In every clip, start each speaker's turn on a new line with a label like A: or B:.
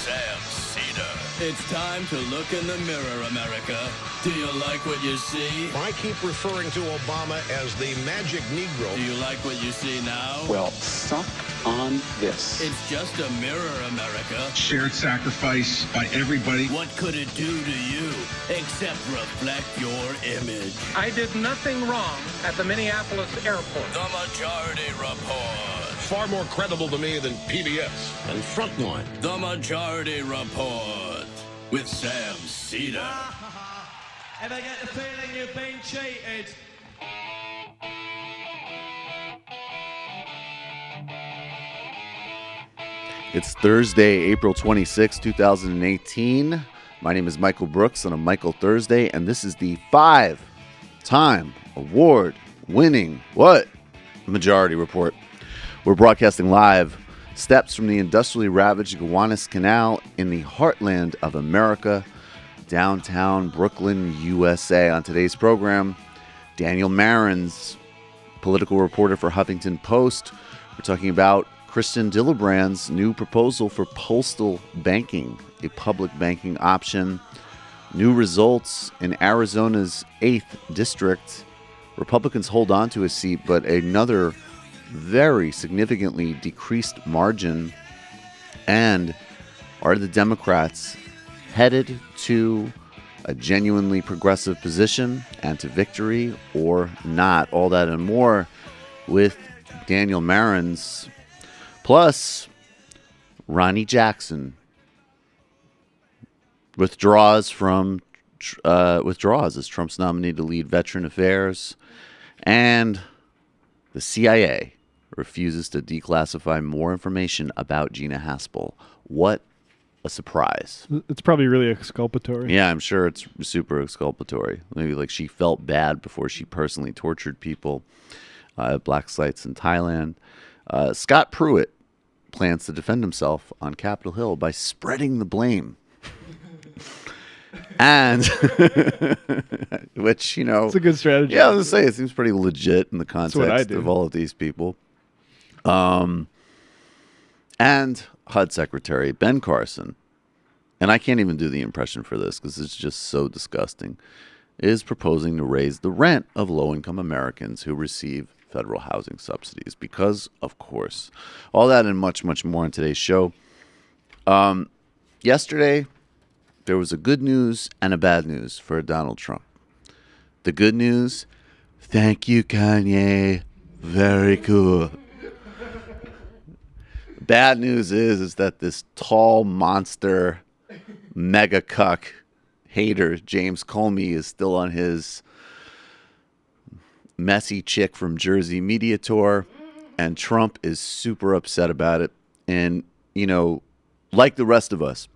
A: Sam Seder.
B: It's time to look in the mirror, America. Do you like what you see?
C: I keep referring to Obama as the magic Negro.
B: Do you like what you see now?
D: Well, suck on this.
B: It's just a mirror, America.
E: Shared sacrifice by everybody.
B: What could it do to you except reflect your image?
F: I did nothing wrong at the Minneapolis airport.
A: The Majority Report.
C: Far more credible to me than PBS and Frontline.
B: The Majority Report with Sam Seder.
G: Ever get the feeling you've been cheated?
H: It's Thursday, April 26, 2018. My name is Michael Brooks on a Michael Thursday, and this is the 5-time award-winning, Majority Report. We're broadcasting live steps from the industrially ravaged Gowanus Canal in the heartland of America, downtown Brooklyn, USA. On today's program, Daniel Marans, political reporter for Huffington Post. We're talking about Christian Dillerbrand's new proposal for postal banking, a public banking option. New results in Arizona's 8th district. Republicans hold on to a seat, but another very significantly decreased margin. And are the Democrats headed to a genuinely progressive position and to victory or not? All that and more with Daniel Marans. Plus, Ronnie Jackson withdraws as Trump's nominee to lead Veteran Affairs, and the CIA refuses to declassify more information about Gina Haspel. What a surprise.
I: It's probably really exculpatory.
H: Yeah, I'm sure it's super exculpatory. Maybe like she felt bad before she personally tortured people at black sites in Thailand. Scott Pruitt plans to defend himself on Capitol Hill by spreading the blame. And, which, it's
I: a good strategy.
H: Yeah, I was going to say, it seems pretty legit in the context of all of these people. And HUD Secretary Ben Carson, and I can't even do the impression for this because it's just so disgusting, is proposing to raise the rent of low-income Americans who receive federal housing subsidies because, of course, all that and much, much more on today's show. Yesterday, there was a good news and a bad news for Donald Trump. The good news, thank you, Kanye. Very cool. Bad news is that this tall monster, mega cuck hater, James Comey, is still on his messy chick from Jersey media tour, and Trump is super upset about it. And, like the rest of us,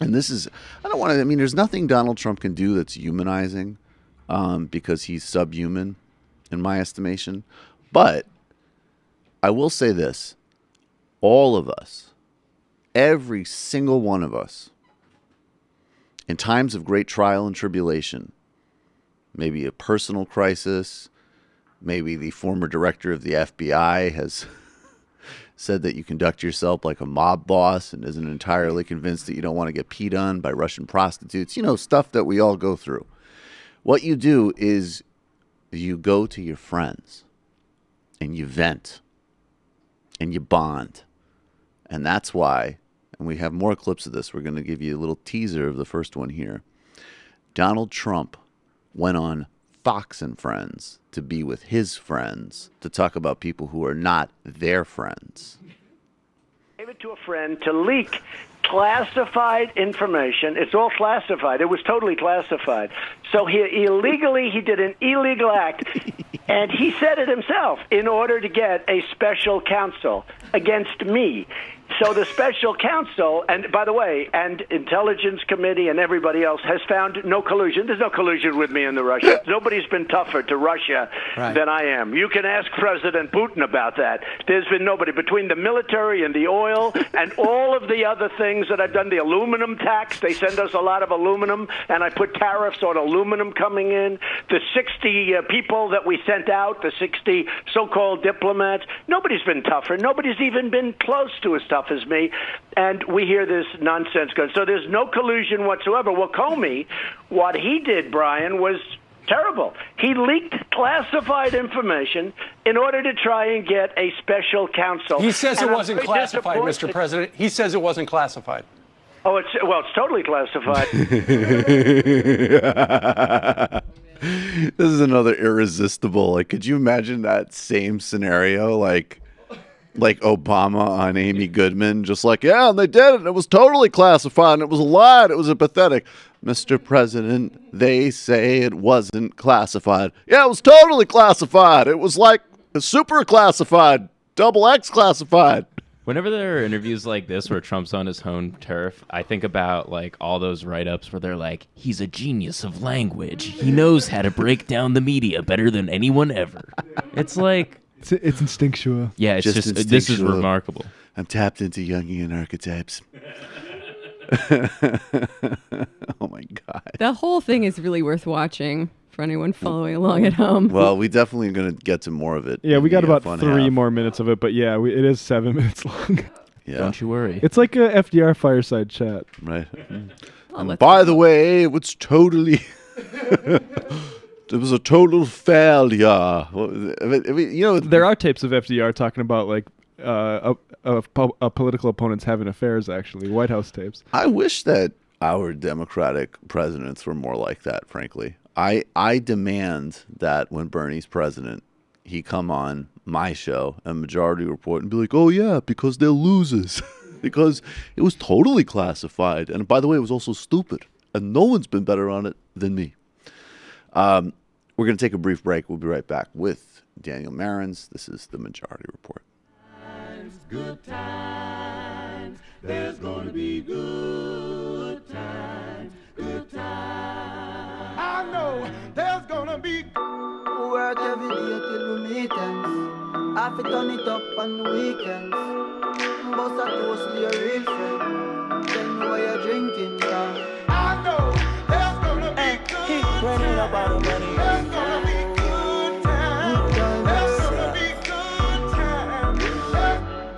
H: and this is, there's nothing Donald Trump can do that's humanizing because he's subhuman in my estimation. But I will say this. All of us, every single one of us, in times of great trial and tribulation, maybe a personal crisis, maybe the former director of the FBI has said that you conduct yourself like a mob boss and isn't entirely convinced that you don't want to get peed on by Russian prostitutes, stuff that we all go through. What you do is you go to your friends and you vent and you bond. And that's why, and we have more clips of this, we're going to give you a little teaser of the first one here. Donald Trump went on Fox and Friends to be with his friends to talk about people who are not their friends.
J: Gave it to a friend to leak classified information. It's all classified. It was totally classified. So he did an illegal act, and he said it himself, in order to get a special counsel against me. So the special counsel, and by the way, and Intelligence Committee and everybody else has found no collusion. There's no collusion with me and the Russians. Nobody's been tougher to Russia than I am. You can ask President Putin about that. There's been nobody between the military and the oil and all of the other things that I've done. The aluminum tax, they send us a lot of aluminum, and I put tariffs on aluminum coming in. The 60 people that we sent out, the 60 so-called diplomats, nobody's been tougher. Nobody's even been close to as tough tough as me, and we hear this nonsense going. So there's no collusion whatsoever. Well, Comey, what he did, Brian, was terrible. He leaked classified information in order to try and get a special counsel.
F: He says
J: And
F: it
J: I'm
F: wasn't
J: very
F: classified,
J: disappointed.
F: Mr. President. He says it wasn't classified.
J: Oh, it's totally classified.
H: This is another irresistible. Like, could you imagine that same scenario? Like Obama on Amy Goodman, just like, yeah, and they did it. It was totally classified, and it was a lie. It was a pathetic. Mr. President, they say it wasn't classified. Yeah, it was totally classified. It was like super classified, XX classified.
K: Whenever there are interviews like this where Trump's on his home turf, I think about like all those write-ups where they're like, he's a genius of language. He knows how to break down the media better than anyone ever. It's like...
I: It's instinctual.
K: Yeah, it's just this is remarkable.
H: I'm tapped into Jungian archetypes. Oh, my God.
L: The whole thing is really worth watching for anyone following along at home.
H: Well, we definitely are going to get to more of it.
I: Yeah, we got about
H: fun
I: 3
H: half.
I: more minutes of it, but yeah, it is 7 minutes long.
H: Yeah.
K: Don't you worry.
I: It's like a FDR fireside chat.
H: Right.
L: Oh,
H: And by the way, it was totally... It was a total failure.
I: There are tapes of FDR talking about like political opponents having affairs. Actually, White House tapes.
H: I wish that our Democratic presidents were more like that. Frankly, I demand that when Bernie's president, he come on my show and Majority Report and be like, "Oh yeah, because they're losers, because it was totally classified, and by the way, it was also stupid, and no one's been better on it than me." We're going to take a brief break. We'll be right back with Daniel Marans. This is the Majority Report.
B: Good times. There's gonna be good times. Good times. I know there's gonna be
M: work every day till we meet ends. I fi turn it up on the weekends. Bust a toast to your real friend. Tell me what you're drinking, girl.
B: I know there's gonna be good times. Running up out of money. There's gonna be good times. There's gonna be good times.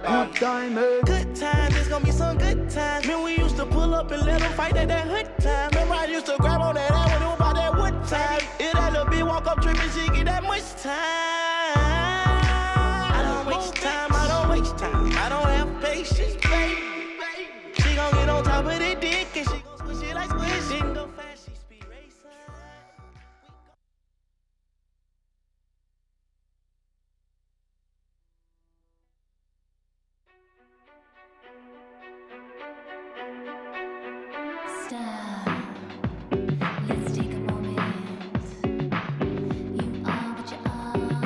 M: Good time, eh?
N: Good times, there's gonna be some good times. Man, we used to pull up and let them fight at that hood time. Remember I used to grab on that ass when it was about that wood time. It that little bitch walk up tripping, she get that much time. I don't waste time, I don't waste time. I don't have patience, baby. She gon' get on top of the dick and she gon' squish it like squish. She go fast, she speed racing.
O: Let's take a moment. You are what you are.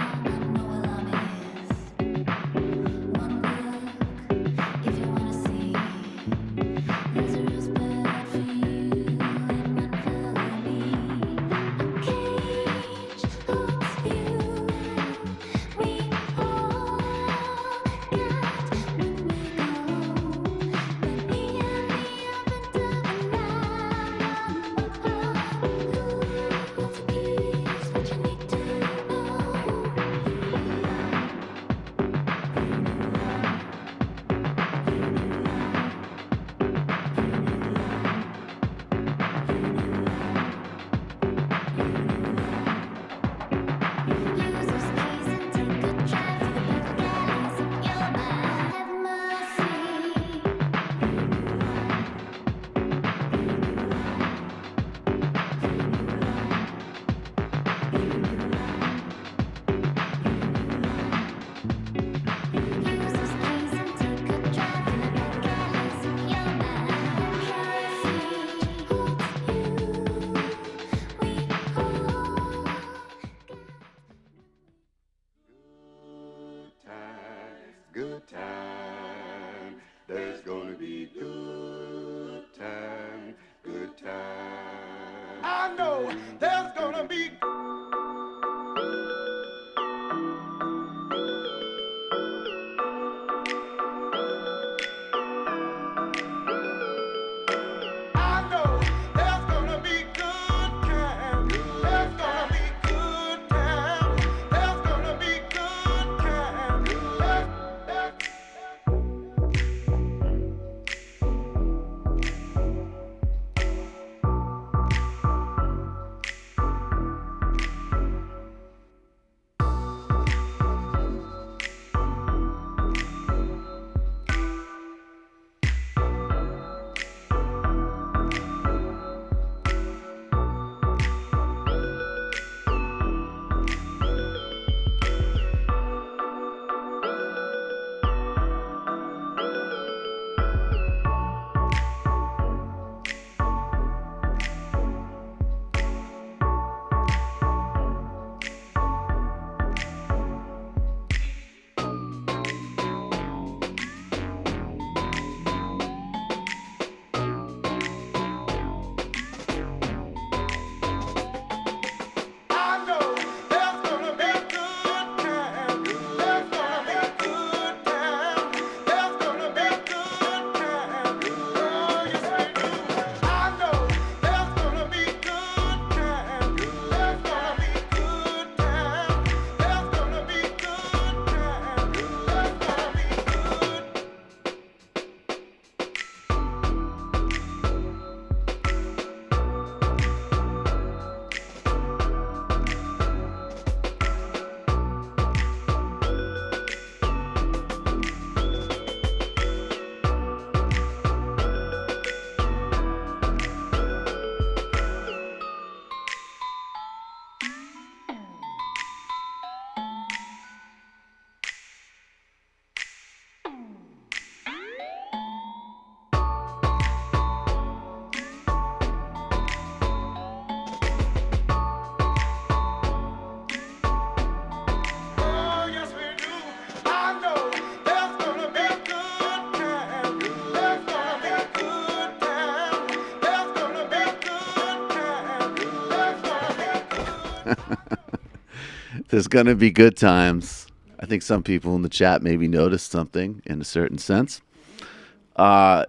H: There's going to be good times. I think some people in the chat maybe noticed something in a certain sense.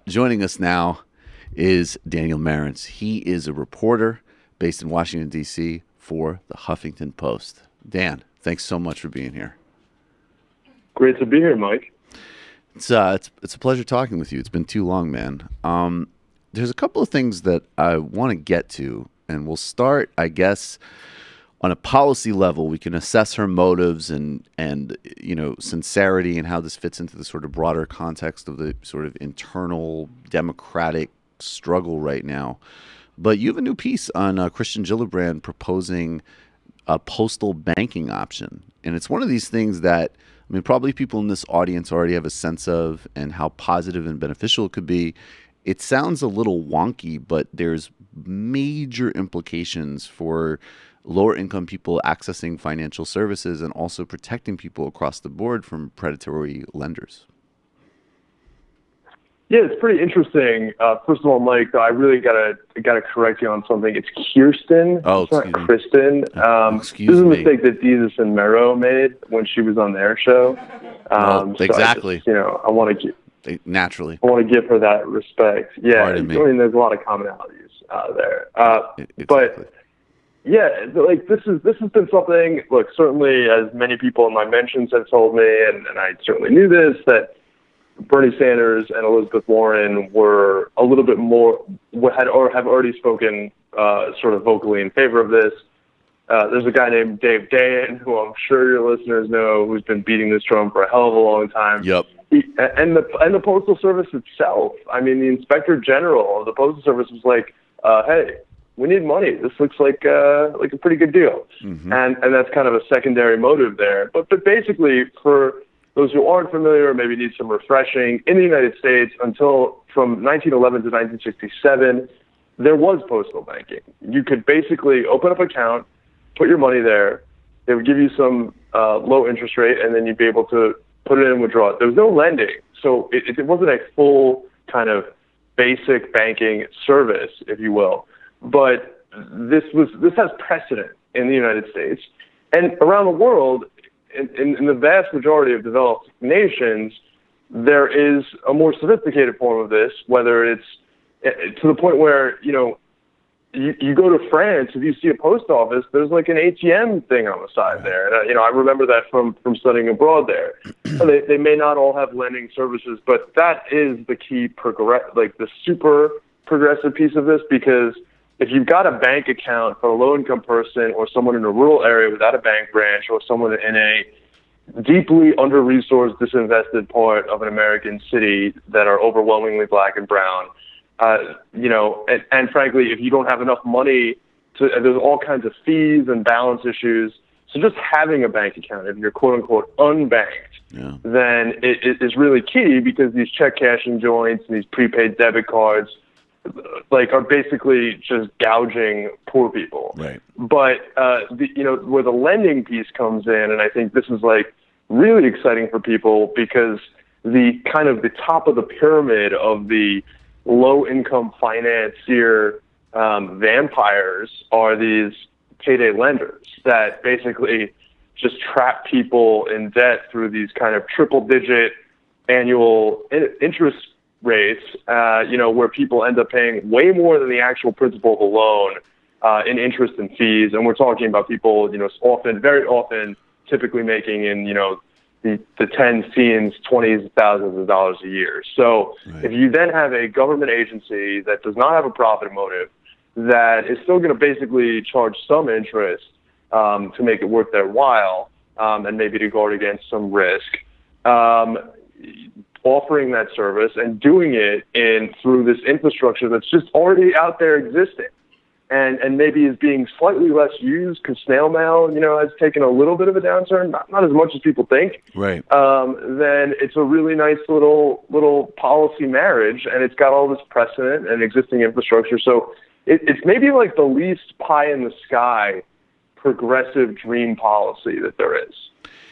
H: Joining us now is Daniel Marans. He is a reporter based in Washington, D.C. for the Huffington Post. Dan, thanks so much for being here.
O: Great to be here, Mike.
H: It's a pleasure talking with you. It's been too long, man. There's a couple of things that I want to get to, and we'll start, I guess, on a policy level. We can assess her motives and sincerity and how this fits into the sort of broader context of the sort of internal democratic struggle right now. But you have a new piece on Christian Gillibrand proposing a postal banking option, and it's one of these things that, I mean, probably people in this audience already have a sense of and how positive and beneficial it could be. It sounds a little wonky, but there's major implications for lower income people accessing financial services and also protecting people across the board from predatory lenders.
O: Yeah, it's pretty interesting. First of all, Mike, I really gotta correct you on something. It's Kirsten.
H: Oh,
O: it's not Kristen. This is a mistake that Jesus and Mero made when she was on their show.
H: Exactly.
O: I want to
H: naturally.
O: I want to give her that respect. Yeah, I mean, there's a lot of commonalities there. But yeah, like this has been something. Look, certainly, as many people in my mentions have told me, and I certainly knew this, that Bernie Sanders and Elizabeth Warren were a little bit more have already spoken sort of vocally in favor of this. There's a guy named Dave Dayen, who I'm sure your listeners know, who's been beating this drum for a hell of a long time.
H: Yep.
O: And the Postal Service itself. I mean, the Inspector General of the Postal Service was like, "Hey, we need money. This looks like a pretty good deal." Mm-hmm. And that's kind of a secondary motive there. But basically, for those who aren't familiar or maybe need some refreshing, in the United States, until from 1911 to 1967, there was postal banking. You could basically open up an account, put your money there. They would give you some low interest rate, and then you'd be able to put it in and withdraw it. There was no lending, so it wasn't a full kind of basic banking service, if you will. But this has precedent in the United States. And around the world, in the vast majority of developed nations, there is a more sophisticated form of this, whether it's to the point where, you go to France, if you see a post office, there's like an ATM thing on the side there. And, I remember that from studying abroad there. They may not all have lending services, but that is the key the super progressive piece of this, because if you've got a bank account for a low-income person or someone in a rural area without a bank branch or someone in a deeply under-resourced, disinvested part of an American city that are overwhelmingly black and brown, and frankly, if you don't have enough money, there's all kinds of fees and balance issues. So just having a bank account, if you're quote-unquote unbanked, then it is really key, because these check cashing joints and these prepaid debit cards are basically just gouging poor people.
H: Right.
O: But where the lending piece comes in, and I think this is really exciting for people, because the top of the pyramid of the low-income financier vampires are these payday lenders that basically just trap people in debt through these kind of triple-digit annual interest rates, where people end up paying way more than the actual principal of the loan in interest and fees. And we're talking about people, very often, typically making in, the tens, teens, 20s, thousands of dollars a year. So if you then have a government agency that does not have a profit motive, that is still going to basically charge some interest to make it worth their while, and maybe to guard against some risk, offering that service and doing it through this infrastructure that's just already out there existing, and maybe is being slightly less used, because snail mail, has taken a little bit of a downturn, not as much as people think.
H: Right.
O: Then it's a really nice little policy marriage, and it's got all this precedent and existing infrastructure. So it's maybe like the least pie in the sky progressive dream policy that there is.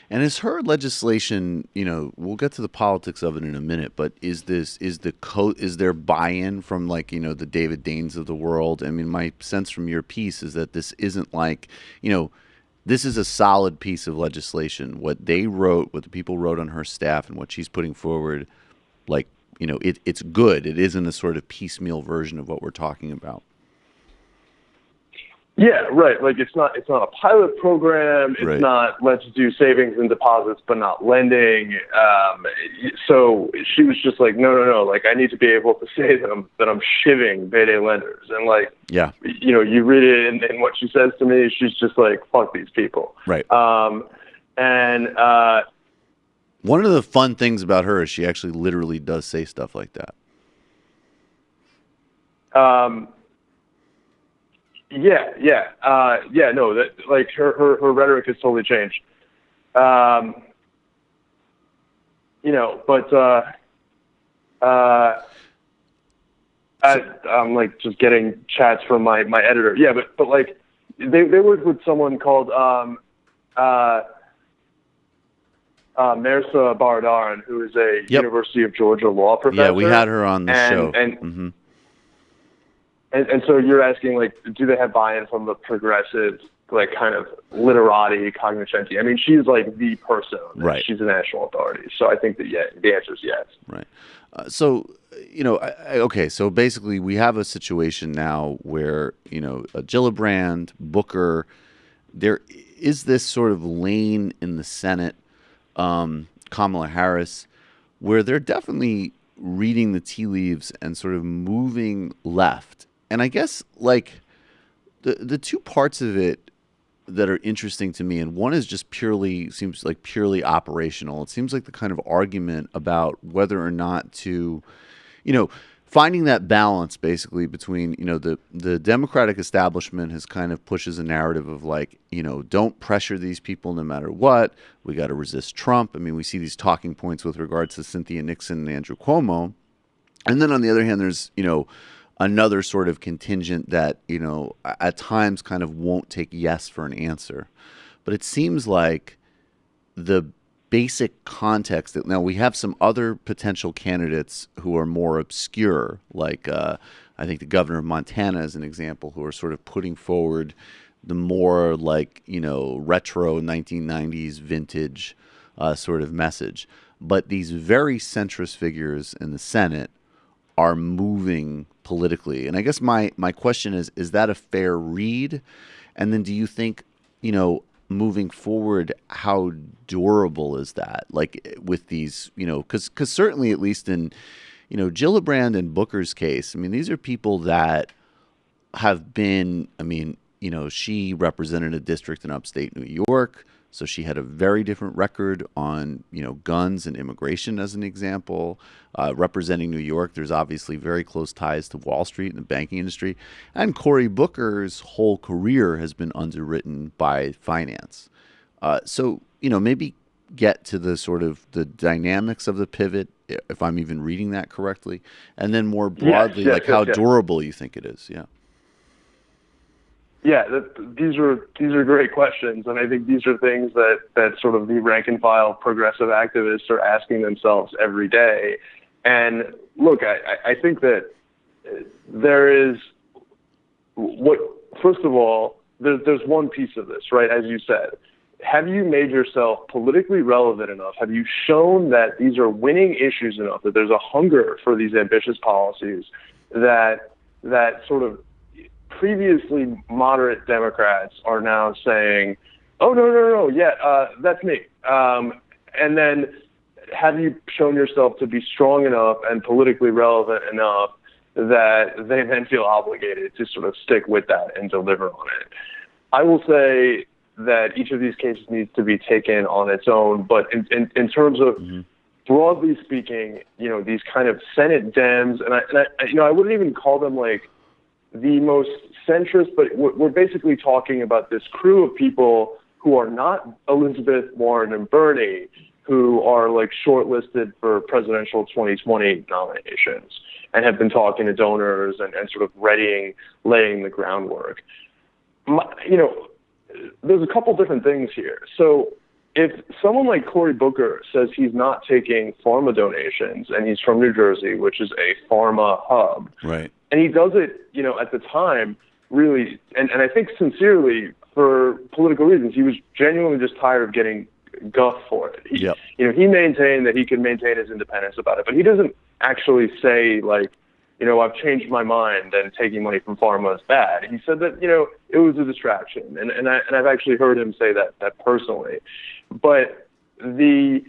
H: And is her legislation, we'll get to the politics of it in a minute, but is there buy-in from the David Danes of the world? I mean, my sense from your piece is that this isn't this is a solid piece of legislation. What they wrote, what the people wrote on her staff, and what she's putting forward, it's good. It isn't a sort of piecemeal version of what we're talking about.
O: Yeah, right. It's not a pilot program. It's
H: right.
O: not let's do savings and deposits but not lending. So she was just like, no. I need to be able to say that I'm shivving payday lenders. And
H: yeah,
O: you read it and what she says to me, she's just like, fuck these people.
H: Right. One of the fun things about her is she actually literally does say stuff like that. No, that her rhetoric has totally changed. I'm just getting chats from my editor. Yeah, but they worked with someone called Mersa Baradaran, who is a University of Georgia law professor. Yeah, we had her on the show.
O: And so you're asking, do they have buy-in from the progressive, kind of literati, cognoscenti? I mean, she's the person.
H: Right.
O: She's a national authority. So I think that, the answer is yes.
H: Right. So basically we have a situation now where, Gillibrand, Booker, there is this sort of lane in the Senate, Kamala Harris, where they're definitely reading the tea leaves and sort of moving left. And I guess the two parts of it that are interesting to me, and one is just seems like purely operational. It seems like the kind of argument about whether or not to, finding that balance basically between, the Democratic establishment has kind of pushes a narrative of don't pressure these people no matter what. We got to resist Trump. I mean, we see these talking points with regards to Cynthia Nixon and Andrew Cuomo. And then on the other hand, there's, another sort of contingent that, at times kind of won't take yes for an answer. But it seems like the basic context that now we have some other potential candidates who are more obscure, I think the governor of Montana is an example, who are sort of putting forward the more retro 1990s vintage sort of message. But these very centrist figures in the Senate are moving politically. And I guess my question is that a fair read? And then do you think, moving forward, how durable is that? With these, because certainly at least in, Gillibrand and Booker's case, I mean, these are people that have been, she represented a district in upstate New York. So she had a very different record on, guns and immigration, as an example. Representing New York, there's obviously very close ties to Wall Street and the banking industry. And Cory Booker's whole career has been underwritten by finance. So, maybe get to the sort of the dynamics of the pivot, if I'm even reading that correctly. And then more broadly, how durable you think it is. Yeah.
O: Yeah, these are great questions, and I think these are things that sort of the rank and file progressive activists are asking themselves every day. And look, I think that there is first of all, there's one piece of this, right? As you said, have you made yourself politically relevant enough? Have you shown that these are winning issues enough, that there's a hunger for these ambitious policies, that sort of previously moderate Democrats are now saying, oh, no, yeah, that's me. And then have you shown yourself to be strong enough and politically relevant enough that they then feel obligated to sort of stick with that and deliver on it? I will say that each of these cases needs to be taken on its own, but in terms of broadly speaking, these kind of Senate Dems, and I wouldn't even call them the most centrist, but we're basically talking about this crew of people who are not Elizabeth Warren and Bernie, who are shortlisted for presidential 2020 nominations and have been talking to donors and sort of laying the groundwork. There's a couple different things here. So if someone like Cory Booker says he's not taking pharma donations and he's from New Jersey, which is a pharma hub,
H: right,
O: and he does it, at the time, really, and I think sincerely for political reasons, he was genuinely just tired of getting guff for it. He maintained that he could maintain his independence about it, but he doesn't actually say like, I've changed my mind and taking money from pharma is bad. He said that, it was a distraction. And I've actually heard him say that personally. But the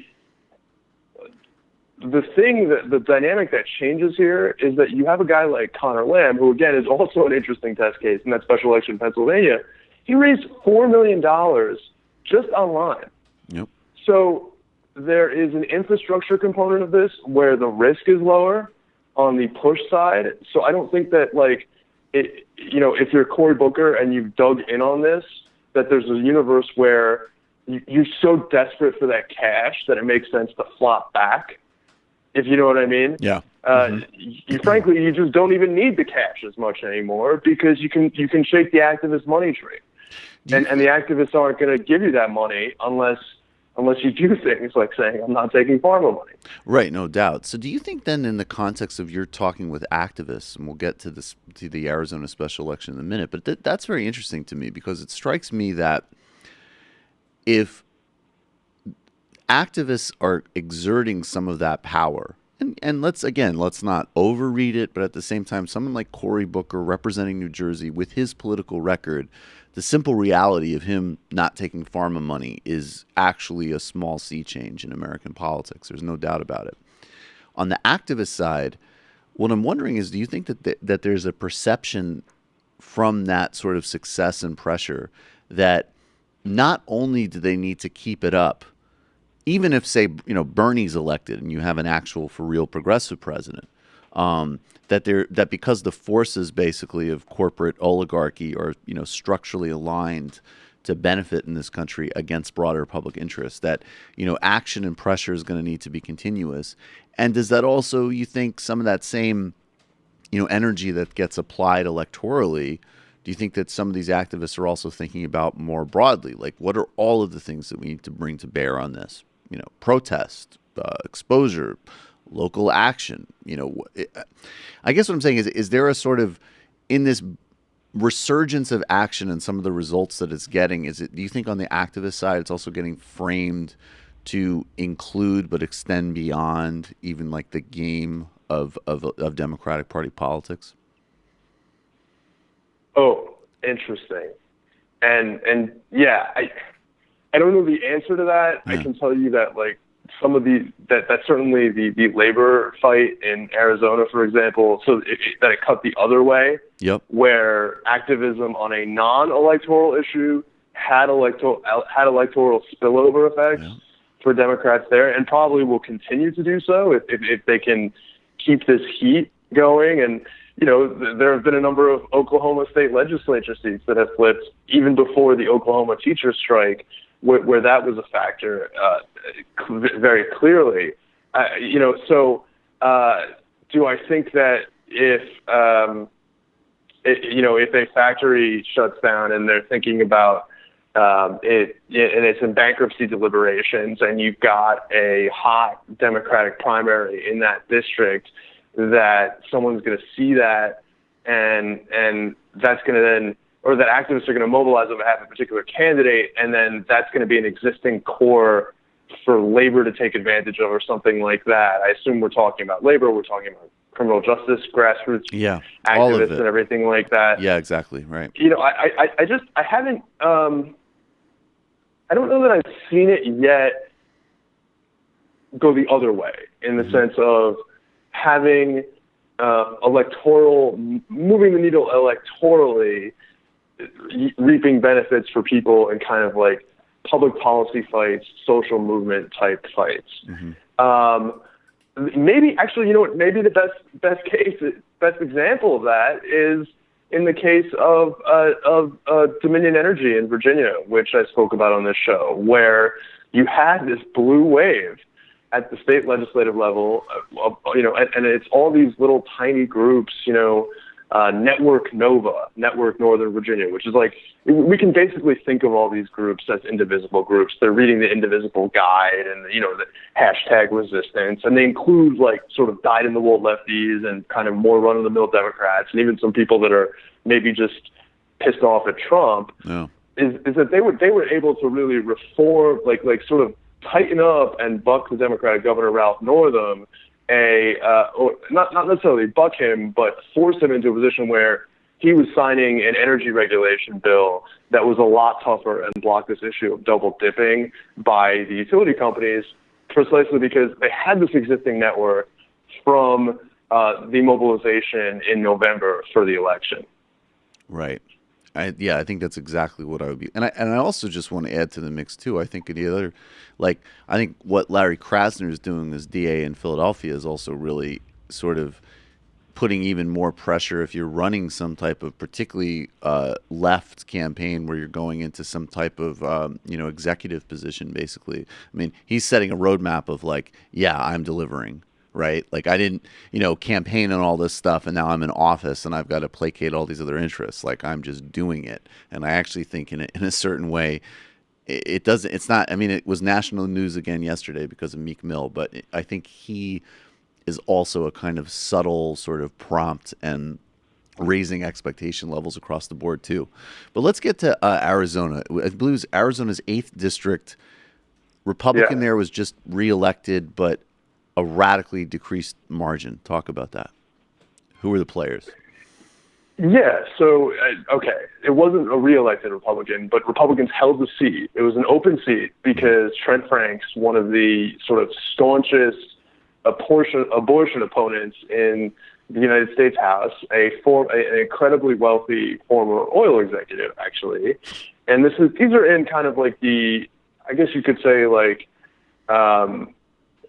O: thing the dynamic that changes here is that you have a guy like Connor Lamb, who again is also an interesting test case in that special election in Pennsylvania. He raised $4 million just online.
H: Yep.
O: So there is an infrastructure component of this where the risk is lower on the push side. So I don't think that if you're Cory Booker and you've dug in on this, that there's a universe where you're so desperate for that cash that it makes sense to flop back, if you know what I mean.
H: Yeah.
O: Frankly, you just don't even need the cash as much anymore because you can shake the activist money tree. And the activists aren't going to give you that money unless you do things like saying, I'm not taking pharma money.
H: Right, no doubt. So do you think then in the context of you're talking with activists, and we'll get to the Arizona special election in a minute, but that's very interesting to me because it strikes me that if activists are exerting some of that power, and let's not overread it, but at the same time, someone like Cory Booker representing New Jersey with his political record, the simple reality of him not taking pharma money is actually a small sea change in American politics. There's no doubt about it. On the activist side, what I'm wondering is, do you think that there's a perception from that sort of success and pressure that not only do they need to keep it up, even if, say, Bernie's elected and you have an actual for real progressive president, that because the forces basically of corporate oligarchy are structurally aligned to benefit in this country against broader public interest, that action and pressure is going to need to be continuous. And does that also, you think, some of that same energy that gets applied electorally, do you think that some of these activists are also thinking about more broadly, like what are all of the things that we need to bring to bear on this? Protest, exposure, local action. I guess what I'm saying is there a sort of, in this resurgence of action and some of the results that it's getting, do you think on the activist side it's also getting framed to include but extend beyond even like the game of Democratic Party politics?
O: Oh, interesting. And yeah, I don't know the answer to that. Yeah. I can tell you that some of that's certainly the labor fight in Arizona, for example, so that it cut the other way.
H: Yep.
O: Where activism on a non-electoral issue had electoral spillover effects for Democrats there, and probably will continue to do so if they can keep this heat going. And there have been a number of Oklahoma state legislature seats that have flipped even before the Oklahoma teachers strike, where that was a factor very clearly. So do I think that if a factory shuts down and they're thinking about it and it's in bankruptcy deliberations and you've got a hot Democratic primary in that district, that someone's going to see that and that's going to then, or that activists are going to mobilize on behalf of a particular candidate, and then that's going to be an existing core for labor to take advantage of or something like that. I assume we're talking about labor, we're talking about criminal justice, grassroots activists and everything like that.
H: Yeah, exactly, right.
O: I haven't, I don't know that I've seen it yet go the other way in the sense of having moving the needle electorally, reaping benefits for people in kind of like public policy fights, social movement type fights. Maybe actually, maybe the best example of that is in the case of Dominion Energy in Virginia, which I spoke about on this show, where you had this blue wave at the state legislative level, and it's all these little tiny groups, Network Nova, Network Northern Virginia, which is like, we can basically think of all these groups as indivisible groups. They're reading the Indivisible Guide and, the hashtag resistance, and they include like sort of dyed-in-the-wool lefties and kind of more run-of-the-mill Democrats, and even some people that are maybe just pissed off at Trump.
H: No.
O: Is that they were able to really reform, like sort of tighten up and buck the Democratic Governor Ralph Northam, or not necessarily buck him, but force him into a position where he was signing an energy regulation bill that was a lot tougher and blocked this issue of double dipping by the utility companies, precisely because they had this existing network from the mobilization in November for the election.
H: Right. I think that's exactly what I would be. And I also just want to add to the mix, too. I think the other, I think what Larry Krasner is doing as DA in Philadelphia is also really sort of putting even more pressure if you're running some type of particularly left campaign where you're going into some type of, executive position, basically. I mean, he's setting a roadmap of I'm delivering. Right? Like I didn't, campaign on all this stuff and now I'm in office and I've got to placate all these other interests. Like I'm just doing it. And I actually think in a certain way, it doesn't, it's not, I mean, it was national news again yesterday because of Meek Mill, but I think he is also a kind of subtle sort of prompt and raising expectation levels across the board too. But let's get to Arizona. I believe it was Arizona's 8th district. Republican there was just reelected, but a radically decreased margin. Talk about that. Who were the players?
O: Yeah, so, it wasn't a re-elected Republican, but Republicans held the seat. It was an open seat because Trent Franks, one of the sort of staunchest abortion opponents in the United States House, an incredibly wealthy former oil executive, actually. And these are in kind of like the, I guess you could say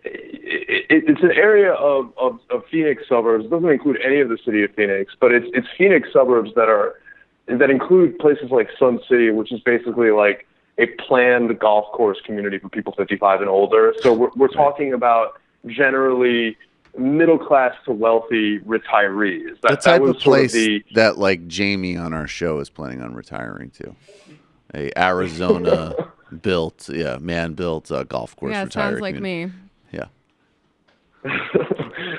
O: it's an area of Phoenix suburbs. It doesn't include any of the city of Phoenix, but it's Phoenix suburbs that include places like Sun City, which is basically like a planned golf course community for people 55 and older. So we're talking about generally middle class to wealthy retirees.
H: The type of place that like Jamie on our show is planning on retiring to. A Arizona built golf course.
L: Yeah, it sounds like me.
H: Yeah.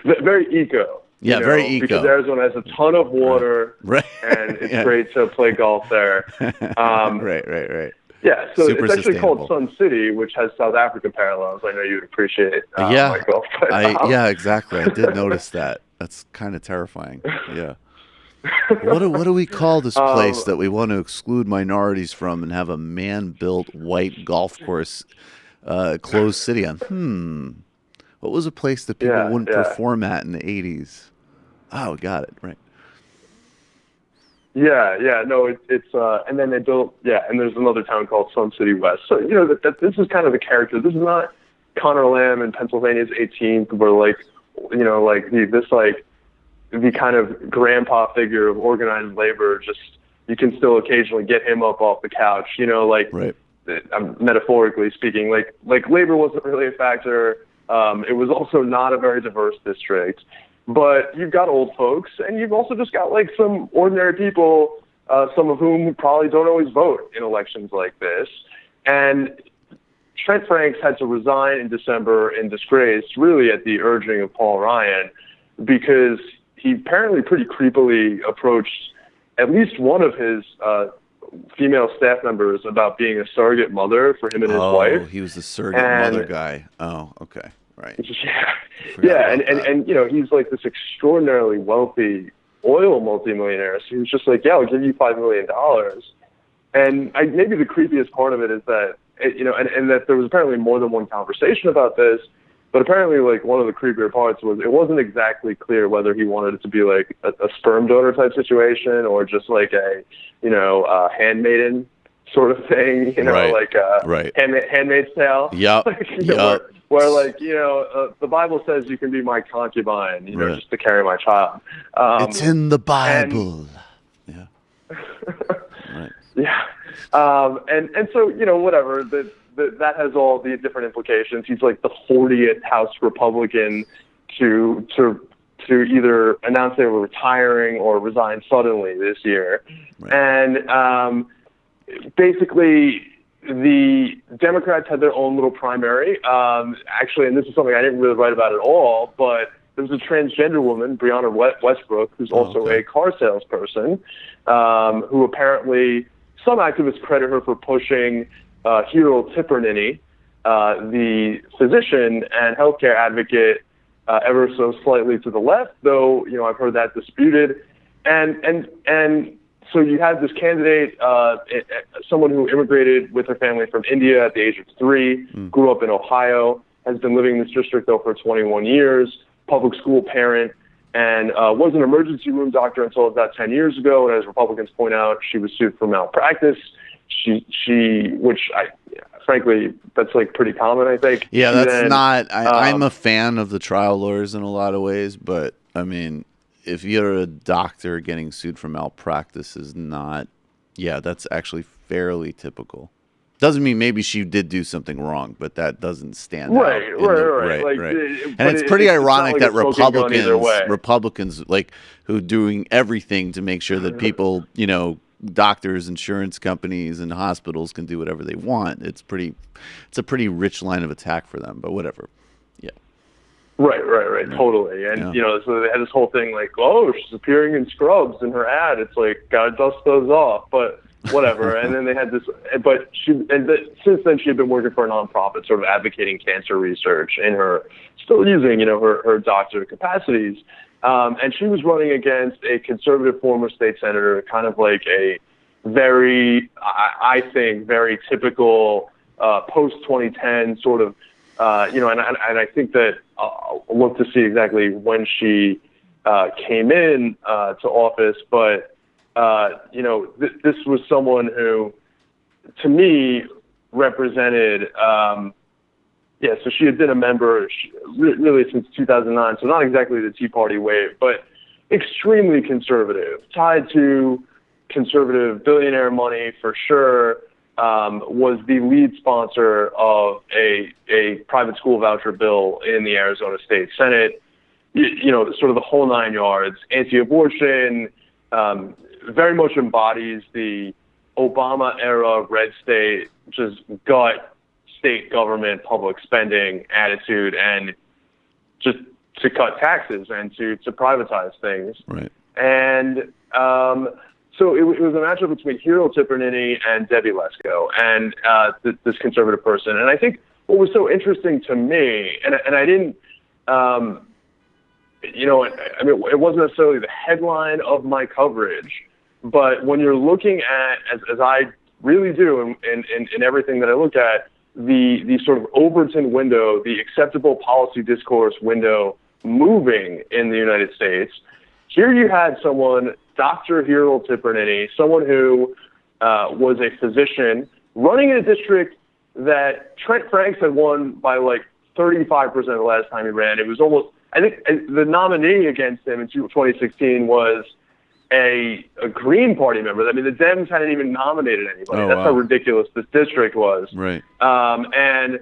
O: Very eco.
H: Yeah, very eco.
O: Because Arizona has a ton of water,
H: right.
O: And it's great to play golf there.
H: Right.
O: Yeah, so
H: Super
O: it's actually
H: sustainable.
O: called Sun City, which has South African parallels. I know you'd appreciate. Michael.
H: Yeah, exactly. I did notice that. That's kind of terrifying. Yeah. What do we call this place that we want to exclude minorities from and have a man-built white golf course closed city on? What was a place that people wouldn't perform at in the 80s? Oh, got it. Right.
O: Yeah, no, it's and then they built, and there's another town called Sun City West. So, that this is kind of the character. This is not Connor Lamb in Pennsylvania's 18th, where the kind of grandpa figure of organized labor, just, you can still occasionally get him up off the couch,
H: right.
O: Metaphorically speaking, like labor wasn't really a factor. It was also not a very diverse district. But you've got old folks, and you've also just got like some ordinary people, some of whom probably don't always vote in elections like this. And Trent Franks had to resign in December in disgrace, really at the urging of Paul Ryan, because he apparently pretty creepily approached at least one of his female staff members about being a surrogate mother for him and his wife.
H: Oh, he was the surrogate mother guy. Oh, okay. Right.
O: And he's like this extraordinarily wealthy oil multimillionaire. So he was just like, I'll give you $5 million. And maybe the creepiest part of it is that, and that there was apparently more than one conversation about this, but apparently like one of the creepier parts was it wasn't exactly clear whether he wanted it to be like a sperm donor type situation or just like a handmaiden sort of thing, Handmaid's Tale.
H: Yep.
O: Where the Bible says you can be my concubine, just to carry my child.
H: It's in the Bible.
O: Right. Yeah. And so, whatever, that has all the different implications. He's like the 40th House Republican to to either announce they were retiring or resign suddenly this year. And basically, the Democrats had their own little primary. Actually, and this is something I didn't really write about at all, but there was a transgender woman, Breonna Westbrook, who's also a car salesperson, who apparently some activists credit her for pushing Hero Tipernini, the physician and healthcare advocate, ever so slightly to the left, though, I've heard that disputed. And so you have this candidate, someone who immigrated with her family from India at the age of 3, grew up in Ohio, has been living in this district, though, for 21 years, public school parent, and was an emergency room doctor until about 10 years ago. And as Republicans point out, she was sued for malpractice. Frankly, that's like pretty common, I think.
H: Yeah, that's not. I'm a fan of the trial lawyers in a lot of ways, but I mean, if you're a doctor getting sued for malpractice is not. Yeah, that's actually fairly typical. Doesn't mean maybe she did do something wrong, but that doesn't stand out.
O: Right.
H: And it's pretty ironic that Republicans like who doing everything to make sure that people, doctors, insurance companies, and hospitals can do whatever they want. It's a pretty rich line of attack for them, but whatever. Yeah.
O: Right. Totally. And, so they had this whole thing like, oh, she's appearing in scrubs in her ad. It's like, gotta dust those off, but whatever. And then they had this, since then she had been working for a nonprofit sort of advocating cancer research in her, still using, her doctor capacities. And she was running against a conservative former state senator, kind of like a very, I think, very typical post-2010 sort of, and I think that I'll look to see exactly when she came in to office. But, this was someone who, to me, represented so she had been a member really since 2009, so not exactly the Tea Party wave, but extremely conservative, tied to conservative billionaire money for sure, was the lead sponsor of a private school voucher bill in the Arizona State Senate, sort of the whole 9 yards, anti-abortion, very much embodies the Obama-era red state, just gut state government public spending attitude, and just to cut taxes and to privatize things.
H: Right.
O: And so it was a matchup between Hero Tipernini and Debbie Lesko, and this conservative person. And I think what was so interesting to me, and I didn't, it wasn't necessarily the headline of my coverage, but when you're looking at, as I really do in everything that I look at, the sort of Overton window, the acceptable policy discourse window moving in the United States, here you had someone, Dr. Hero Tipernini, someone who was a physician running in a district that Trent Franks had won by like 35% the last time he ran. It was almost, I think the nominee against him in 2016 was a Green Party member. I mean, the Dems hadn't even nominated anybody. That's how ridiculous this district was.
H: Right.
O: And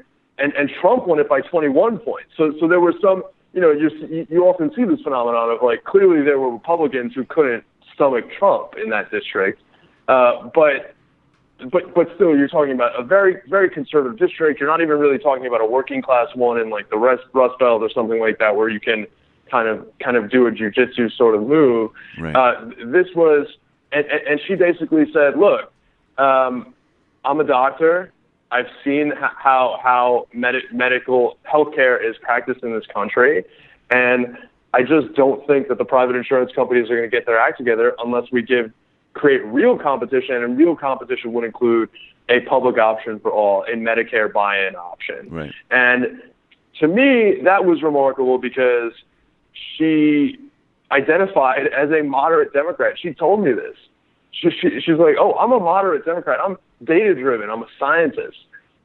O: Trump won it by 21 points. So there was some, you often see this phenomenon of like, clearly there were Republicans who couldn't stomach Trump in that district. But still, you're talking about a very, very conservative district. You're not even really talking about a working class one in like the Rust Belt or something like that, where you can kind of do a jujitsu sort of move.
H: Right.
O: This was, and she basically said, look, I'm a doctor. I've seen how medical healthcare is practiced in this country, and I just don't think that the private insurance companies are going to get their act together unless we create real competition, and real competition would include a public option for all, a Medicare buy-in option.
H: Right.
O: And to me, that was remarkable because she identified as a moderate Democrat. She told me this. She's like, oh, I'm a moderate Democrat. I'm data-driven. I'm a scientist.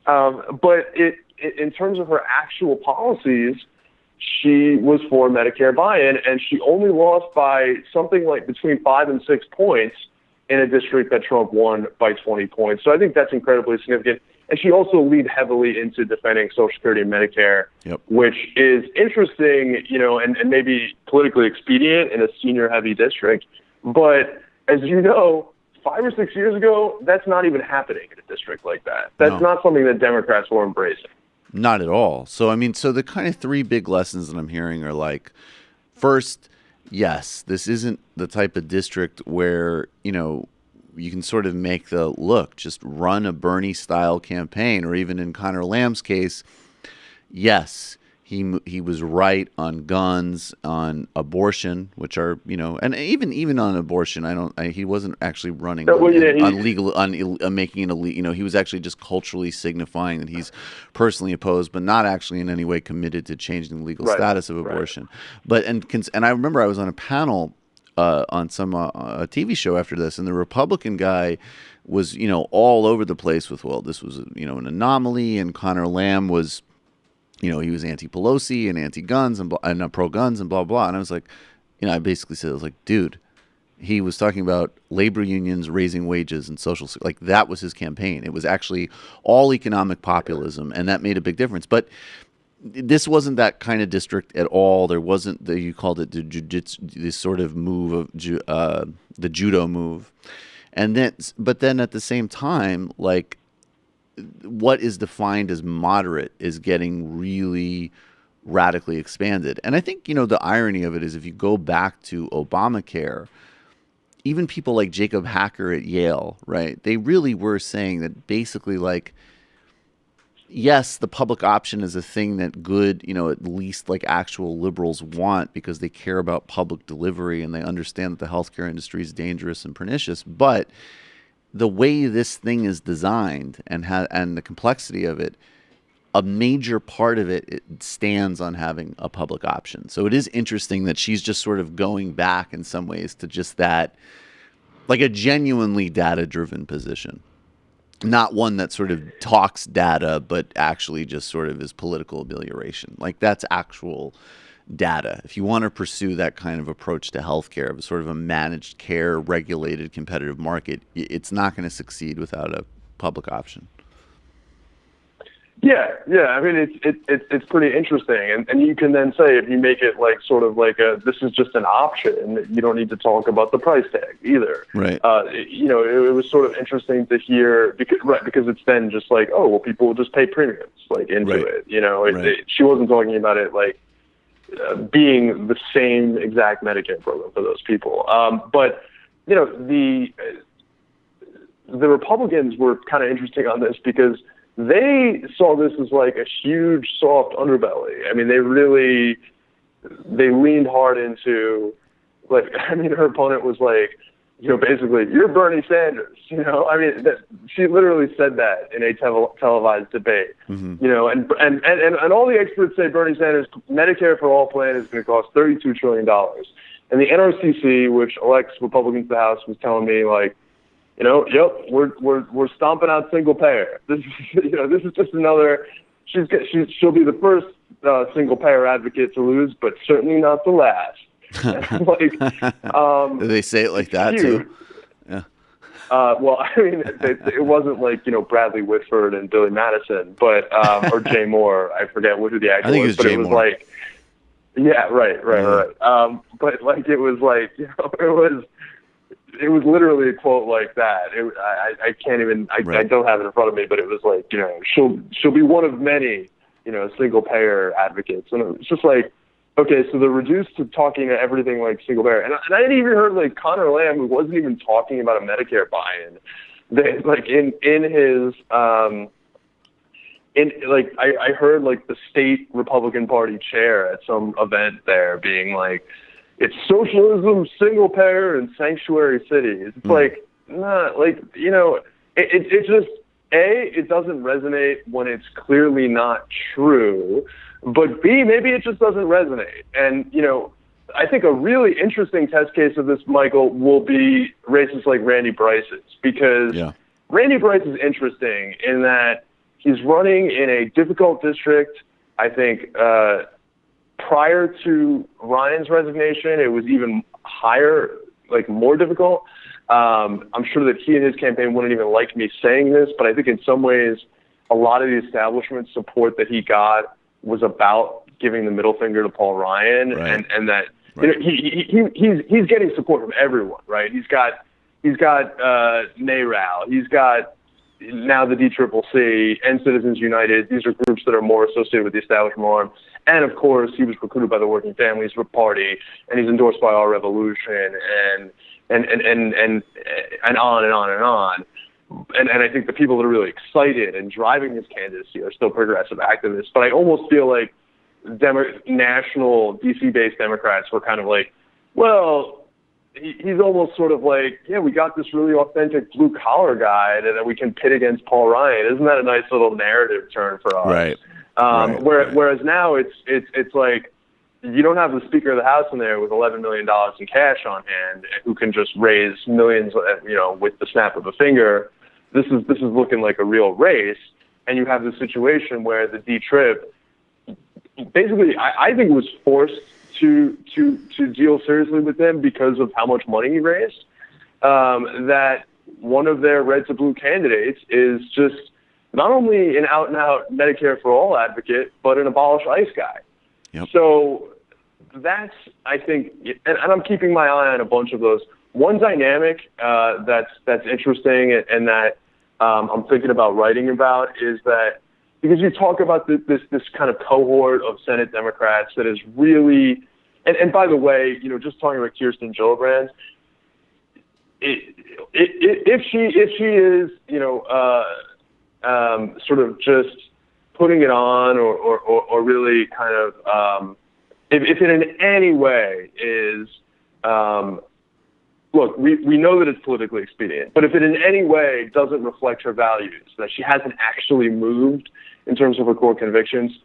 O: But in terms of her actual policies, she was for Medicare buy-in, and she only lost by something like between 5 and 6 points in a district that Trump won by 20 points. So I think that's incredibly significant. And she also leaned heavily into defending Social Security and Medicare, which is interesting, and maybe politically expedient in a senior-heavy district. But as you know, 5 or 6 years ago, that's not even happening in a district like that. That's not something that Democrats were embracing.
H: Not at all. So, so the kind of 3 big lessons that I'm hearing are like, first, yes, this isn't the type of district where, you can sort of make just run a Bernie-style campaign, or even in Conor Lamb's case, yes, he was right on guns, on abortion, which are, and even on abortion, he wasn't actually running on legal, on making it illegal. He was actually just culturally signifying that he's personally opposed, but not actually in any way committed to changing the legal status of abortion. But and I remember I was on a panel on some a TV show after this, and the Republican guy was all over the place with, well, this was an anomaly, and Conor Lamb was. He was anti-Pelosi and anti-guns and pro-guns and blah, blah. And I was like, I basically said, dude, he was talking about labor unions raising wages and social, like that was his campaign. It was actually all economic populism, and that made a big difference. But this wasn't that kind of district at all. There wasn't you called it the this sort of move of the judo move. But then at the same time, like, what is defined as moderate is getting really radically expanded. And I think, the irony of it is if you go back to Obamacare, even people like Jacob Hacker at Yale, right, they really were saying that basically, like, yes, the public option is a thing that good, at least like actual liberals want because they care about public delivery and they understand that the healthcare industry is dangerous and pernicious. But the way this thing is designed and the complexity of it, a major part of it stands on having a public option. So it is interesting that she's just sort of going back in some ways to just that, like a genuinely data-driven position. Not one that sort of talks data, but actually just sort of is political amelioration. Like that's actual data. If you want to pursue that kind of approach to healthcare, of sort of a managed care, regulated, competitive market, it's not going to succeed without a public option.
O: Yeah. I mean, it's pretty interesting, and you can then say if you make it like sort of like this is just an option, you don't need to talk about the price tag either.
H: Right.
O: It was sort of interesting to hear because it's then just like, oh well, people will just pay premiums like into it. She wasn't talking about it like being the same exact Medicare program for those people. But the Republicans were kind of interesting on this because they saw this as like a huge soft underbelly. I mean, they leaned hard into, like, I mean, her opponent was like, basically, you're Bernie Sanders. I mean, she literally said that in a televised debate. Mm-hmm. And all the experts say Bernie Sanders' Medicare for All plan is going to cost $32 trillion. And the NRCC, which elects Republicans to the House, was telling me like, we're stomping out single payer. This is just another. She'll be the first single payer advocate to lose, but certainly not the last.
H: Do they say it like that too? Yeah.
O: Well, I mean, it wasn't like Bradley Whitford and Billy Madison, but or Jay Moore. I forget who the actor was, but it was Moore. Like, yeah, right. But like it was like it was literally a quote like that. I can't even. I don't have it in front of me, but it was like she'll be one of many single payer advocates, and it's just like. Okay, so they're reduced to talking to everything like single payer, and I didn't even heard like Conor Lamb, who wasn't even talking about a Medicare buy-in. They like in his I heard like the state Republican Party chair at some event there being like, it's socialism, single payer, and sanctuary cities. It's like nah, like it just it doesn't resonate when it's clearly not true. But B, maybe it just doesn't resonate. And, I think a really interesting test case of this, Michael, will be races like Randy Bryce's. Because Randy Bryce is interesting in that he's running in a difficult district. I think prior to Ryan's resignation, it was even higher, like more difficult. I'm sure that he and his campaign wouldn't even like me saying this, but I think in some ways a lot of the establishment support that he got was about giving the middle finger to Paul Ryan, and that he's getting support from everyone, right? He's got NARAL, he's got now the DCCC and Citizens United. These are groups that are more associated with the establishment arm. And of course, he was recruited by the Working Families Party, and he's endorsed by Our Revolution, and on and on and on. And I think the people that are really excited and driving his candidacy are still progressive activists. But I almost feel like national DC-based Democrats were kind of like, well, he's almost sort of like, yeah, we got this really authentic blue-collar guy that we can pit against Paul Ryan. Isn't that a nice little narrative turn for us?
H: Right.
O: Whereas now it's like you don't have the Speaker of the House in there with $11 million in cash on hand who can just raise millions, with the snap of a finger. This is looking like a real race, and you have the situation where the D-Trip basically, I think, was forced to deal seriously with them because of how much money he raised. That one of their red to blue candidates is just not only an out and out Medicare for all advocate, but an abolish ICE guy.
H: Yep.
O: So that's, I think, and I'm keeping my eye on a bunch of those. One dynamic that's interesting and that I'm thinking about writing about is that because you talk about this kind of cohort of Senate Democrats that is really, and by the way, just talking about Kirsten Gillibrand, if she is, sort of just putting it on or really kind of, if it in any way is, look, we know that it's politically expedient, but if it in any way doesn't reflect her values, that she hasn't actually moved in terms of her core convictions,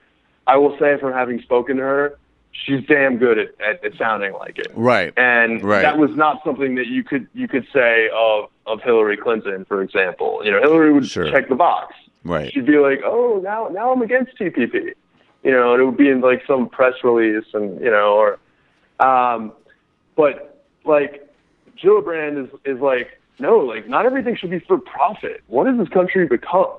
O: I will say from having spoken to her, she's damn good at sounding like it.
H: Right.
O: And that was not something that you could say of Hillary Clinton, for example. Hillary would check the box.
H: Right.
O: She'd be like, oh, now I'm against TPP. And it would be in like some press release and, but like Gillibrand is like, no, like not everything should be for profit. What has this country become?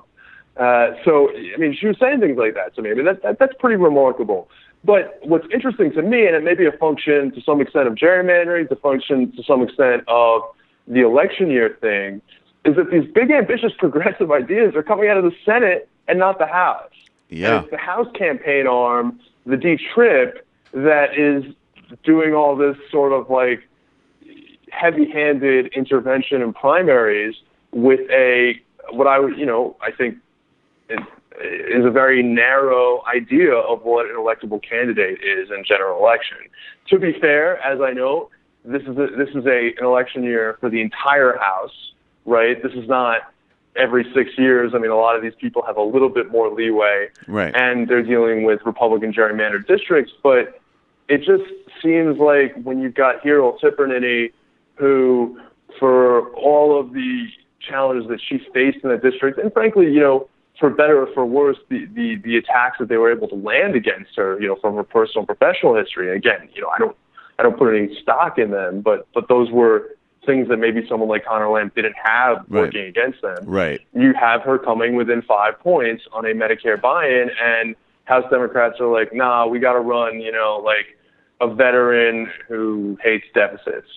O: So, I mean, she was saying things like that to me. I mean, that's pretty remarkable. But what's interesting to me, and it may be a function to some extent of gerrymandering, it's a function to some extent of the election year thing, is that these big, ambitious, progressive ideas are coming out of the Senate and not the House.
H: Yeah.
O: And it's the House campaign arm, the D-Trip, that is doing all this sort of like heavy-handed intervention in primaries with what I would, I think is a very narrow idea of what an electable candidate is in general election. To be fair, as I know, this is an election year for the entire House, right? This is not every 6 years. I mean, a lot of these people have a little bit more leeway,
H: right? And
O: they're dealing with Republican gerrymandered districts, but it just seems like when you've got Hero Tipperninney, who, for all of the challenges that she faced in the district, and frankly, for better or for worse, the attacks that they were able to land against her, from her personal and professional history. And again, I don't put any stock in them, but those were things that maybe someone like Conor Lamb didn't have working against them.
H: Right.
O: You have her coming within 5 points on a Medicare buy-in, and House Democrats are like, nah, we got to run, like a veteran who hates deficits.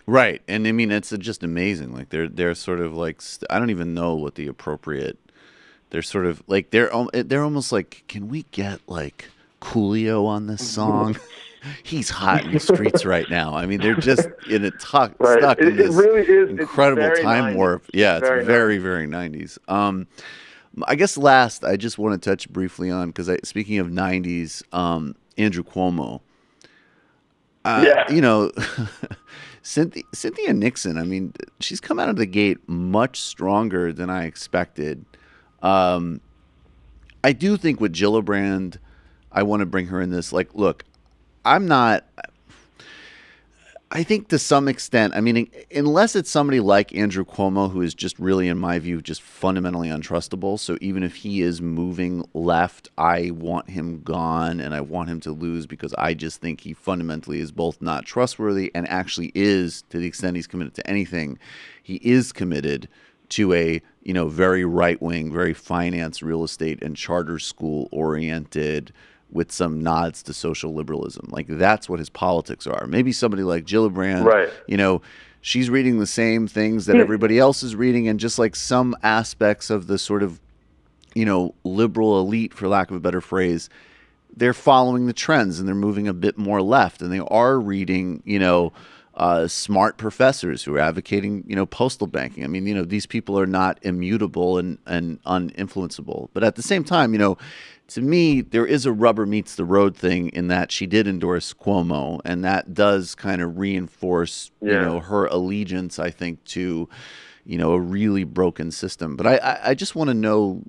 H: Right. And I mean, it's just amazing. Like they're sort of like, I don't even know what the appropriate, they're sort of like, they're almost like, can we get like Coolio on this song? He's hot in the streets right now. I mean, they're just stuck in this incredible time warp. Yeah, it's very, very 90s. I guess last, I just want to touch briefly on, because speaking of 90s, Andrew Cuomo. Cynthia Nixon, I mean, she's come out of the gate much stronger than I expected. I do think with Gillibrand, I want to bring her in this. Like, look, I think to some extent, I mean, unless it's somebody like Andrew Cuomo, who is just really, in my view, just fundamentally untrustable. So even if he is moving left, I want him gone and I want him to lose, because I just think he fundamentally is both not trustworthy and actually is, to the extent he's committed to anything, he is committed to a, very right-wing, very finance, real estate, and charter school oriented with some nods to social liberalism. Like, that's what his politics are. Maybe somebody like Gillibrand,
O: right.
H: She's reading the same things that everybody else is reading, and just like some aspects of the sort of, liberal elite, for lack of a better phrase, they're following the trends and they're moving a bit more left, and they are reading, smart professors who are advocating, postal banking. I mean, these people are not immutable and uninfluenceable. But at the same time, to me, there is a rubber meets the road thing in that she did endorse Cuomo, and that does kind of reinforce, her allegiance, I think, to, a really broken system. But I just want to know,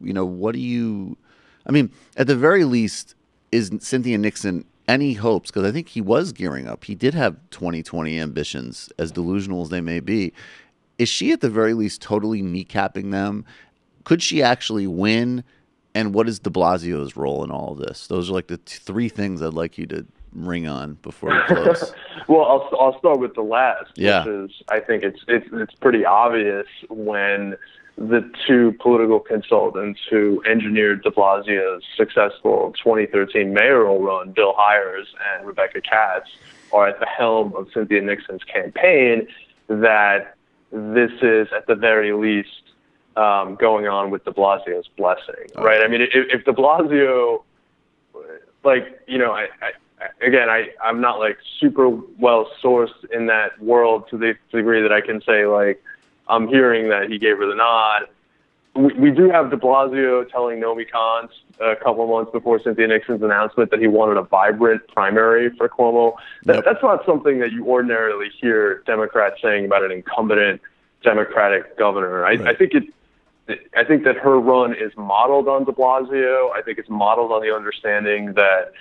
H: at the very least, is Cynthia Nixon any hopes? Because I think he was gearing up. He did have 2020 ambitions, as delusional as they may be. Is she at the very least totally kneecapping them? Could she actually win? And what is de Blasio's role in all of this? Those are like the three things I'd like you to ring on before we close.
O: Well, I'll start with the last,
H: which
O: is, I think it's pretty obvious when the two political consultants who engineered de Blasio's successful 2013 mayoral run, Bill Hires and Rebecca Katz, are at the helm of Cynthia Nixon's campaign, that this is at the very least going on with de Blasio's blessing, right? I mean, if de Blasio, I'm not like super well sourced in that world to the degree that I can say, like, I'm hearing that he gave her the nod. We do have de Blasio telling Naomi Kahn a couple of months before Cynthia Nixon's announcement that he wanted a vibrant primary for Cuomo. That's not something that you ordinarily hear Democrats saying about an incumbent Democratic governor. I think that her run is modeled on de Blasio. I think it's modeled on the understanding that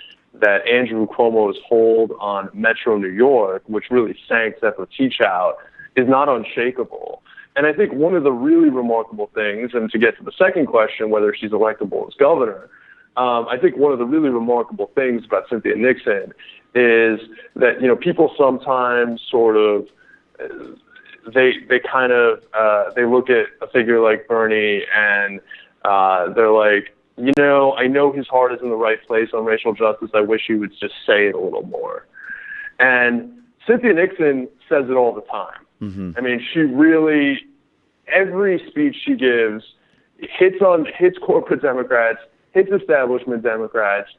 O: Andrew Cuomo's hold on Metro New York, which really sank Zephyr Teachout, is not unshakable. And I think one of the really remarkable things, and to get to the second question, whether she's electable as governor, I think one of the really remarkable things about Cynthia Nixon is that, people sometimes sort of, they look at a figure like Bernie and they're like, I know his heart is in the right place on racial justice. I wish he would just say it a little more. And Cynthia Nixon says it all the time.
H: Mm-hmm.
O: I mean, she really, every speech she gives hits corporate Democrats, hits establishment Democrats,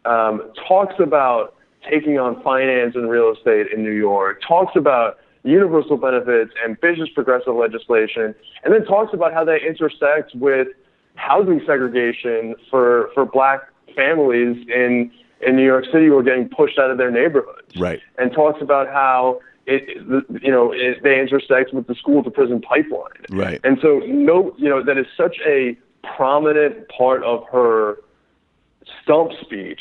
O: talks about taking on finance and real estate in New York, talks about universal benefits, ambitious progressive legislation, and then talks about how they intersect with housing segregation for black families in New York City who are getting pushed out of their neighborhoods.
H: Right.
O: And talks about how they intersect with the school to prison pipeline.
H: Right.
O: And so that is such a prominent part of her stump speech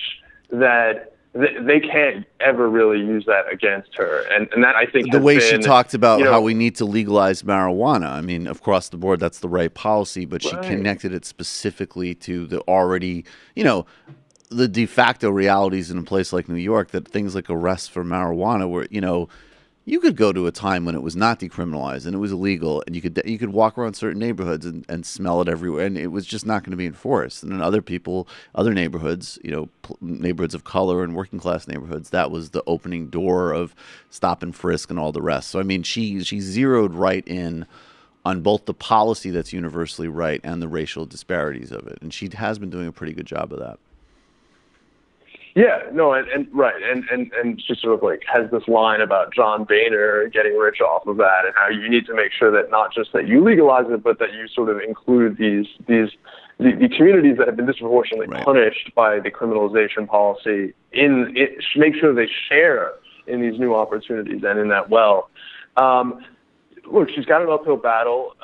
O: that they can't ever really use that against her. And that, I think,
H: the way she talked about how we need to legalize marijuana. I mean, across the board, that's the right policy, but she connected it specifically to the already, the de facto realities in a place like New York, that things like arrests for marijuana were, you could go to a time when it was not decriminalized and it was illegal, and you could walk around certain neighborhoods and smell it everywhere, and it was just not going to be enforced. And in other neighborhoods, neighborhoods of color and working class neighborhoods, that was the opening door of stop and frisk and all the rest. So I mean, she zeroed right in on both the policy that's universally right and the racial disparities of it, and she has been doing a pretty good job of that.
O: Yeah, no, and she sort of like has this line about John Boehner getting rich off of that, and how you need to make sure that not just that you legalize it, but that you sort of include the communities that have been disproportionately punished by the criminalization policy make sure they share in these new opportunities and in that wealth. Look, she's got an uphill battle.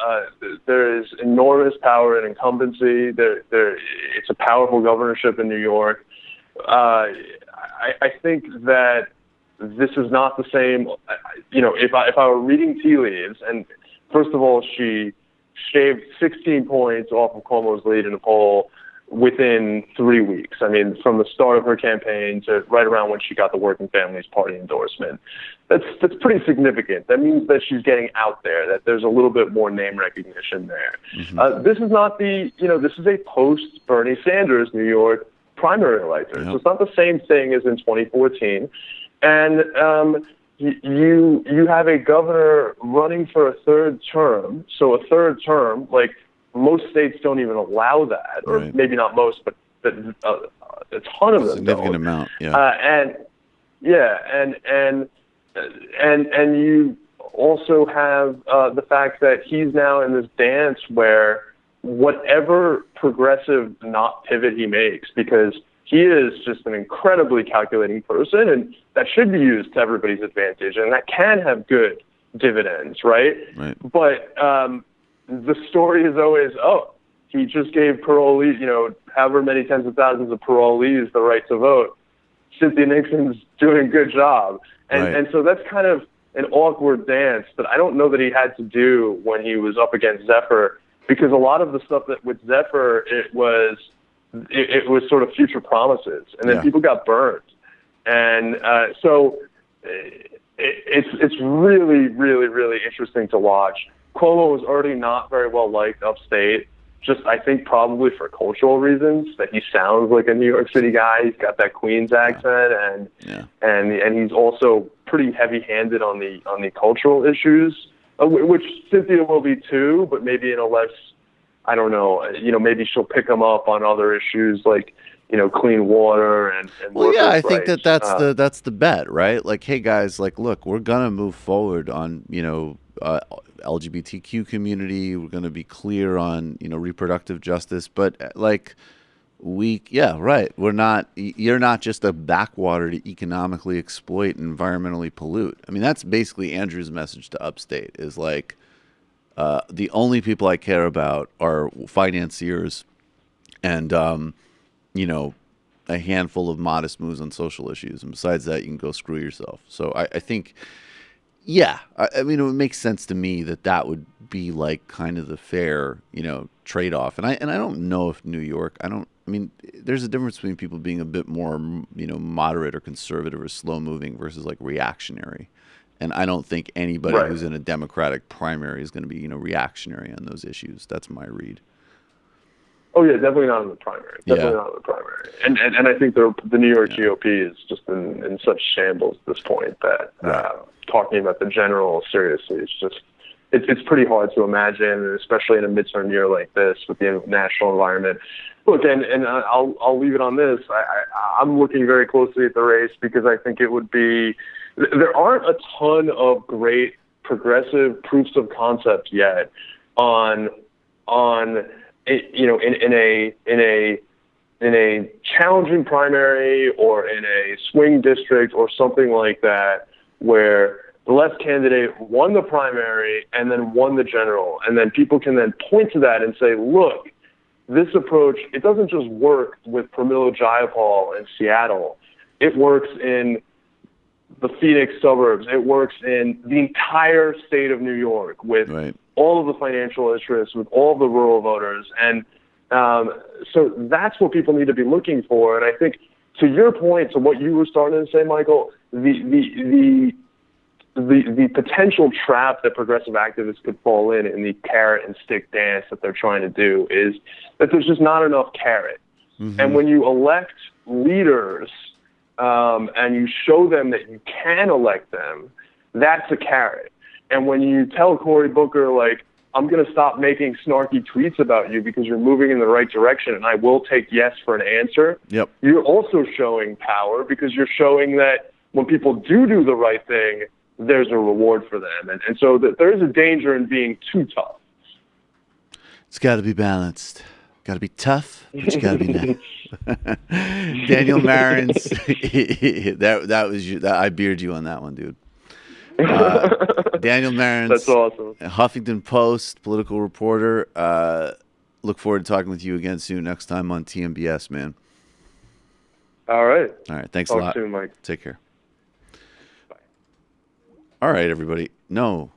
O: There is enormous power and incumbency. It's a powerful governorship in New York. I think that this is not the same. If I were reading tea leaves, and first of all, she shaved 16 points off of Cuomo's lead in a poll. within 3 weeks. I mean, from the start of her campaign to right around when she got the Working Families Party endorsement. That's pretty significant. That means that she's getting out there, that there's a little bit more name recognition there. This is not this is a post-Bernie Sanders New York primary electorate. So it's not the same thing as in 2014. And you have a governor running for a third term. So a third term, like most states don't even allow that, or maybe not most, but a ton of them
H: significant
O: don't.
H: Amount, yeah.
O: And you also have the fact that he's now in this dance where whatever progressive not pivot he makes, because he is just an incredibly calculating person, and that should be used to everybody's advantage, and that can have good dividends, right? But the story is always, he just gave parolees, however many tens of thousands of parolees the right to vote. Cynthia Nixon's doing a good job. And so that's kind of an awkward dance that I don't know that he had to do when he was up against Zephyr, because a lot of the stuff that with Zephyr, it was sort of future promises, and then people got burned. And so it's really, really, really interesting to watch. Cuomo was already not very well liked upstate, just I think probably for cultural reasons, that he sounds like a New York City guy. He's got that Queens accent, and he's also pretty heavy-handed on the cultural issues, which Cynthia will be too, but maybe in a less, I don't know, maybe she'll pick him up on other issues like, clean water and
H: well, yeah, I think
O: rights.
H: that's the bet, right? Like, hey guys, like, look, we're gonna move forward on LGBTQ community. We're gonna be clear on reproductive justice, but we're not. You're not just a backwater to economically exploit and environmentally pollute. I mean, that's basically Andrew's message to upstate is like, the only people I care about are financiers and a handful of modest moves on social issues. And besides that, you can go screw yourself. So I think, I mean, it would make sense to me that would be like kind of the fair, trade-off. And I don't know if New York, there's a difference between people being a bit more, moderate or conservative or slow-moving versus like reactionary. And I don't think anybody who's in a Democratic primary is going to be, reactionary on those issues. That's my read.
O: Oh yeah, definitely not in the primary. Definitely not in the primary. And I think the New York GOP is just in such shambles at this point that talking about the general seriously is just it's pretty hard to imagine, especially in a midterm year like this with the national environment. Look, and I'll leave it on this. I'm looking very closely at the race because I think it would be. There aren't a ton of great progressive proofs of concept yet on in a challenging primary or in a swing district or something like that, where the left candidate won the primary and then won the general, and then people can then point to that and say, look, this approach, it doesn't just work with Pramila Jayapal in Seattle. It works in the Phoenix suburbs. It works in the entire state of New York with all of the financial interests, with all of the rural voters. And so that's what people need to be looking for. And I think to your point, to what you were starting to say, Michael, the potential trap that progressive activists could fall in the carrot and stick dance that they're trying to do is that there's just not enough carrot. Mm-hmm. And when you elect leaders and you show them that you can elect them, that's a carrot. And when you tell Cory Booker, like, I'm going to stop making snarky tweets about you because you're moving in the right direction and I will take yes for an answer, you're also showing power because you're showing that when people do the right thing, there's a reward for them. And so there is a danger in being too tough.
H: It's got to be balanced. Got to be tough, but you got to be nice. Daniel Marans, that was you. I beard you on that one, dude. Daniel Marans,
O: that's awesome.
H: Huffington Post, political reporter. Look forward to talking with you again soon. Next time on TMBS, man.
O: All right.
H: Thanks
O: a
H: lot.
O: Talk soon, Mike.
H: Take care. All right, everybody. No,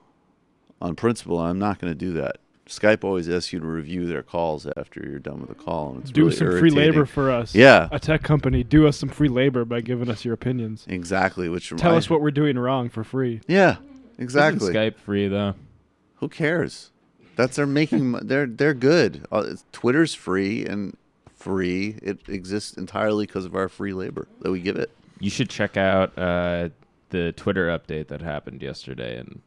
H: on principle, I'm not going to do that. Skype always asks you to review their calls after you're done with the call. And it's
I: do
H: really
I: some
H: irritating.
I: free labor for us.
H: Yeah.
I: A tech company, do us some free labor by giving us your opinions.
H: Exactly.
I: Tell us what we're doing wrong for free.
H: Yeah, exactly.
K: Isn't Skype free though?
H: Who cares? They're making they're good. Twitter's free and free. It exists entirely because of our free labor that we give it.
K: You should check out the Twitter update that happened yesterday and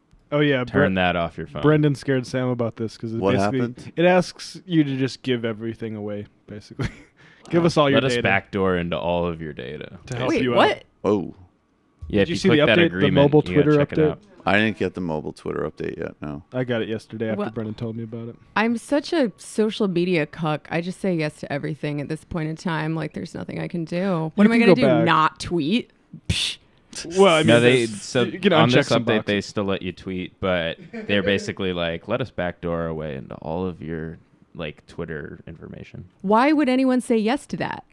K: turn that off your phone.
I: Brendan scared Sam about this because
H: what happened?
I: It asks you to just give everything away, basically. Give us all your data.
K: Let us backdoor into all of your data
I: to help you out.
H: Oh.
K: Yeah,
I: Did you see the update, the mobile Twitter update?
H: I didn't get the mobile Twitter update yet, no.
I: I got it yesterday after Brendan told me about it.
L: I'm such a social media cuck. I just say yes to everything at this point in time. Like, there's nothing I can do. What am I going to do?
I: back.
L: Not tweet? Psh.
I: Well, I mean,
K: no,
I: on
K: this update, they still let you tweet, but they're basically like, let us backdoor our way into all of your like Twitter information.
L: Why would anyone say yes to that?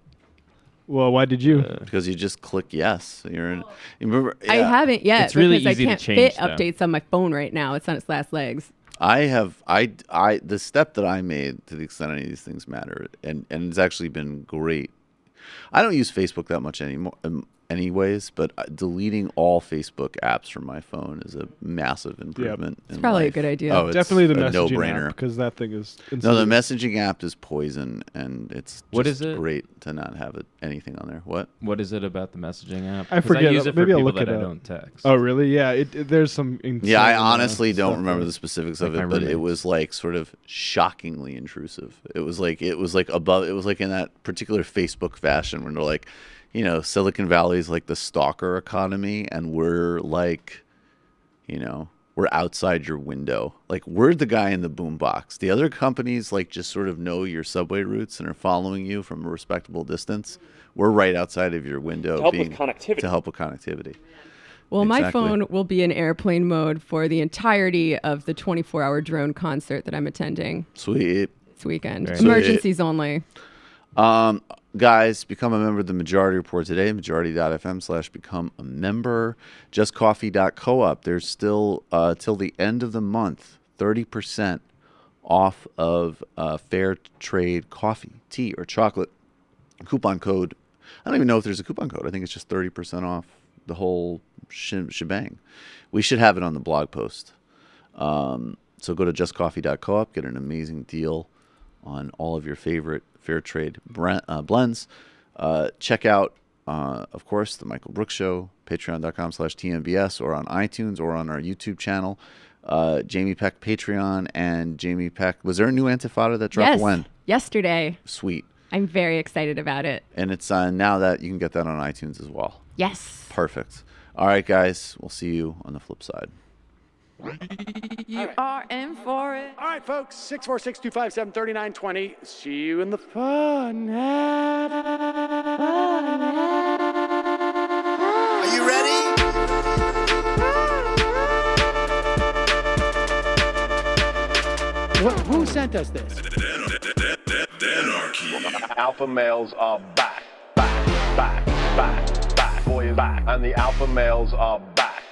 I: Well, why did you?
H: Because you just click yes. You remember? Yeah.
L: I haven't yet.
K: It's really
L: because
K: easy
L: I can't
K: to change
L: fit updates on my phone right now. It's on its last legs.
H: The step that I made, to the extent any of these things matter, and it's actually been great. I don't use Facebook that much anymore, anyways, but deleting all Facebook apps from my phone is a massive improvement.
L: It's probably a good idea.
H: Oh, it's
I: definitely the
H: a
I: messaging
H: no-brainer.
I: app, because that thing is insidious.
H: No, the messaging app is poison, and it's
K: What is it?
H: great to not have anything on there.
K: What is it about the messaging app?
I: I forget.
K: I use it for
I: Maybe I'll
K: people
I: look
K: that
I: it
K: I
I: up.
K: don't text.
I: Oh, really? Yeah. There's some.
H: Yeah, I
I: insane,
H: honestly don't
I: stuff
H: remember
I: on
H: the specifics of
K: Like
H: it,
K: my
H: but it
K: roommates.
H: was like sort of shockingly intrusive. It was like above. It was like in that particular Facebook fashion when they're like, Silicon Valley is like the stalker economy, and we're like, we're outside your window. Like, we're the guy in the boombox. The other companies like just sort of know your subway routes and are following you from a respectable distance. We're right outside of your window
P: To help with connectivity.
H: To help with connectivity.
L: Well, my
H: Exactly.
L: phone will be in airplane mode for the entirety of the 24-hour drone concert that I'm attending
H: Sweet.
L: this weekend.
H: Very
L: Emergencies only.
H: Guys, become a member of the Majority Report today, majority.fm/become a member. JustCoffee.coop. There's still, till the end of the month, 30% off of fair trade coffee, tea, or chocolate. Coupon code. I don't even know if there's a coupon code. I think it's just 30% off the whole shebang. We should have it on the blog post. So go to justcoffee.coop, get an amazing deal on all of your favorite fair trade blends. Check out, of course, The Michael Brooks Show, patreon.com/TMBS, or on iTunes, or on our YouTube channel. Jamie Peck Patreon, and Jamie Peck. Was there a new Antifada that dropped?
L: Yes,
H: when?
L: yesterday.
H: Sweet.
L: I'm very excited about it.
H: And it's now that you can get that on iTunes as well.
L: Yes.
H: Perfect. All right, guys. We'll see you on the flip side.
Q: You are in for it. All right, folks. 646-257-3920. See you in the fun.
B: Are you ready?
Q: Who sent us this?
R: Alpha males are back. Boy is back. And the alpha males are back.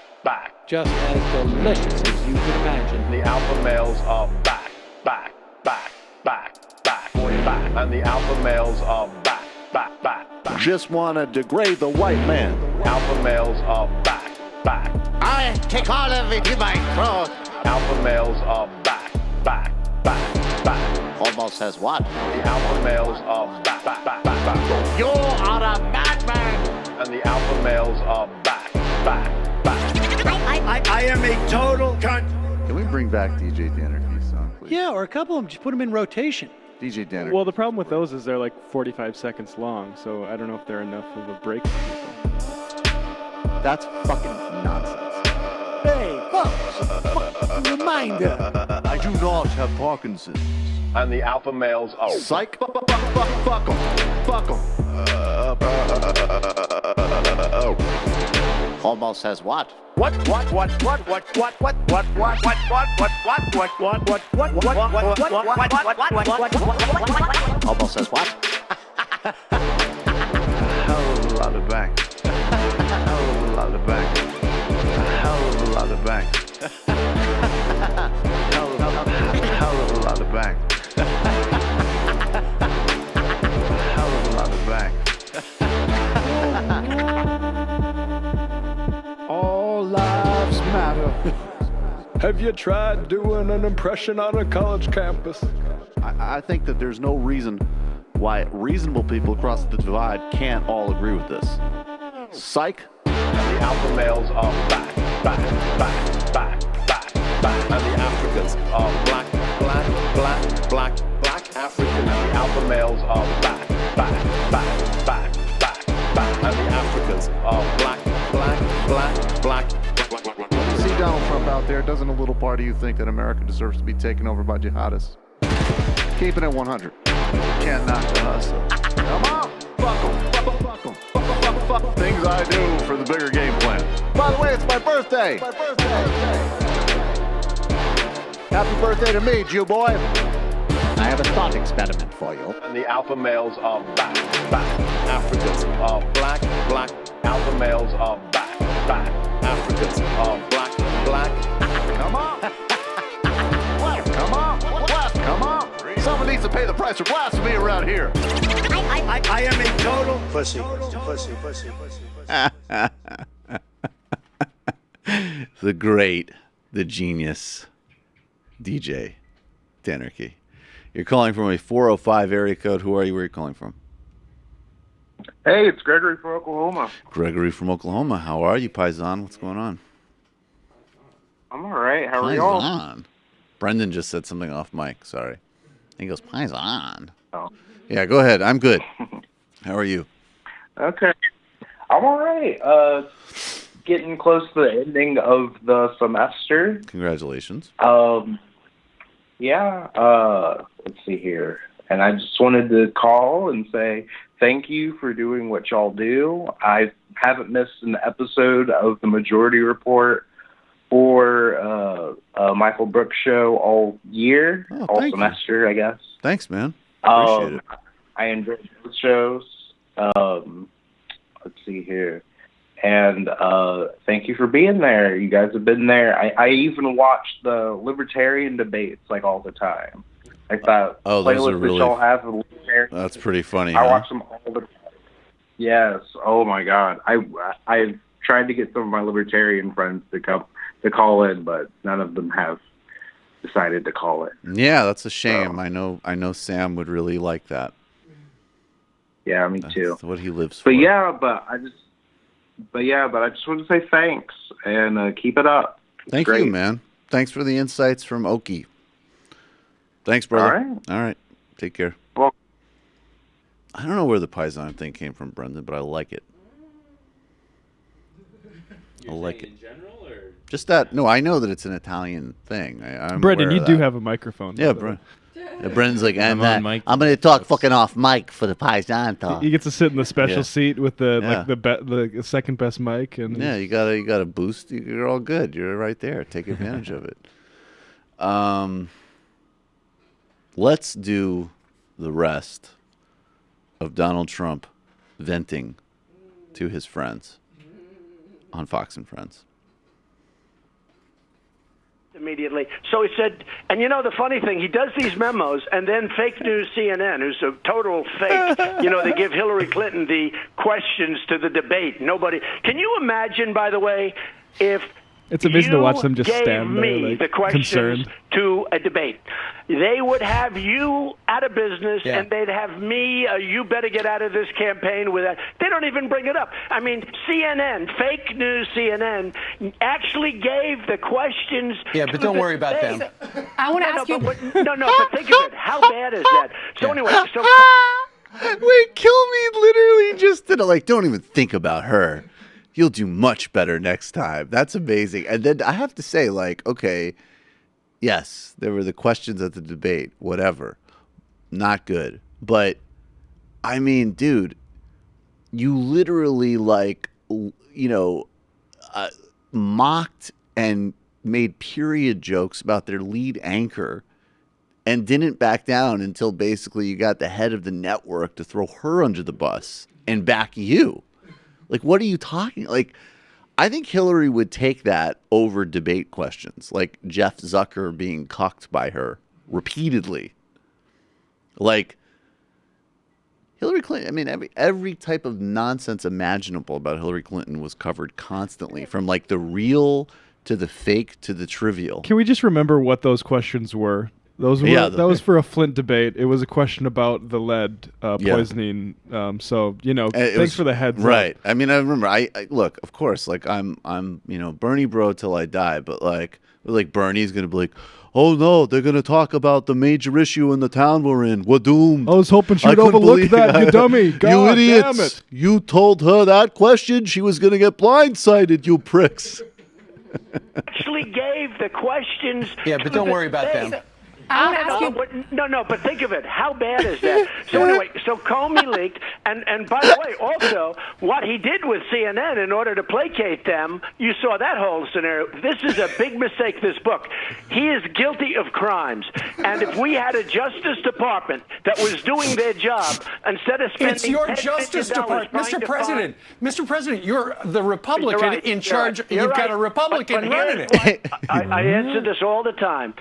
Q: Just as delicious as you can imagine.
R: The alpha males are back. Boy is back. And the alpha males are back.
C: Just want to degrade the white man.
R: Alpha males are back.
B: I take all of it in my throat.
R: Alpha males are back.
B: Almost says what?
R: The alpha males are back.
B: You are a madman.
R: And the alpha males are back.
B: I am a total cunt.
H: Can we bring back DJ Danergy's song, please?
Q: Yeah, or a couple of them. Just put them in rotation.
H: DJ Danergy.
I: Well, the problem with those is they're like 45 seconds long, so I don't know if they're enough of a break for people.
H: That's fucking nonsense.
Q: Hey, folks, reminder.
C: I do not have Parkinson's.
R: And the alpha males are
C: Psych. Fuck 'em.
B: Almost says what? Almost says what?
H: Hell of a lot of bank. Hell of a lot of bank. Hell of a lot of bank. Hell of a lot
Q: All lives matter. Have you tried doing an impression on a college campus?
H: I think that there's no reason why reasonable people across the divide can't all agree with this. Psych.
R: The alpha males are back. And the Africans are black Africans. The alpha males are back. And the Africans are black.
H: See Donald Trump out there, doesn't a little part of you think that America deserves to be taken over by jihadists? Keeping it 100. Can't knock the hustle. Come on, fuck 'em. Fuck things I do for the bigger game plan. By the way, it's my birthday. Happy birthday to me, Jew boy.
D: I have a thought experiment for you.
R: And the alpha males are back. Africans are black. Alpha males are back. Africans are black.
H: Come on. Come on. Someone needs to pay the price for blasphemy around here.
B: I am a total pussy.
H: The great, the genius, DJ Danarchy. You're calling from a 405 area code. Who are you? Where are you calling from?
P: Hey, it's Gregory from Oklahoma.
H: Gregory from Oklahoma. How are you, Paisan? What's going on?
P: I'm all right. How are y'all?
H: Paisan. Brendan just said something off mic. Sorry. He goes, Paisan.
P: Oh.
H: Yeah, go ahead. I'm good. How are you?
P: Okay. I'm all right. Getting close to the ending of the semester.
H: Congratulations.
P: Yeah. Let's see here. And I just wanted to call and say thank you for doing what y'all do. I haven't missed an episode of the Majority Report or Michael Brooks show all year, all semester, I guess.
H: Thanks, man. Appreciate it.
P: I enjoyed those shows. Let's see here. And thank you for being there. You guys have been there. I even watched the libertarian debates like all the time. Like that playlist that y'all have of libertarian.
H: That's pretty funny.
P: I watch them all the time. Yes. Oh my God. I've tried to get some of my libertarian friends to call in, but none of them have decided to call it.
H: Yeah, that's a shame. So. I know Sam would really like that.
P: Yeah, me too.
H: That's what he lives for.
P: But I just want to say thanks and keep it up.
H: Thank you, man. Thanks for the insights from Okie. Thanks, brother. All right. Take care.
P: Well,
H: I don't know where the Paisan thing came from, Brendan, but I like it. I like it.
K: In general, or?
H: Just that. No, I know that it's an Italian thing. I'm
I: Brendan, you
H: aware of
I: do
H: that.
I: have a microphone.
H: Yeah, Brendan's like, I'm
K: on mic.
H: going to talk fucking off mic for the Paisan talk.
I: He gets to sit in the special
H: Yeah.
I: seat with the
H: Yeah.
I: the second best mic, and
H: Yeah, you got a boost. You're all good. You're right there. Take advantage of it. Let's do the rest of Donald Trump venting to his friends on Fox and Friends.
J: Immediately. So he said, and you know the funny thing, he does these memos, and then fake news CNN, who's a total fake, they give Hillary Clinton the questions to the debate. Nobody. Can you imagine, by the way, if
I: it's amazing to watch them just
J: gave
I: stand there
J: me
I: like
J: the questions
I: concerned.
J: to a debate, they would have you out of business,
I: Yeah.
J: and they'd have me, you better get out of this campaign with that. They don't even bring it up. I mean, CNN, fake news CNN, actually gave the questions.
S: Yeah, but don't worry about them.
L: I want to ask you.
J: But think of it. How bad is that? So anyway,
H: Wait, kill me literally just to don't even think about her. You'll do much better next time. That's amazing. And then I have to say, okay, yes, there were the questions at the debate, whatever. Not good. But, I mean, dude, you literally, mocked and made period jokes about their lead anchor and didn't back down until basically you got the head of the network to throw her under the bus and back you. What are you talking? I think Hillary would take that over debate questions, like Jeff Zucker being cucked by her repeatedly. Hillary Clinton, I mean, every type of nonsense imaginable about Hillary Clinton was covered constantly, from like the real to the fake to the trivial.
I: Can we just remember what those questions were? Those were that was for a Flint debate. It was a question about the lead poisoning. So thanks for the heads
H: right.
I: up.
H: I mean, I remember. I look, of course, like I'm Bernie bro till I die. But like Bernie's gonna be like, oh no, they're gonna talk about the major issue in the town we're in. We're doomed.
I: I was hoping she'd overlook that, you dummy. God
H: you idiots!
I: Damn it.
H: You told her that question. She was gonna get blindsided. You pricks.
J: Actually gave the questions.
S: Yeah, but don't worry about them.
J: No, but think of it. How bad is that? So anyway, so Comey leaked, and by the way, also, what he did with CNN in order to placate them, you saw that whole scenario. This is a big mistake, this book. He is guilty of crimes, and if we had a Justice Department that was doing their job, instead of spending
Q: It's your
J: $10
Q: Justice
J: billion
Q: Department. Mr. President, you're the
J: You're
Q: Republican
J: right,
Q: in
J: you're
Q: charge.
J: right, you're
Q: You've got
J: right.
Q: a Republican
J: But
Q: running
J: here's
Q: it.
J: why I answer this all the time.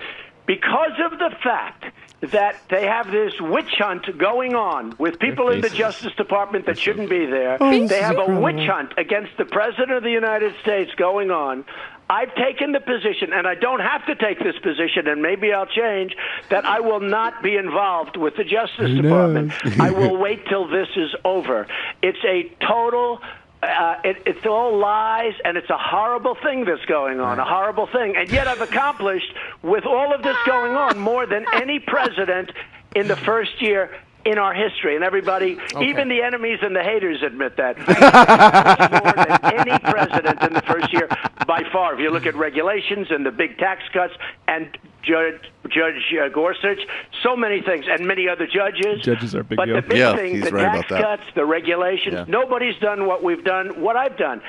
J: Because of the fact that they have this witch hunt going on with people in the Justice Department that shouldn't be there, they have a witch hunt against the President of the United States going on. I've taken the position, and I don't have to take this position, and maybe I'll change, that I will not be involved with the Justice Department. I will wait till this is over. It's a total... it's all lies, and it's a horrible thing that's going on, a horrible thing. And yet I've accomplished, with all of this going on, more than any president in the first year in our history. And everybody, even the enemies and the haters admit that. More than any president in the first year, by far. If you look at regulations and the big tax cuts and Judge Gorsuch, so many things, and many other judges.
I: Judges are big
J: but
I: deal.
J: the big thing, the tax cuts, the regulations, nobody's done what we've done, what I've done,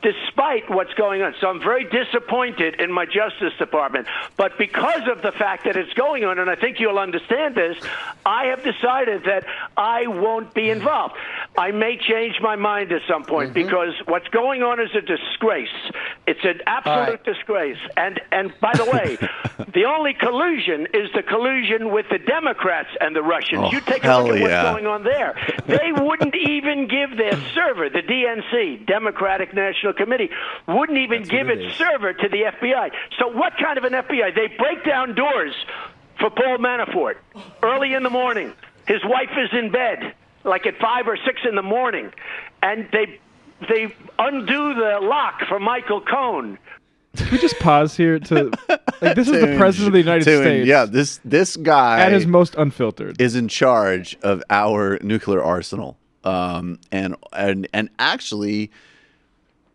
J: despite what's going on. So I'm very disappointed in my Justice Department. But because of the fact that it's going on, and I think you'll understand this, I have decided that I won't be involved. I may change my mind at some point because what's going on is a disgrace. It's an absolute disgrace. And by the way, the only collusion is the collusion with the Democrats and the Russians. You take a look at what's going on there. They wouldn't even give their server, the DNC, Democratic National Committee, wouldn't even give its server to the FBI. So what kind of an FBI? They break down doors for Paul Manafort early in the morning. His wife is in bed, like at 5 or 6 in the morning, and they undo the lock for Michael Cohen.
I: Can we just pause here to this is the President of the United States.
H: Yeah, this guy
I: at his most unfiltered
H: is in charge of our nuclear arsenal, and actually,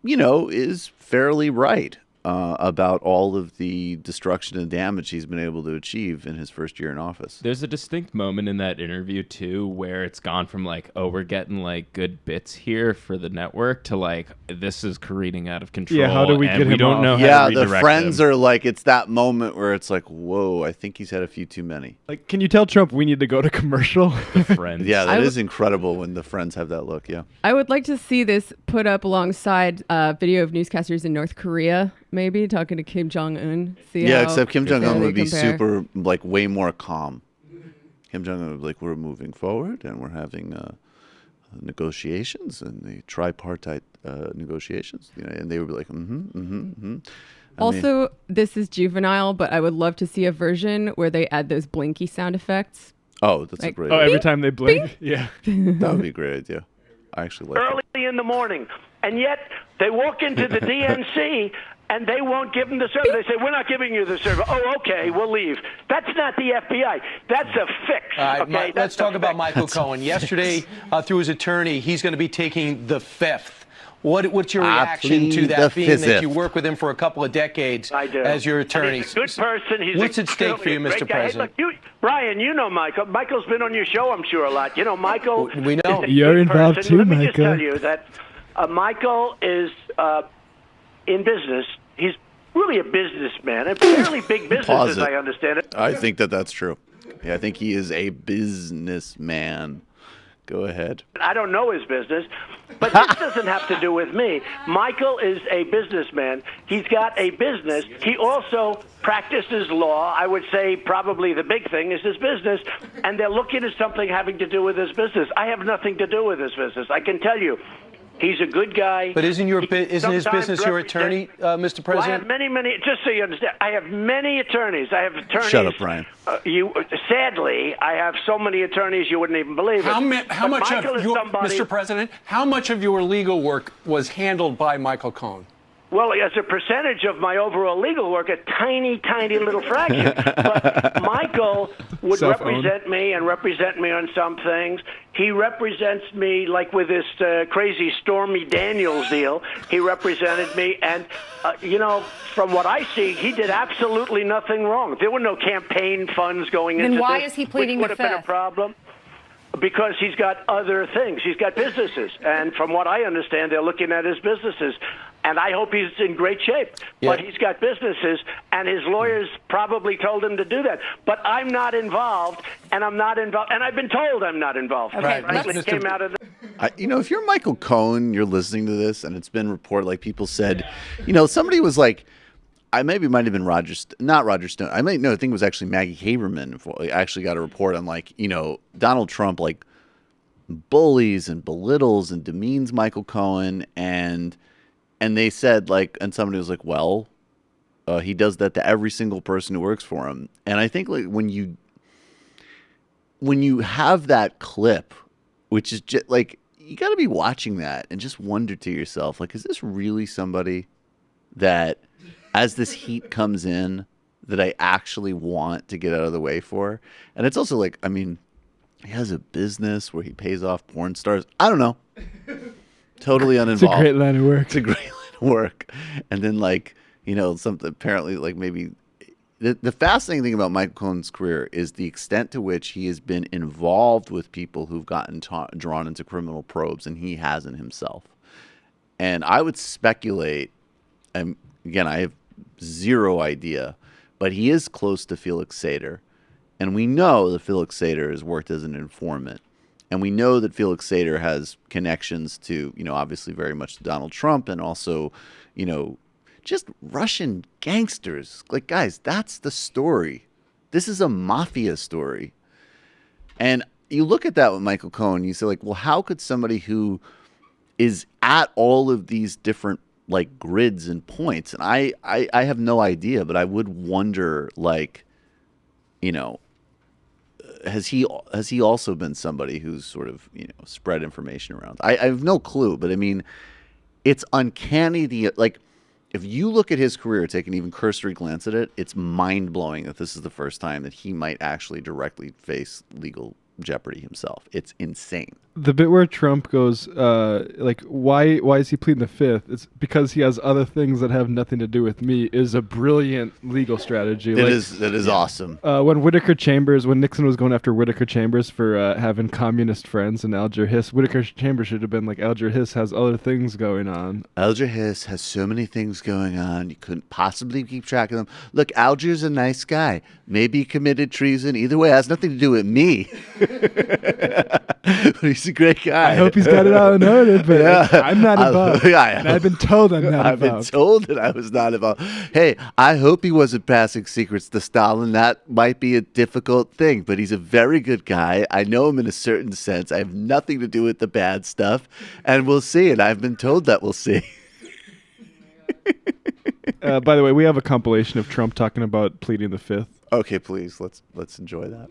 H: is fairly right about all of the destruction and damage he's been able to achieve in his first year in office.
K: There's a distinct moment in that interview, too, where it's gone from we're getting good bits here for the network to this is careening out of control.
I: Yeah, how do we get him
K: we don't
I: off?
K: know
H: Yeah,
K: how to
H: the
K: redirect
H: friends
K: him.
H: are it's that moment where it's whoa, I think he's had a few too many.
I: Can you tell Trump we need to go to commercial?
K: The friends.
H: Yeah, that is incredible when the friends have that look, yeah.
L: I would like to see this put up alongside a video of newscasters in North Korea, maybe talking to Kim Jong-un.
H: Yeah, except Kim Jong-un would be
L: compare.
H: super, way more calm. Kim Jong-un would be we're moving forward and we're having negotiations and the tripartite negotiations. And they would be
L: Also, this is juvenile, but I would love to see a version where they add those blinky sound effects.
H: Oh, that's a great
I: idea.
H: idea.
I: Every time they blink? Yeah.
H: That would be a great idea. I actually like
J: Early in the morning. And yet they walk into the DNC and they won't give them the server. They say, we're not giving you the server. Oh, okay, we'll leave. That's not the FBI. That's a fix. Okay?
S: Let's talk about Michael Cohen. Yesterday, through his attorney, he's going to be taking the fifth. What's your reaction to that, being that you work with him for a couple of decades as your attorney?
J: He's a good person.
S: What's at stake for you, Mr. President?
J: Hey, look, Brian, you know Michael. Michael's been on your show, I'm sure, a lot. Michael.
S: We know.
I: You're involved too,
J: Let me
I: Michael.
J: just tell you that Michael is in business. He's really a businessman, a fairly big business, as I understand it.
H: I think that's true. Yeah, I think he is a businessman. Go ahead.
J: I don't know his business, but this doesn't have to do with me. Michael is a businessman. He's got a business. He also practices law. I would say probably the big thing is his business, and they're looking at something having to do with his business. I have nothing to do with his business. I can tell you. He's a good guy.
S: But isn't his business your attorney, Mr. President?
J: Well, I have many. Just so you understand, I have many attorneys. I have attorneys.
H: Shut up, Brian.
J: Sadly, I have so many attorneys you wouldn't even believe it.
Q: How much of your, Mr. President? How much of your legal work was handled by Michael Cohen?
J: Well, as a percentage of my overall legal work, a tiny, tiny little fraction. But Michael would represent me on some things. He represents me, like with this crazy Stormy Daniels deal. He represented me, and, from what I see, he did absolutely nothing wrong. There were no campaign funds going into this.
T: Then why is he pleading the fifth?
J: Would have been a problem. Because he's got other things. He's got businesses. And from what I understand, they're looking at his businesses. And I hope he's in great shape. Yeah. But he's got businesses, and his lawyers probably told him to do that. But I'm not involved, and I'm not involved. And I've been told I'm not involved.
T: Okay,
J: It came out of
H: if you're Michael Cohen, you're listening to this, and it's been reported, like people said, somebody was like, I maybe might have been not Roger Stone. I think it was actually Maggie Haberman. I actually got a report on Donald Trump bullies and belittles and demeans Michael Cohen, and they said and somebody was like, well, he does that to every single person who works for him. And I think when you have that clip, which is just you got to be watching that and just wonder to yourself, is this really somebody that, as this heat comes in, that I actually want to get out of the way for? And it's also he has a business where he pays off porn stars. I don't know. Totally uninvolved.
I: It's a great line of work.
H: It's a great line of work. And then something apparently maybe the fascinating thing about Michael Cohen's career is the extent to which he has been involved with people who've gotten drawn into criminal probes, and he hasn't himself. And I would speculate, again, I have zero idea, but he is close to Felix Seder. And we know that Felix Seder has worked as an informant. And we know that Felix Seder has connections to, obviously very much to Donald Trump, and also, just Russian gangsters. Guys, that's the story. This is a mafia story. And you look at that with Michael Cohen, you say, well, how could somebody who is at all of these different grids and points, and I have no idea, but I would wonder, has he also been somebody who's sort of spread information around? I have no clue, but it's uncanny. If you look at his career, take an even cursory glance at it, it's mind blowing that this is the first time that he might actually directly face legal jeopardy himself. It's insane.
I: The bit where Trump goes, why is he pleading the fifth? It's because he has other things that have nothing to do with me, is a brilliant legal strategy.
H: That is awesome.
I: When Nixon was going after Whitaker Chambers for having communist friends and Alger Hiss, Whitaker Chambers should have been like, Alger Hiss has other things going on.
H: Alger Hiss has so many things going on, you couldn't possibly keep track of them. Look, Alger's a nice guy. Maybe he committed treason. Either way, it has nothing to do with me. But he's a great guy.
I: I hope he's got it all unnoted, but I'm not involved. And I've been told I'm not
H: I've
I: involved.
H: I've been told that I was not involved. Hey, I hope he wasn't passing secrets to Stalin. That might be a difficult thing, but he's a very good guy. I know him in a certain sense. I have nothing to do with the bad stuff, and we'll see. And I've been told that we'll see.
I: By the way, we have a compilation of Trump talking about pleading the fifth.
H: Okay, please, let's enjoy that.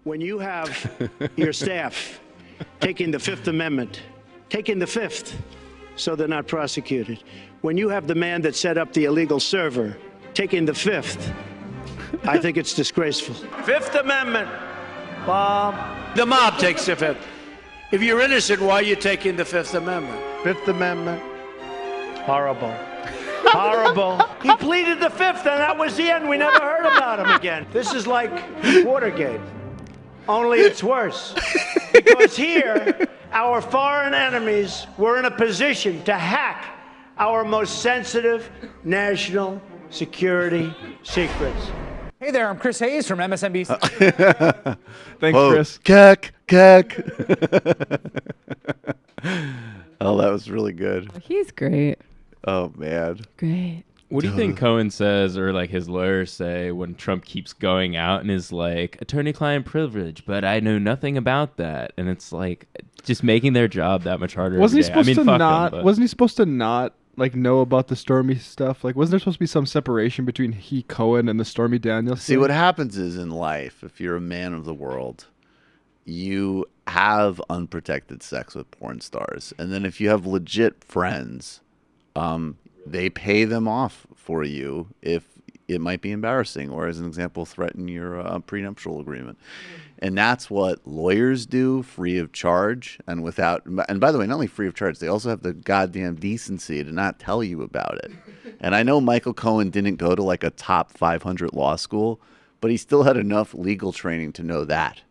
U: When you have your staff taking the Fifth Amendment, taking the fifth so they're not prosecuted, when you have the man that set up the illegal server taking the fifth, I think it's disgraceful. Fifth Amendment, Bob. The mob takes the fifth. If you're innocent, why are you taking the Fifth Amendment? Fifth Amendment, horrible. Horrible. He pleaded the fifth, and that was the end. We never heard about him again. This is like Watergate. Only it's worse. Because here, our foreign enemies were in a position to hack our most sensitive national security secrets.
F: Hey there, I'm Chris Hayes from MSNBC.
I: Thanks, Chris.
H: Keck. Oh, that was really good.
L: He's great.
H: Oh, man.
L: Great.
K: What do you think Cohen says, or like his lawyers say, when Trump keeps going out and is like, attorney-client privilege, but I know nothing about that, and it's like just making their job that much harder.
I: Wasn't he supposed to not like know about the Stormy stuff? Like, wasn't there supposed to be some separation between Cohen and the Stormy Daniels?
H: See, what happens is in life, if you're a man of the world, you have unprotected sex with porn stars, and then if you have legit friends, they pay them off for you if it might be embarrassing, or as an example, threaten your prenuptial agreement. And that's what lawyers do free of charge and without, and by the way, not only free of charge, they also have the goddamn decency to not tell you about it. And I know Michael Cohen didn't go to like a top 500 law school, but he still had enough legal training to know that.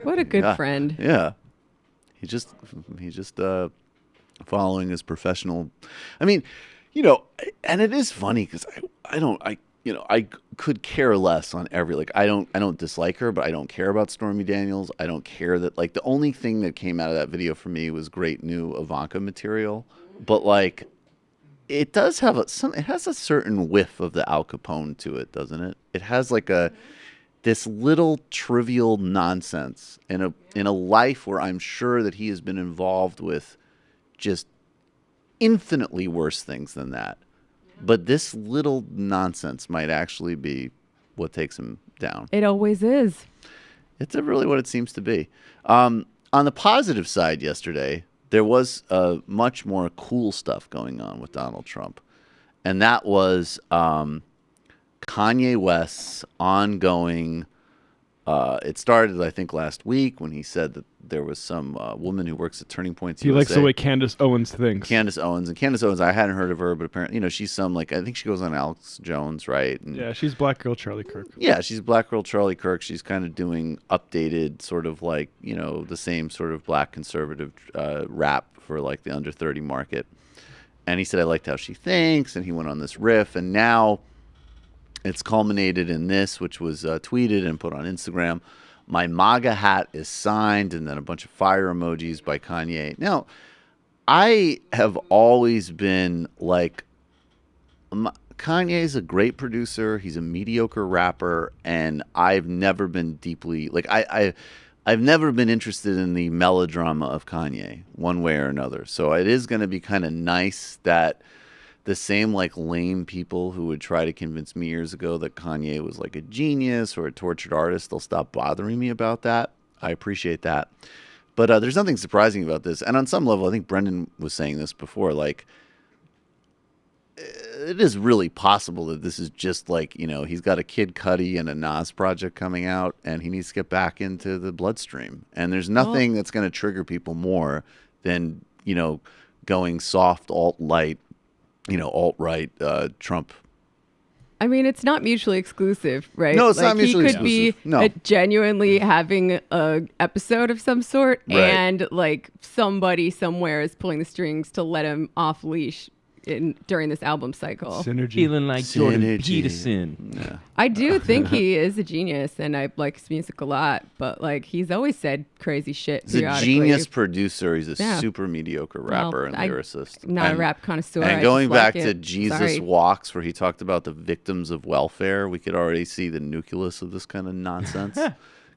L: What a good friend.
H: Yeah. He just following his professional. I mean, and it is funny because I could care less on every, like, I don't dislike her, but I don't care about Stormy Daniels. I don't care that, like, the only thing that came out of that video for me was great new Ivanka material. But like, it does have it has a certain whiff of the Al Capone to it, doesn't it? It has like this little trivial nonsense in a life where I'm sure that he has been involved with just infinitely worse things than that. But this little nonsense might actually be what takes him down.
L: It always is.
H: It's really what it seems to be. On the positive side yesterday, there was much more cool stuff going on with Donald Trump. And that was Kanye West's ongoing, it started, I think, last week when he said that there was some woman who works at Turning Points
I: USA. He likes the way Candace Owens thinks.
H: Candace Owens, I hadn't heard of her, but apparently, she's some, like, I think she goes on Alex Jones, right? And
I: yeah, she's Black Girl Charlie Kirk.
H: Yeah, she's Black Girl Charlie Kirk. She's kind of doing updated sort of like, the same sort of black conservative rap for like the under 30 market. And he said, I liked how she thinks, and he went on this riff, and now it's culminated in this, which was tweeted and put on Instagram. My MAGA hat is signed, and then a bunch of fire emojis by Kanye. Now, I have always been like, Kanye's a great producer. He's a mediocre rapper, and I've never been deeply, like, I've never been interested in the melodrama of Kanye one way or another. So it is going to be kind of nice that the same like lame people who would try to convince me years ago that Kanye was like a genius or a tortured artist, they'll stop bothering me about that. I appreciate that. But there's nothing surprising about this. And on some level, I think Brendan was saying this before, like, it is really possible that this is just like, he's got a Kid Cudi and a Nas project coming out, and he needs to get back into the bloodstream. And there's nothing that's going to trigger people more than, going soft alt-light, alt-right Trump.
L: I mean, it's not mutually exclusive, right?
H: No, it's not mutually exclusive.
L: He could be genuinely having a episode of some sort,
H: right,
L: and like somebody somewhere is pulling the strings to let him off leash during this album cycle.
I: Synergy.
K: Feeling like Jordan Peterson.
H: Yeah.
L: I do think he is a genius, and I like his music a lot, but like he's always said crazy shit.
H: He's a genius producer. He's a super mediocre rapper and lyricist.
L: I'm not a rap connoisseur.
H: And going back to Jesus Walks, where he talked about the victims of welfare, we could already see the nucleus of this kind of nonsense.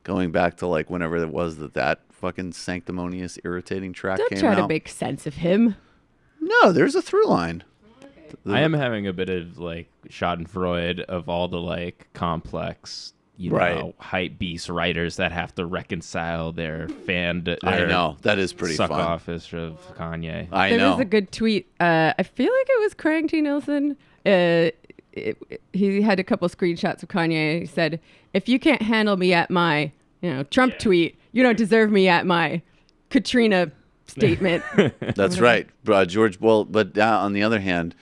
H: Going back to like whenever it was that fucking sanctimonious, irritating track came out.
L: Don't try to make sense of him.
H: No, there's a through line.
K: I am having a bit of like schadenfreude of all the like complex, hype beast writers that have to reconcile their
H: I know that is pretty
K: suck
H: fun.
K: office of Kanye.
L: There was a good tweet. I feel like it was Craig T. Nelson. He had a couple screenshots of Kanye. He said, "If you can't handle me at my, Trump tweet, you don't deserve me at my Katrina statement."
H: That's right, George. Well, but on the other hand,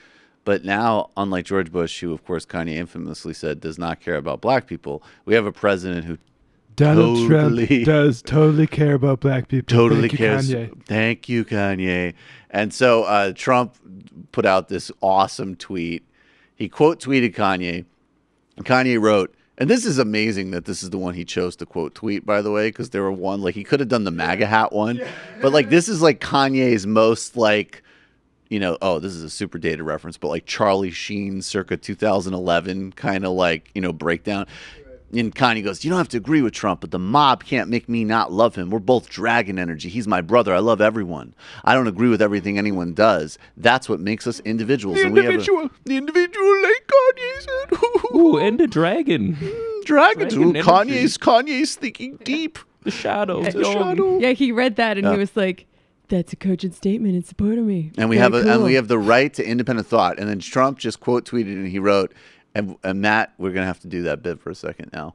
H: now, unlike George Bush, who of course Kanye infamously said does not care about black people, we have a president who
I: Donald Trump does totally care about black people.
H: Totally cares. Thank you, Kanye. And so Trump put out this awesome tweet. He quote tweeted Kanye. Kanye wrote, And this is amazing that this is the one he chose to quote tweet, by the way, because there were one, like, he could have done the MAGA hat one. Yeah. But, like, this is, like, Kanye's most, like, you know, this is a super dated reference, but, like, Charlie Sheen circa 2011 kind of, like, you know, breakdown. And Kanye goes, you don't have to agree with Trump, but the mob can't make me not love him. We're both dragon energy. He's my brother. I love everyone. I don't agree with everything anyone does. That's what makes us individuals.
I: The individual like Kanye said.
K: Ooh, and a dragon.
H: Dragons. Kanye's thinking deep.
K: The shadow.
L: Yeah, he read that and he was like, that's a cogent statement in support of me.
H: And we have the right to independent thought. And then Trump just quote tweeted and he wrote, and Matt, we're going to have to do that bit for a second now.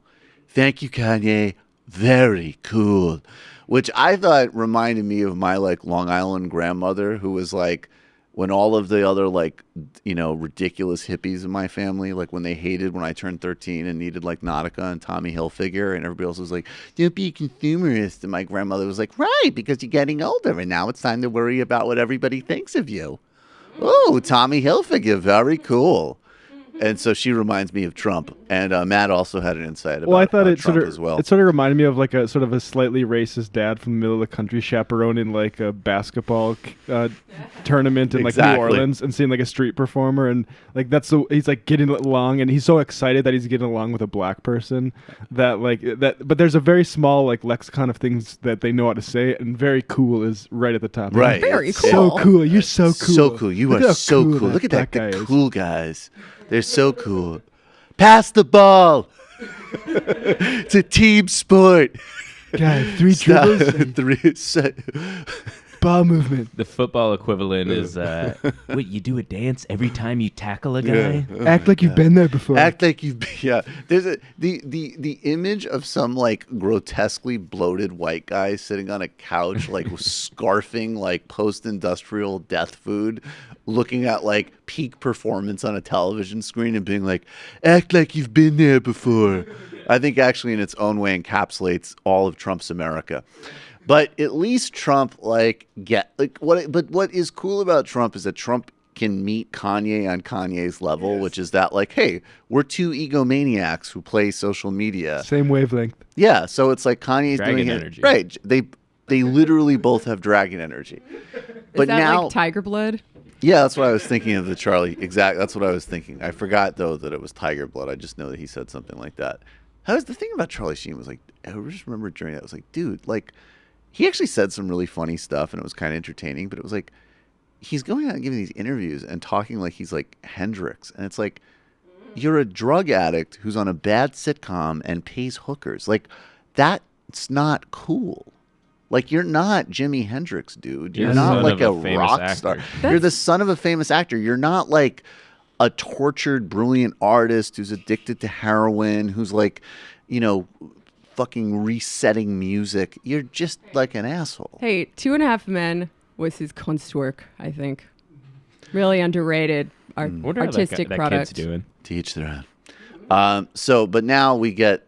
H: Thank you, Kanye. Very cool. Which I thought reminded me of my, like, Long Island grandmother, who was, like, when all of the other, like, you know, ridiculous hippies in my family, like, when they hated when I turned 13 and needed, like, Nautica and Tommy Hilfiger, and everybody else was like, don't be a consumerist. And my grandmother was like, right, because you're getting older, and now it's time to worry about what everybody thinks of you. Oh, Tommy Hilfiger. Very cool. And so she reminds me of Trump, and Matt also had an insight about
I: I thought
H: Trump as well.
I: It sort of reminded me of like a sort of a slightly racist dad from the middle of the country chaperoning like a basketball tournament in like New Orleans and seeing like a street performer, and like he's like getting along, and he's so excited that he's getting along with a black person but there's a very small like lexicon of things that they know how to say, and very cool is right at the top.
H: Right,
L: very cool.
I: So cool. You're so cool.
H: So cool. You are so cool. Look at that. The cool guys. They're so cool. Pass the ball. It's a team sport.
I: God, 3 dribbles. Ball movement.
K: The football equivalent is, wait, you do a dance every time you tackle a guy?
I: Yeah. Act like you've been there before.
H: Act like you've been, yeah. There's the image of some, like, grotesquely bloated white guy sitting on a couch, like, scarfing, like, post-industrial death food, looking at, like, peak performance on a television screen and being like, act like you've been there before. I think actually in its own way encapsulates all of Trump's America. But at least Trump, like, what is cool about Trump is that Trump can meet Kanye on Kanye's level, which is that, like, hey, we're two egomaniacs who play social media.
I: Same wavelength.
H: Yeah, so it's like Kanye's
K: dragon
H: doing
K: energy.
H: It. Right. They literally both have dragon energy. But
L: is that
H: now,
L: like tiger blood?
H: Yeah, that's what I was thinking of the Charlie. Exactly, that's what I was thinking. I forgot, though, that it was tiger blood. I just know that he said something like that. The thing about Charlie Sheen was, like, I just remember during that, I was like, dude, like, he actually said some really funny stuff, and it was kind of entertaining, but it was like, he's going out and giving these interviews and talking like he's like Hendrix. And it's like, you're a drug addict who's on a bad sitcom and pays hookers. Like, that's not cool. Like, you're not Jimi Hendrix, dude. You're not like a rock star. You're the son of a famous actor. You're not like a tortured, brilliant artist who's addicted to heroin, who's like, you know, fucking resetting music. You're just like an asshole.
L: Hey, 2.5 Men was his Kunstwerk, I think. Really underrated artistic
K: that
L: product.
K: Kid's doing.
H: To each their own. But now we get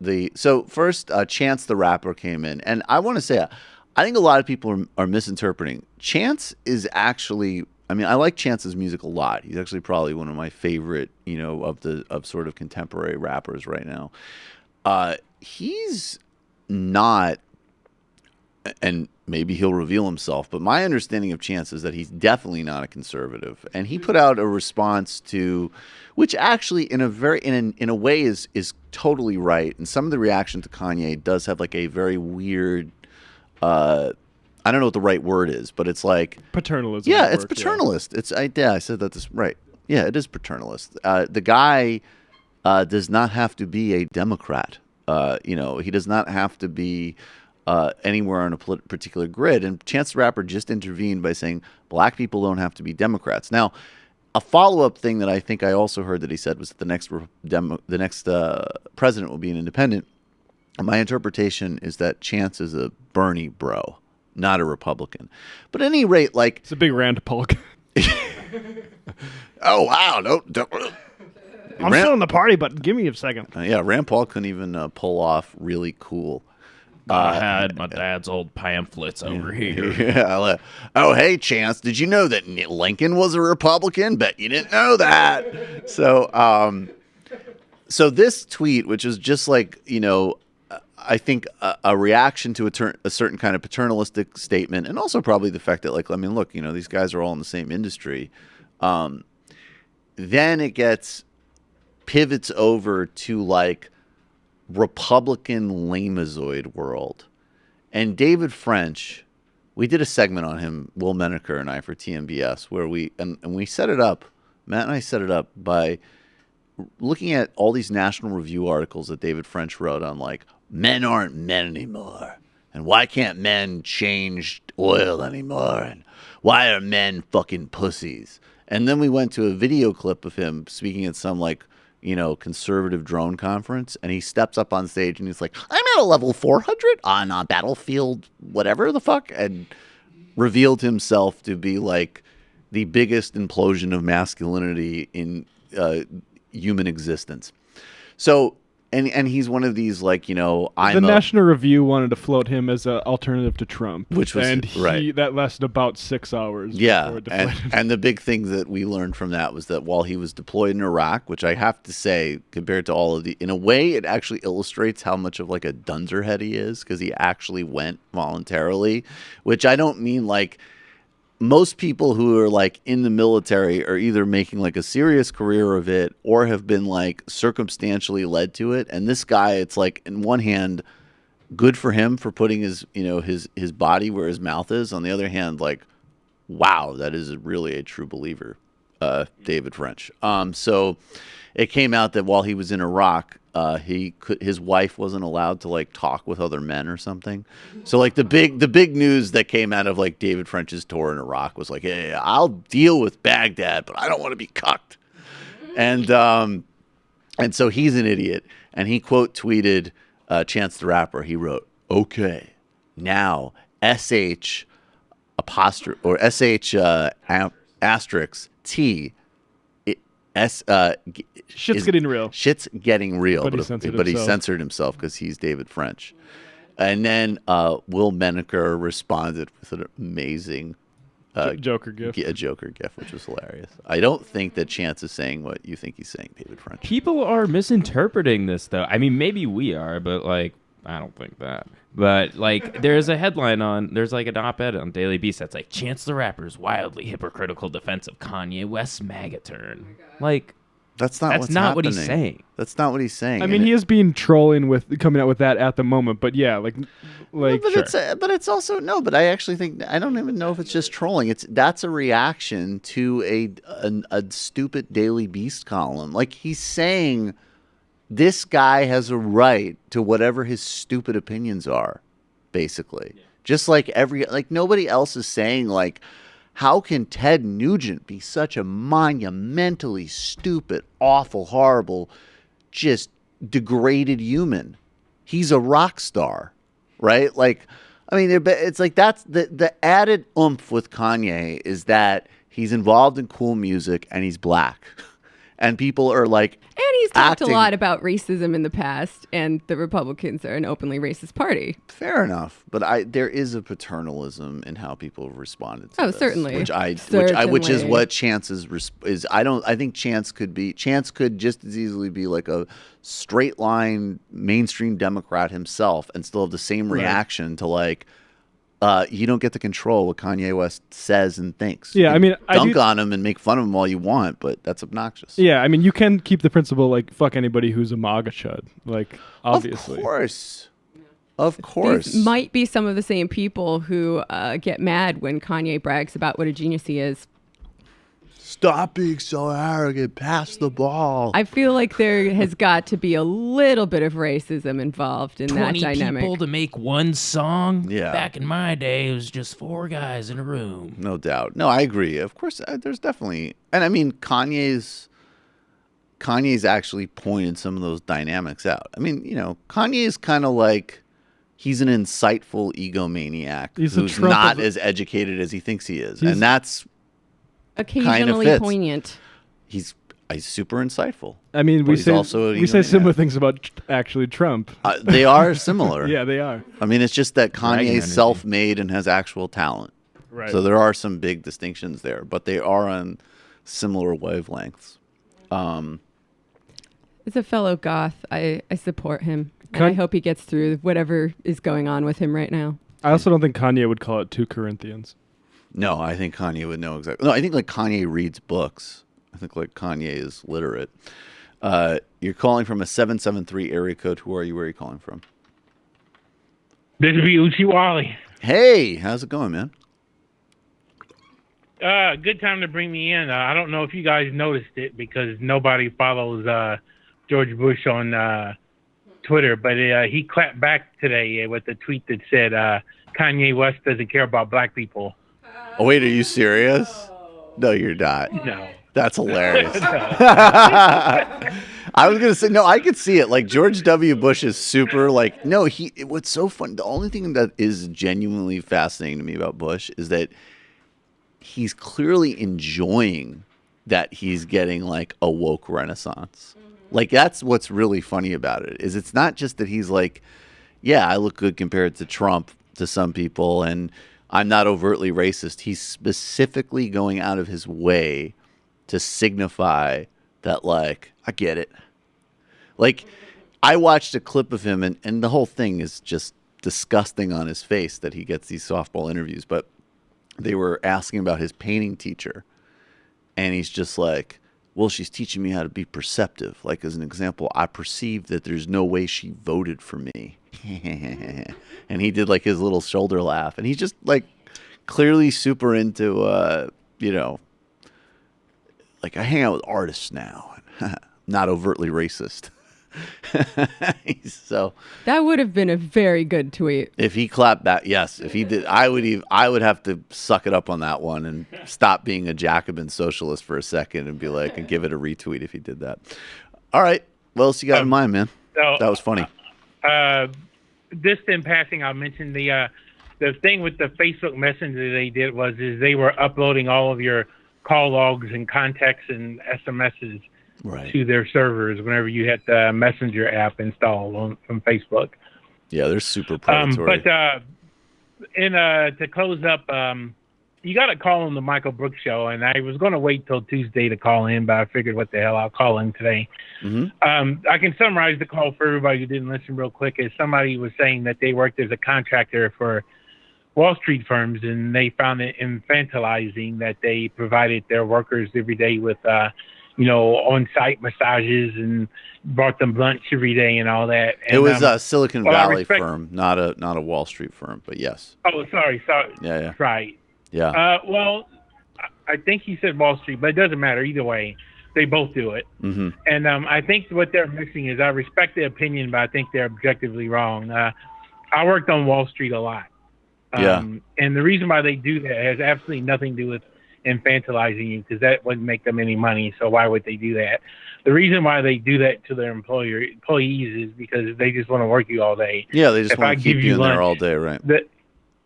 H: first Chance the Rapper came in, and I want to say, I think a lot of people are misinterpreting. Chance is actually, I mean, I like Chance's music a lot. He's actually probably one of my favorite, you know, of sort of contemporary rappers right now. He's not, and maybe he'll reveal himself, but my understanding of Chance is that he's definitely not a conservative. And he put out a response to, which actually in a way is totally right. And some of the reaction to Kanye does have like a very weird, I don't know what the right word is, but it's like
I: paternalism.
H: Yeah, it's paternalist. Yeah. I said that right. Yeah, it is paternalist. The guy does not have to be a Democrat. You know, he does not have to be anywhere on a particular grid. And Chance the Rapper just intervened by saying black people don't have to be Democrats. Now, a follow-up thing that I think I also heard that he said was that the next president will be an independent. My interpretation is that Chance is a Bernie bro, not a Republican. But at any rate, like,
I: it's a big Rand Paul.
H: Oh wow! Don't
I: I'm still in the party, but give me a second.
H: Yeah, Rand Paul couldn't even pull off really cool.
K: I had my dad's old pamphlets over here.
H: Yeah. Oh, hey, Chance, did you know that Lincoln was a Republican? Bet you didn't know that. So So this tweet, which is just like, I think a reaction to a certain kind of paternalistic statement, and also probably the fact that, like, I mean, look, these guys are all in the same industry. Then it pivots over to like Republican lamazoid world. And David French, we did a segment on him, Will Menaker and I, for TMBS, where we set it up, Matt and I set it up by looking at all these National Review articles that David French wrote on, like, men aren't men anymore, and why can't men change oil anymore, and why are men fucking pussies? And then we went to a video clip of him speaking at some, like, conservative drone conference, and he steps up on stage and he's like, I'm at a level 400 on a battlefield whatever the fuck, and revealed himself to be like the biggest implosion of masculinity in human existence. So and he's one of these, like, the
I: National Review wanted to float him as an alternative to Trump,
H: which was
I: that lasted about 6 hours.
H: Yeah, and the big thing that we learned from that was that while he was deployed in Iraq, which I have to say, compared to all of in a way, it actually illustrates how much of like a dunderhead he is, because he actually went voluntarily, which I don't mean like. Most people who are like in the military are either making like a serious career of it or have been like circumstantially led to it. And this guy, it's like, in one hand, good for him for putting his body where his mouth is. On the other hand, like, wow, that is really a true believer, David French. So it came out that while he was in Iraq, his wife wasn't allowed to like talk with other men or something. So like the big news that came out of like David French's tour in Iraq was like, hey, I'll deal with Baghdad, but I don't want to be cucked. And so he's an idiot, and he quote tweeted Chance the Rapper. He wrote, "Okay, now SH apostrophe or SH asterisk T."
I: Shit's getting real.
H: Shit's getting real,
I: but
H: he censored himself because he's David French. And then Will Menaker responded with an amazing
I: Joker gif.
H: A Joker gif, which was hilarious. I don't think that Chance is saying what you think he's saying, David French.
K: People are misinterpreting this, though. I mean, maybe we are, but like, I don't think that. But like, there's a headline there's like an op-ed on Daily Beast that's like, Chance the Rapper's wildly hypocritical defense of Kanye West's MAGA turn. Like,
H: that's not what he's saying. That's not what he's saying.
I: I mean, he is being trolling with coming out with that at the moment, but yeah, like,
H: but it's also But I actually think, I don't even know if it's just trolling. That's a reaction to a stupid Daily Beast column. Like, he's saying, this guy has a right to whatever his stupid opinions are, basically. Yeah. Just like nobody else is saying, like, how can Ted Nugent be such a monumentally stupid, awful, horrible, just degraded human? He's a rock star, right? Like, I mean, it's like that's the added oomph with Kanye is that he's involved in cool music and he's black. And people are like,
L: and he's talked a lot about racism in the past, and the Republicans are an openly racist party.
H: Fair enough, but there is a paternalism in how people have responded to this,
L: certainly,
H: which is what Chance is. I think Chance could just as easily be like a straight line mainstream Democrat himself and still have the same reaction to like. You don't get to control what Kanye West says and thinks.
I: Yeah, I mean,
H: dunk on him and make fun of him all you want, but that's obnoxious.
I: Yeah, I mean, you can keep the principle like fuck anybody who's a MAGA chud, like obviously.
H: Of course.
L: These might be some of the same people who get mad when Kanye brags about what a genius he is.
H: Stop being so arrogant. Pass the ball.
L: I feel like there has got to be a little bit of racism involved in that dynamic.
K: 20 people to make one song?
H: Yeah.
K: Back in my day, it was just 4 guys in a room.
H: No doubt. No, I agree. Of course, there's definitely... And I mean, Kanye's actually pointed some of those dynamics out. I mean, Kanye's kind of like... He's an insightful egomaniac who's not as educated as he thinks he is. And that's...
L: occasionally
H: kind of
L: poignant.
H: He's super insightful.
I: I mean, we say similar things about actually Trump.
H: They are similar.
I: Yeah, they are.
H: I mean, it's just that Kanye's self-made and has actual talent.
I: Right.
H: So there are some big distinctions there, but they are on similar wavelengths.
L: As a fellow goth, I support him. And I hope he gets through whatever is going on with him right now.
I: I also don't think Kanye would call it 2 Corinthians.
H: No, I think Kanye would know exactly. No, I think like Kanye reads books. I think like Kanye is literate. You're calling from a 773 area code. Who are you? Where are you calling from?
T: This would be Uchi Wally.
H: Hey, how's it going, man?
T: Good time to bring me in. I don't know if you guys noticed it because nobody follows George Bush on Twitter, but he clapped back today with a tweet that said Kanye West doesn't care about black people.
H: Oh, wait, are you serious? No, you're not.
T: No.
H: That's hilarious. I was going to say, no, I could see it. Like, George W. Bush is super, like, no, what's so fun, the only thing that is genuinely fascinating to me about Bush is that he's clearly enjoying that he's getting, like, a woke renaissance. Like, that's what's really funny about it, is it's not just that he's like, yeah, I look good compared to Trump to some people, and I'm not overtly racist. He's specifically going out of his way to signify that, like, I get it. Like, I watched a clip of him, and the whole thing is just disgusting on his face that he gets these softball interviews, but they were asking about his painting teacher, and he's just like, well, she's teaching me how to be perceptive. Like, as an example, I perceive that there's no way she voted for me. And he did, like, his little shoulder laugh. And he's just, like, clearly super into, like, I hang out with artists now. Not overtly racist. So
L: that would have been a very good tweet.
H: If he clapped back, yes. If he did, I would have to suck it up on that one and stop being a Jacobin socialist for a second and be like, and give it a retweet if he did that. All right, what else you got in mind, man?
T: So,
H: that was funny.
T: Just in passing, I'll mention the thing with the Facebook Messenger they did is they were uploading all of your call logs and contacts and SMSs. Right. To their servers whenever you had the Messenger app installed from Facebook.
H: Yeah, they're super predatory.
T: To close up, you got to call on the Michael Brooks show, and I was going to wait till Tuesday to call in, but I figured what the hell, I'll call in today.
H: Mm-hmm.
T: I can summarize the call for everybody who didn't listen real quick. As somebody was saying that they worked as a contractor for Wall Street firms, and they found it infantilizing that they provided their workers every day with on-site massages and brought them lunch every day and all that. And,
H: it was a Silicon Valley firm, not a Wall Street firm, but yes.
T: Oh, sorry.
H: Yeah.
T: Right.
H: Yeah.
T: Well, I think he said Wall Street, but it doesn't matter. Either way, they both do it.
H: Mm-hmm.
T: And I think what they're missing is I respect the opinion, but I think they're objectively wrong. I worked on Wall Street a lot. And the reason why they do that has absolutely nothing to do with infantilizing you, because that wouldn't make them any money. So why would they do that? The reason why they do that to their employees is because they just want to work you all day.
H: Yeah, they just want to keep you in there all day, right?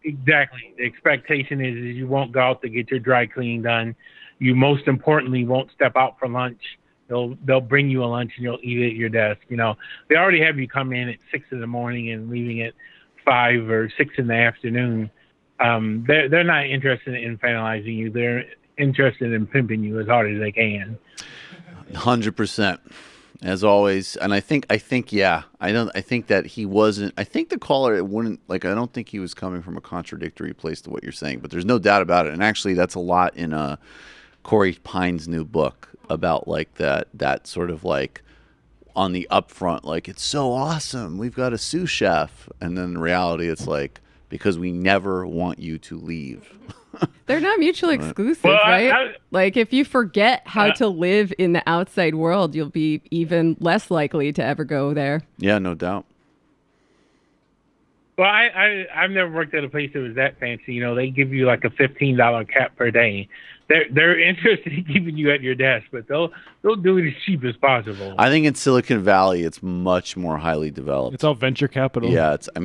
T: Exactly. The expectation is you won't go out to get your dry cleaning done. You most importantly won't step out for lunch. They'll bring you a lunch and you'll eat it at your desk. They already have you come in at 6 in the morning and leaving at 5 or 6 in the afternoon. They're not interested in infantilizing you. They're interested in pimping you as hard as they can.
H: 100%, as always. And I think, yeah. I think that he wasn't. I think the caller, it wouldn't, like, I don't think he was coming from a contradictory place to what you're saying. But there's no doubt about it. And actually, that's a lot in Corey Pine's new book about like that sort of like on the upfront, like, it's so awesome, we've got a sous chef, and then in reality, it's like, because we never want you to leave.
L: They're not mutually exclusive, right? Like, if you forget how to live in the outside world, you'll be even less likely to ever go there.
H: Yeah, no doubt.
T: Well, I've never worked at a place that was that fancy. They give you like a $15 cap per day. They're interested in keeping you at your desk, but they'll do it as cheap as possible.
H: I think in Silicon Valley, it's much more highly developed.
I: It's all venture capital.
H: Yeah, I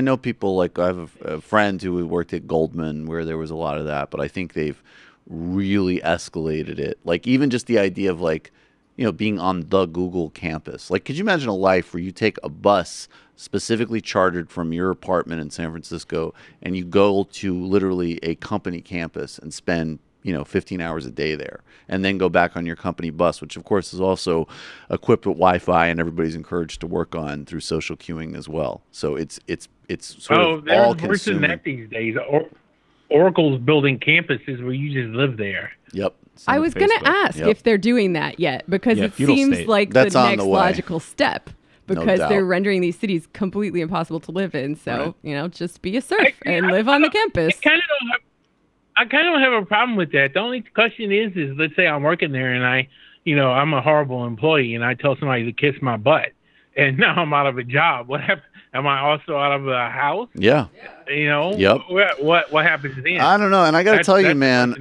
H: know people, like, I have a friend who worked at Goldman where there was a lot of that, but I think they've really escalated it. Like, even just the idea of, like, being on the Google campus. Like, could you imagine a life where you take a bus specifically chartered from your apartment in San Francisco and you go to literally a company campus and spend 15 hours a day there, and then go back on your company bus, which of course is also equipped with Wi-Fi, and everybody's encouraged to work on through social queuing as well. So it's sort of all
T: they're worse than
H: consuming.
T: that these days. Oracle's building campuses where you just live there.
H: Yep.
L: I was going to ask if they're doing that yet, because it seems like the next logical step. Because they're rendering these cities completely impossible to live in. So, just be a serf and live on the campus.
T: I kind of don't have a problem with that. The only question is let's say I'm working there and I'm a horrible employee and I tell somebody to kiss my butt and now I'm out of a job. What happens? Am I also out of a house?
H: Yeah.
T: Yep. What happens then?
H: I don't know. And I got to tell you, man,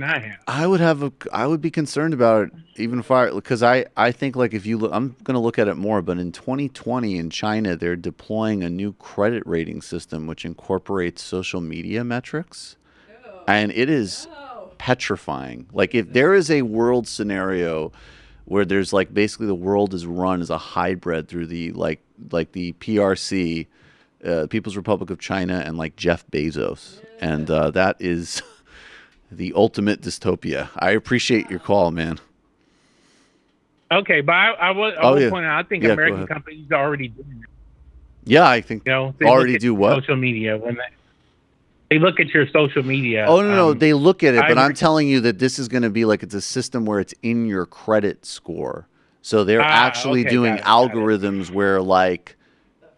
H: I would be concerned about it even because I think like if you look, I'm going to look at it more, but in 2020 in China, they're deploying a new credit rating system, which incorporates social media metrics. And it is petrifying. Like if there is a world scenario where there's like basically the world is run as a hybrid through the like the PRC, People's Republic of China, and like Jeff Bezos, and that is the ultimate dystopia. I appreciate your call, man.
T: Okay, but I will point out, I think American companies are already doing it.
H: Yeah, I think
T: they
H: already do what?
T: Social media when they look at your social media.
H: Oh, no, they look at it, but I'm telling you that this is going to be like it's a system where it's in your credit score. So they're actually doing algorithms where like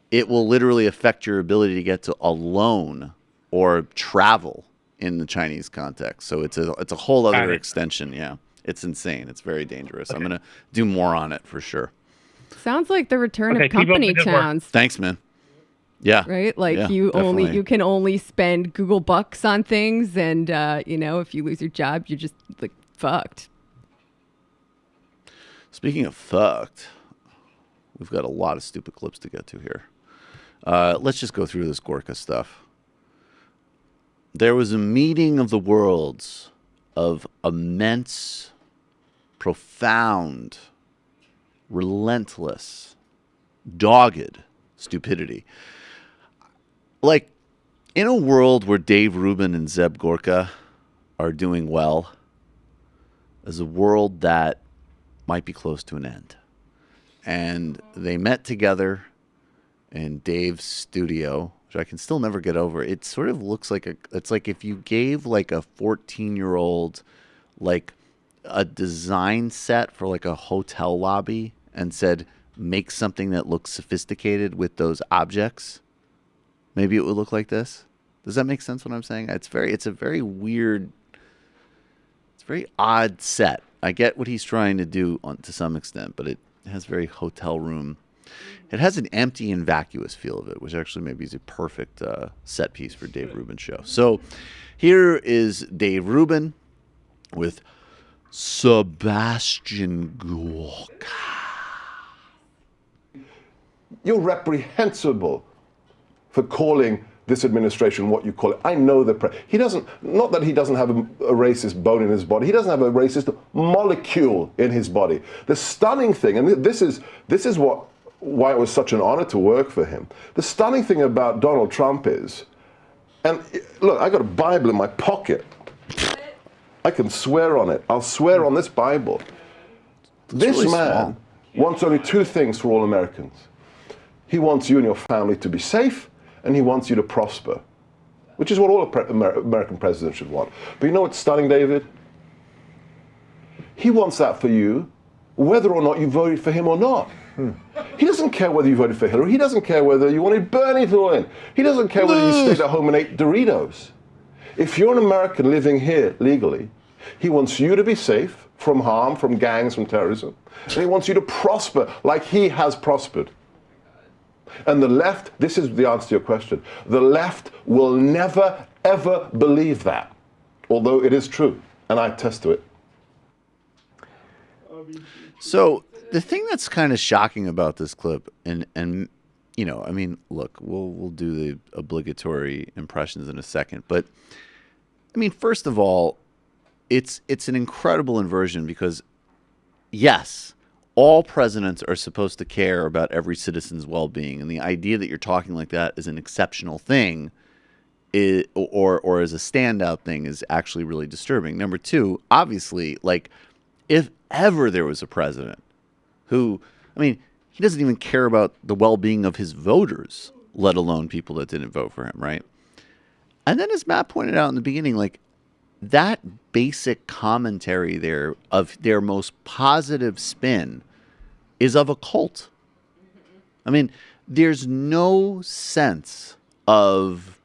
H: it will literally affect your ability to get to a loan or travel in the Chinese context. So it's a whole other extension. Yeah, it's insane. It's very dangerous. I'm going to do more on it for sure.
L: Sounds like the return of company towns.
H: Thanks, man. Yeah.
L: Right? Like you can only spend Google bucks on things, and if you lose your job, you're just like fucked.
H: Speaking of fucked, we've got a lot of stupid clips to get to here. Let's just go through this Gorka stuff. There was a meeting of the worlds of immense, profound, relentless, dogged stupidity. Like, in a world where Dave Rubin and Zeb Gorka are doing well, is a world that might be close to an end. And they met together in Dave's studio, which I can still never get over. It sort of looks like it's like if you gave like a 14-year-old like a design set for like a hotel lobby and said, make something that looks sophisticated with those objects. Maybe it would look like this. Does that make sense what I'm saying? It's a very weird, it's a very odd set. I get what he's trying to do to some extent, but it has very hotel room. It has an empty and vacuous feel of it, which actually maybe is a perfect set piece for Dave Rubin's show. So here is Dave Rubin with Sebastian Gorka.
E: You're reprehensible for calling this administration what you call it. I know he doesn't, not that he doesn't have a racist bone in his body, he doesn't have a racist molecule in his body. The stunning thing, and this is why it was such an honor to work for him. The stunning thing about Donald Trump is, and look, I got a Bible in my pocket. I can swear on it. I'll swear on this Bible. This really man wants only two things for all Americans. He wants you and your family to be safe, and he wants you to prosper, which is what all American presidents should want. But you know what's stunning, David? He wants that for you, whether or not you voted for him or not. He doesn't care whether you voted for Hillary. He doesn't care whether you wanted Bernie to win. He doesn't care whether you stayed at home and ate Doritos. If you're an American living here legally, he wants you to be safe from harm, from gangs, from terrorism. And he wants you to prosper like he has prospered. And the left, this is the answer to your question, the left will never, ever believe that, although it is true, and I attest to it.
H: So the thing that's kind of shocking about this clip, and I mean, look, we'll do the obligatory impressions in a second, but I mean, first of all, it's an incredible inversion because, yes, all presidents are supposed to care about every citizen's well-being, and the idea that you're talking like that is an exceptional thing or as a standout thing is actually really disturbing. Number two, obviously, like, if ever there was a president who, I mean, he doesn't even care about the well-being of his voters, let alone people that didn't vote for him, right? And then, as Matt pointed out in the beginning, like, that basic commentary there of their most positive spin is of a cult. I mean, there's no sense of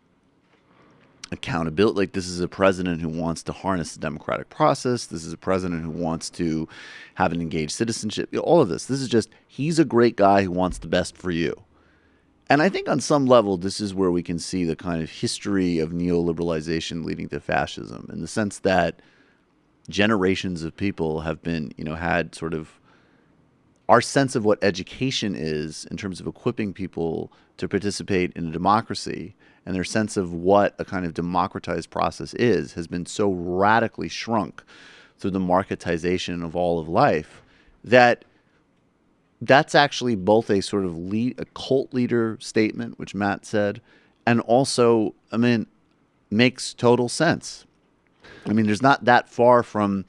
H: accountability. Like, this is a president who wants to harness the democratic process. This is a president who wants to have an engaged citizenship. All of this. This is just, he's a great guy who wants the best for you. And I think on some level, this is where we can see the kind of history of neoliberalization leading to fascism, in the sense that generations of people have been, had sort of our sense of what education is in terms of equipping people to participate in a democracy, and their sense of what a kind of democratized process is, has been so radically shrunk through the marketization of all of life that that's actually both a sort of a cult leader statement, which Matt said, and also, I mean, makes total sense. I mean, there's not that far from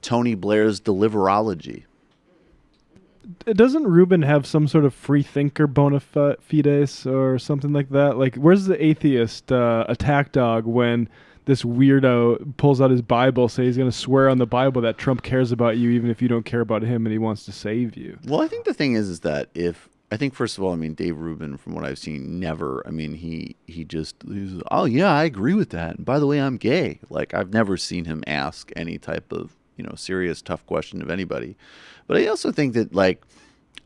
H: Tony Blair's deliverology.
I: Doesn't Rubin have some sort of free thinker bona fides or something like that? Like, where's the atheist attack dog when this weirdo pulls out his Bible, say he's going to swear on the Bible that Trump cares about you even if you don't care about him and he wants to save you?
H: Well, I think the thing is that first of all, I mean, Dave Rubin, from what I've seen, never, I mean, he's, oh yeah, I agree with that. And by the way, I'm gay. Like, I've never seen him ask any type of, serious, tough question of anybody. But I also think that, like,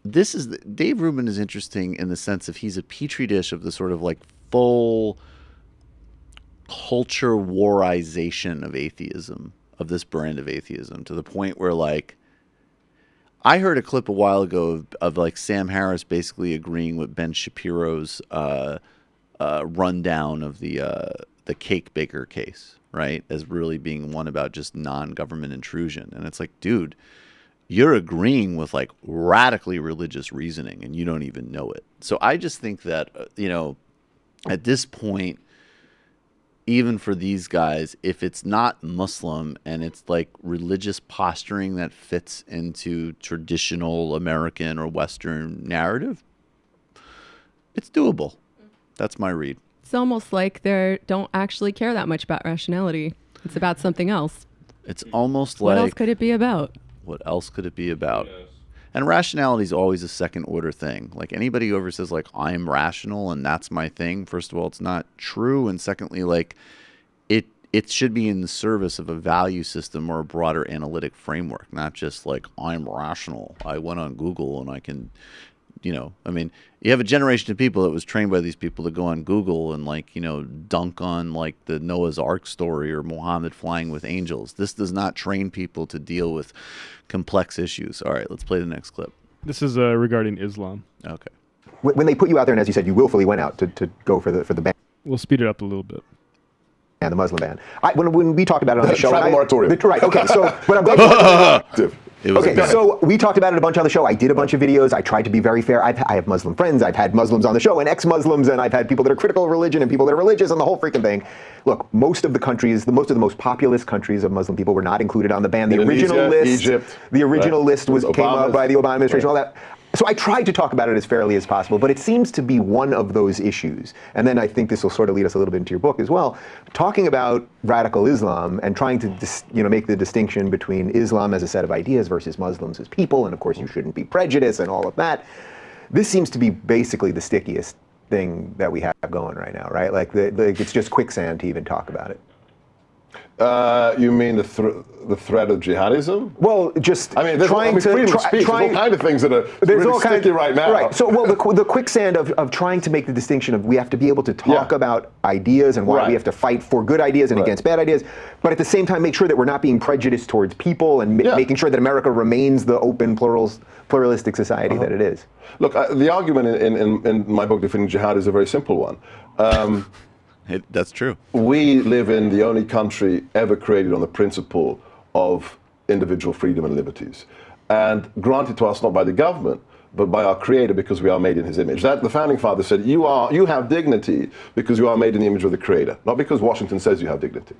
H: Dave Rubin is interesting in the sense of he's a petri dish of the sort of like full culture warization of atheism, of this brand of atheism, to the point where, like, I heard a clip a while ago of like Sam Harris basically agreeing with Ben Shapiro's rundown of the cake baker case, right, as really being one about just non-government intrusion. And it's like, dude, you're agreeing with like radically religious reasoning and you don't even know it. So I just think that, at this point, even for these guys, if it's not Muslim and it's like religious posturing that fits into traditional American or Western narrative, it's doable. That's my read.
L: It's almost like they don't actually care that much about rationality. It's about something else.
H: It's almost like...
L: What else could it be about?
H: What else could it be about? Yes. And rationality is always a second order thing. Like, anybody who ever says, like, I'm rational and that's my thing, first of all, it's not true. And secondly, like, it should be in the service of a value system or a broader analytic framework, not just like, I'm rational. I went on Google and I can... I mean, you have a generation of people that was trained by these people to go on Google and, like, dunk on, like, the Noah's Ark story or Muhammad flying with angels. This does not train people to deal with complex issues. All right, let's play the next clip.
I: This is regarding Islam.
H: Okay.
A: When they put you out there, and as you said, you willfully went out to go for the ban.
I: We'll speed it up a little bit.
A: And the Muslim ban. When we talked about it on the show,
E: travel moratorium.
A: Right. Okay. So, but I'm glad.
E: Okay,
A: so we talked about it a bunch on the show. I did a bunch of videos. I tried to be very fair. I have Muslim friends. I've had Muslims on the show and ex-Muslims, and I've had people that are critical of religion and people that are religious and the whole freaking thing. Look, most of the most populous countries of Muslim people were not included on the ban. The original list,
E: Egypt,
A: the original list came up by the Obama administration, all that. So I tried to talk about it as fairly as possible, but it seems to be one of those issues. And then I think this will sort of lead us a little bit into your book as well, talking about radical Islam and trying to make the distinction between Islam as a set of ideas versus Muslims as people, and of course you shouldn't be prejudiced and all of that. This seems to be basically the stickiest thing that we have going right now, right? Like it's just quicksand to even talk about it.
E: You mean the threat of jihadism?
A: Well, just
E: freedom of speech. There's all kinds of things that are really sticky right now.
A: Right. So, well, the quicksand of trying to make the distinction of we have to be able to talk about ideas and why we have to fight for good ideas and against bad ideas, but at the same time make sure that we're not being prejudiced towards people and making sure that America remains the open, pluralistic society that it is.
E: Look, the argument in my book, Defending Jihad, is a very simple one.
H: That's true.
E: We live in the only country ever created on the principle of individual freedom and liberties, and granted to us not by the government, but by our Creator because we are made in His image. That the founding fathers said, you have dignity because you are made in the image of the Creator, not because Washington says you have dignity.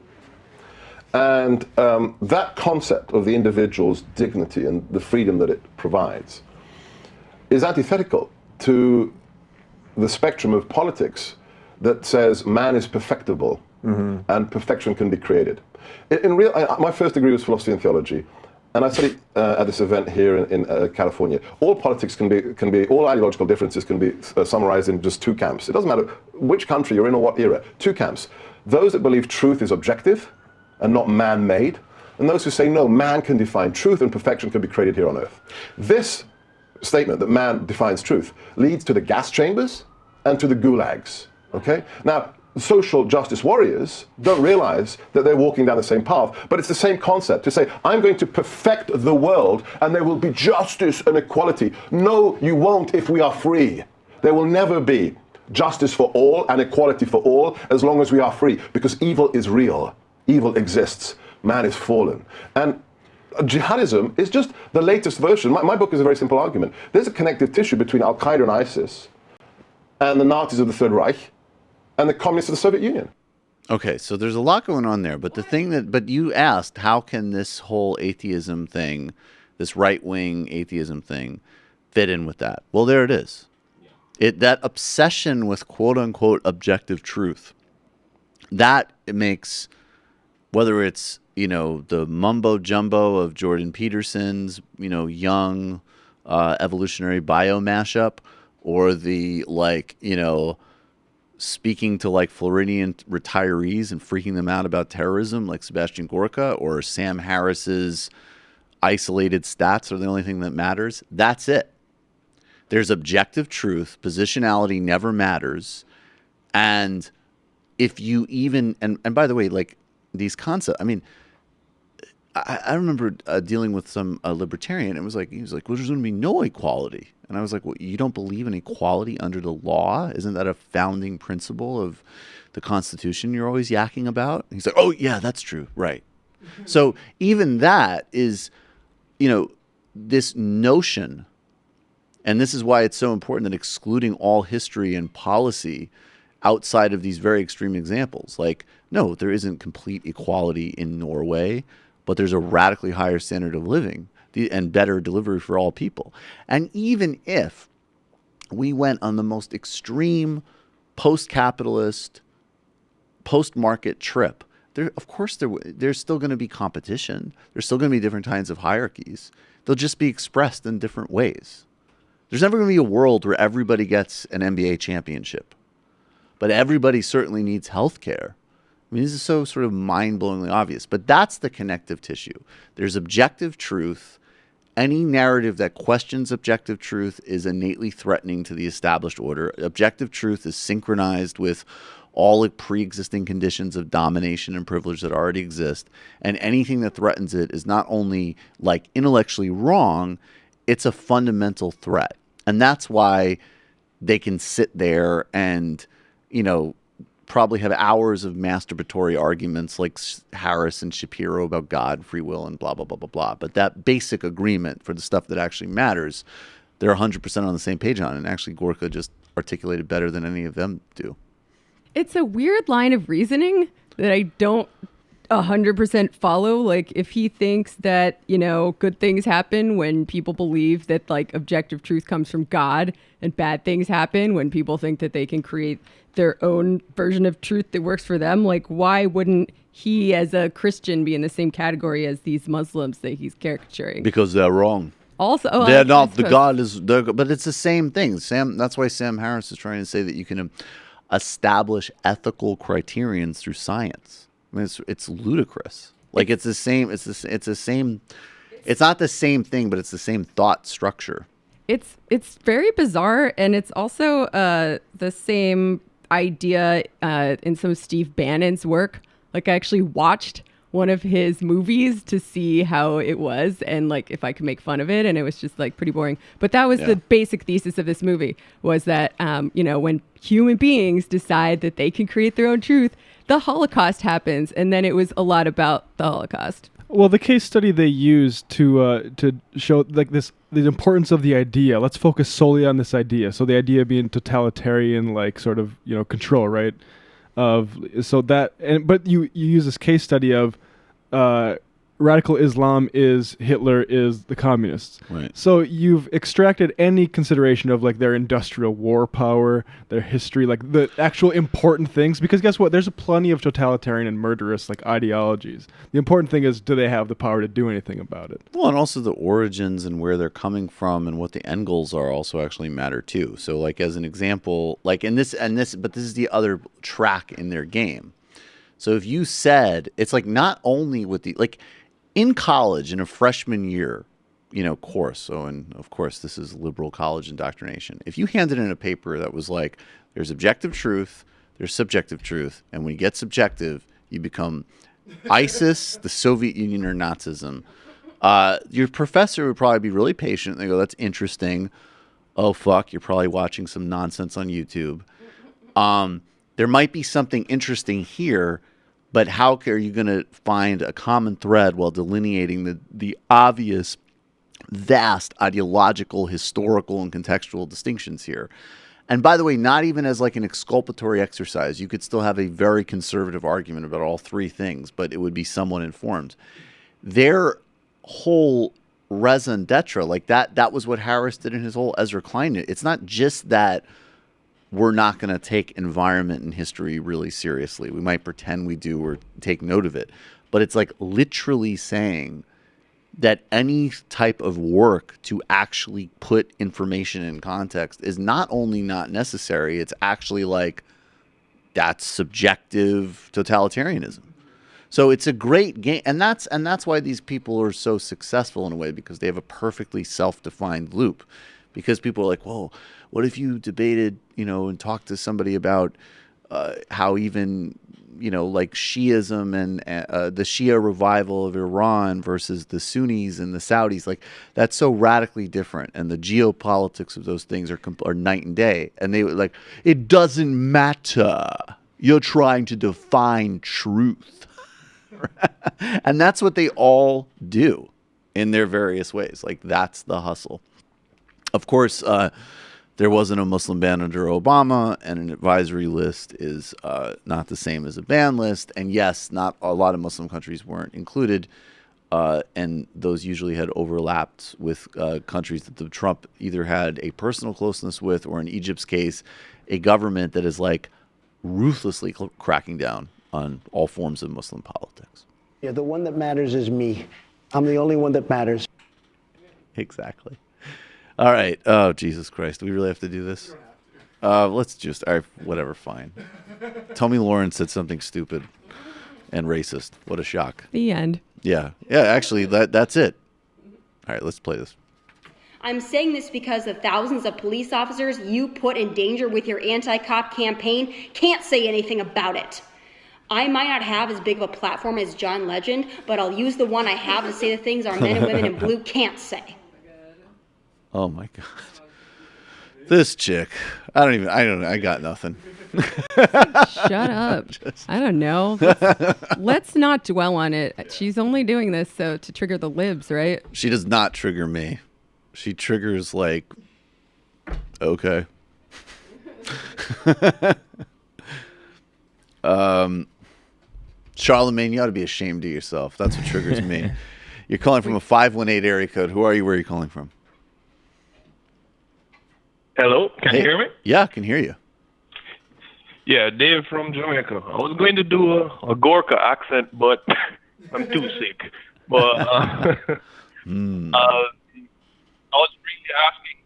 E: And that concept of the individual's dignity and the freedom that it provides is antithetical to the spectrum of politics that says man is perfectible and perfection can be created. My first degree was philosophy and theology, and I studied at this event here in California. All politics all ideological differences can be summarized in just two camps. It doesn't matter which country you're in or what era. Two camps. Those that believe truth is objective and not man-made, and those who say no, man can define truth and perfection can be created here on earth. This statement that man defines truth leads to the gas chambers and to the gulags. Okay? Now, social justice warriors don't realize that they're walking down the same path, but it's the same concept to say, I'm going to perfect the world and there will be justice and equality. No, you won't if we are free. There will never be justice for all and equality for all as long as we are free, because evil is real. Evil exists. Man is fallen. And jihadism is just the latest version. My book is a very simple argument. There's a connective tissue between Al-Qaeda and ISIS and the Nazis of the Third Reich and the communists of the Soviet Union.
H: Okay, so there's a lot going on there. But you asked, how can this whole atheism thing, this right-wing atheism thing, fit in with that? Well, there it is. That obsession with quote-unquote objective truth, that it makes... Whether it's, the mumbo jumbo of Jordan Peterson's, young evolutionary bio mashup, or the speaking to Floridian retirees and freaking them out about terrorism like Sebastian Gorka, or Sam Harris's isolated stats are the only thing that matters. That's it. There's objective truth. Positionality never matters. And if you even, and by the way, these concepts. I mean, I remember dealing with some libertarian. He was like, well, there's going to be no equality. And I was like, well, you don't believe in equality under the law? Isn't that a founding principle of the Constitution you're always yakking about? And he's like, oh, yeah, that's true. Right. So even that is, this notion, and this is why it's so important that excluding all history and policy outside of these very extreme examples, no, there isn't complete equality in Norway, but there's a radically higher standard of living and better delivery for all people. And even if we went on the most extreme post-capitalist, post-market trip, there's still going to be competition. There's still going to be different kinds of hierarchies. They'll just be expressed in different ways. There's never going to be a world where everybody gets an NBA championship, but everybody certainly needs health care. I mean, this is so sort of mind-blowingly obvious, but that's the connective tissue. There's objective truth. Any narrative that questions objective truth is innately threatening to the established order. Objective truth is synchronized with all the pre-existing conditions of domination and privilege that already exist, and anything that threatens it is not only intellectually wrong, it's a fundamental threat. And that's why they can sit there and, probably have hours of masturbatory arguments like Harris and Shapiro about God, free will, and blah, blah, blah, blah, blah. But that basic agreement for the stuff that actually matters, they're 100% on the same page on. And actually, Gorka just articulated better than any of them do.
L: It's a weird line of reasoning that I don't 100% follow. If he thinks that, good things happen when people believe that objective truth comes from God, and bad things happen when people think that they can create their own version of truth that works for them, why wouldn't he as a Christian be in the same category as these Muslims that he's caricaturing?
H: Because they're wrong.
L: Also,
H: they're not. The God is, but it's the same thing. That's why Sam Harris is trying to say that you can establish ethical criterions through science. I mean, it's ludicrous. It's the same. It's the same. It's not the same thing, but it's the same thought structure.
L: It's very bizarre, and it's also the same idea in some of Steve Bannon's work. I actually watched one of his movies to see how it was and if I could make fun of it, and it was just pretty boring. But that was the basic thesis of this movie, was that when human beings decide that they can create their own truth, the Holocaust happens, and then it was a lot about the Holocaust.
I: Well, the case study they used to show like the importance of the idea. Let's focus solely on this idea. So the idea being totalitarian, like sort of control, right? But you use this case study of radical Islam is Hitler is the communists.
H: Right.
I: So you've extracted any consideration of like their industrial war power, their history, like the actual important things. Because guess what? There's plenty of totalitarian and murderous like ideologies. The important thing is, do they have the power to do anything about it?
H: Well, and also the origins and where they're coming from and what the end goals are also actually matter too. So, like as an example, like but this is the other track in their game. So if you said it's like not only with the like. In college, in a freshman year, course, and of course this is liberal college indoctrination, if you handed in a paper that was like, there's objective truth, there's subjective truth, and when you get subjective, you become ISIS, the Soviet Union, or Nazism, your professor would probably be really patient. They go, that's interesting. Oh, fuck, you're probably watching some nonsense on YouTube. There might be something interesting here, but how are you going to find a common thread while delineating the obvious, vast ideological, historical, and contextual distinctions here? And by the way, not even as like an exculpatory exercise. You could still have a very conservative argument about all three things, but it would be somewhat informed. Their whole raison d'etre, like that was what Harris did in his whole Ezra Klein. It's not just that we're not going to take environment and history really seriously. We might pretend we do or take note of it. But it's like literally saying that any type of work to actually put information in context is not only not necessary, it's actually like that's subjective totalitarianism. So it's a great game. And that's why these people are so successful in a way, because they have a perfectly self-defined loop. Because people are like, whoa, what if you debated, and talked to somebody about how even, like Shiism and the Shia revival of Iran versus the Sunnis and the Saudis, like that's so radically different. And the geopolitics of those things are night and day. And they were like, it doesn't matter. You're trying to define truth. And that's what they all do in their various ways. Like that's the hustle. Of course, there wasn't a Muslim ban under Obama, and an advisory list is not the same as a ban list. And yes, not a lot of Muslim countries weren't included, and those usually had overlapped with countries that the Trump either had a personal closeness with, or in Egypt's case, a government that is like ruthlessly cracking down on all forms of Muslim politics.
U: Yeah, the one that matters is me. I'm the only one that matters.
H: Exactly. All right. Oh, Jesus Christ. Do we really have to do this? Let's just, all right, whatever, fine. Tell me Lauren said something stupid and racist. What a shock.
L: The end.
H: Yeah. Yeah, actually, that's it. All right, let's play this.
G: I'm saying this because the thousands of police officers you put in danger with your anti-cop campaign can't say anything about it. I might not have as big of a platform as John Legend, but I'll use the one I have to say the things our men and women in blue can't say.
H: Oh my God. This chick. I don't know. I got nothing.
L: Shut up. I don't know. Let's not dwell on it. She's only doing this to trigger the libs, right?
H: She does not trigger me. She triggers like, okay. Charlemagne, you ought to be ashamed of yourself. That's what triggers me. You're calling from a 518 area code. Who are you? Where are you calling from?
V: Hello, can you hear me?
H: Yeah, I can hear you.
V: Yeah, Dave from Jamaica. I was going to do a Gorka accent, but I'm too sick. But I was really asking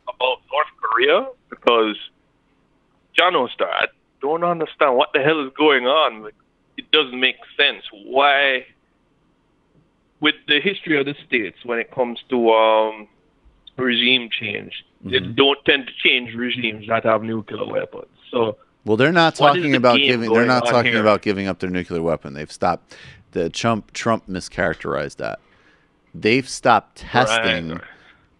V: about North Korea because John Ostar, I don't understand what the hell is going on. Like, it doesn't make sense. Why, with the history of the states, when it comes to regime change, they don't tend to change regimes that have nuclear weapons. So,
H: well, they're not talking about giving. They're not talking
V: here?
H: about giving up their nuclear weapon. They've stopped. Trump mischaracterized that. They've stopped testing. Right.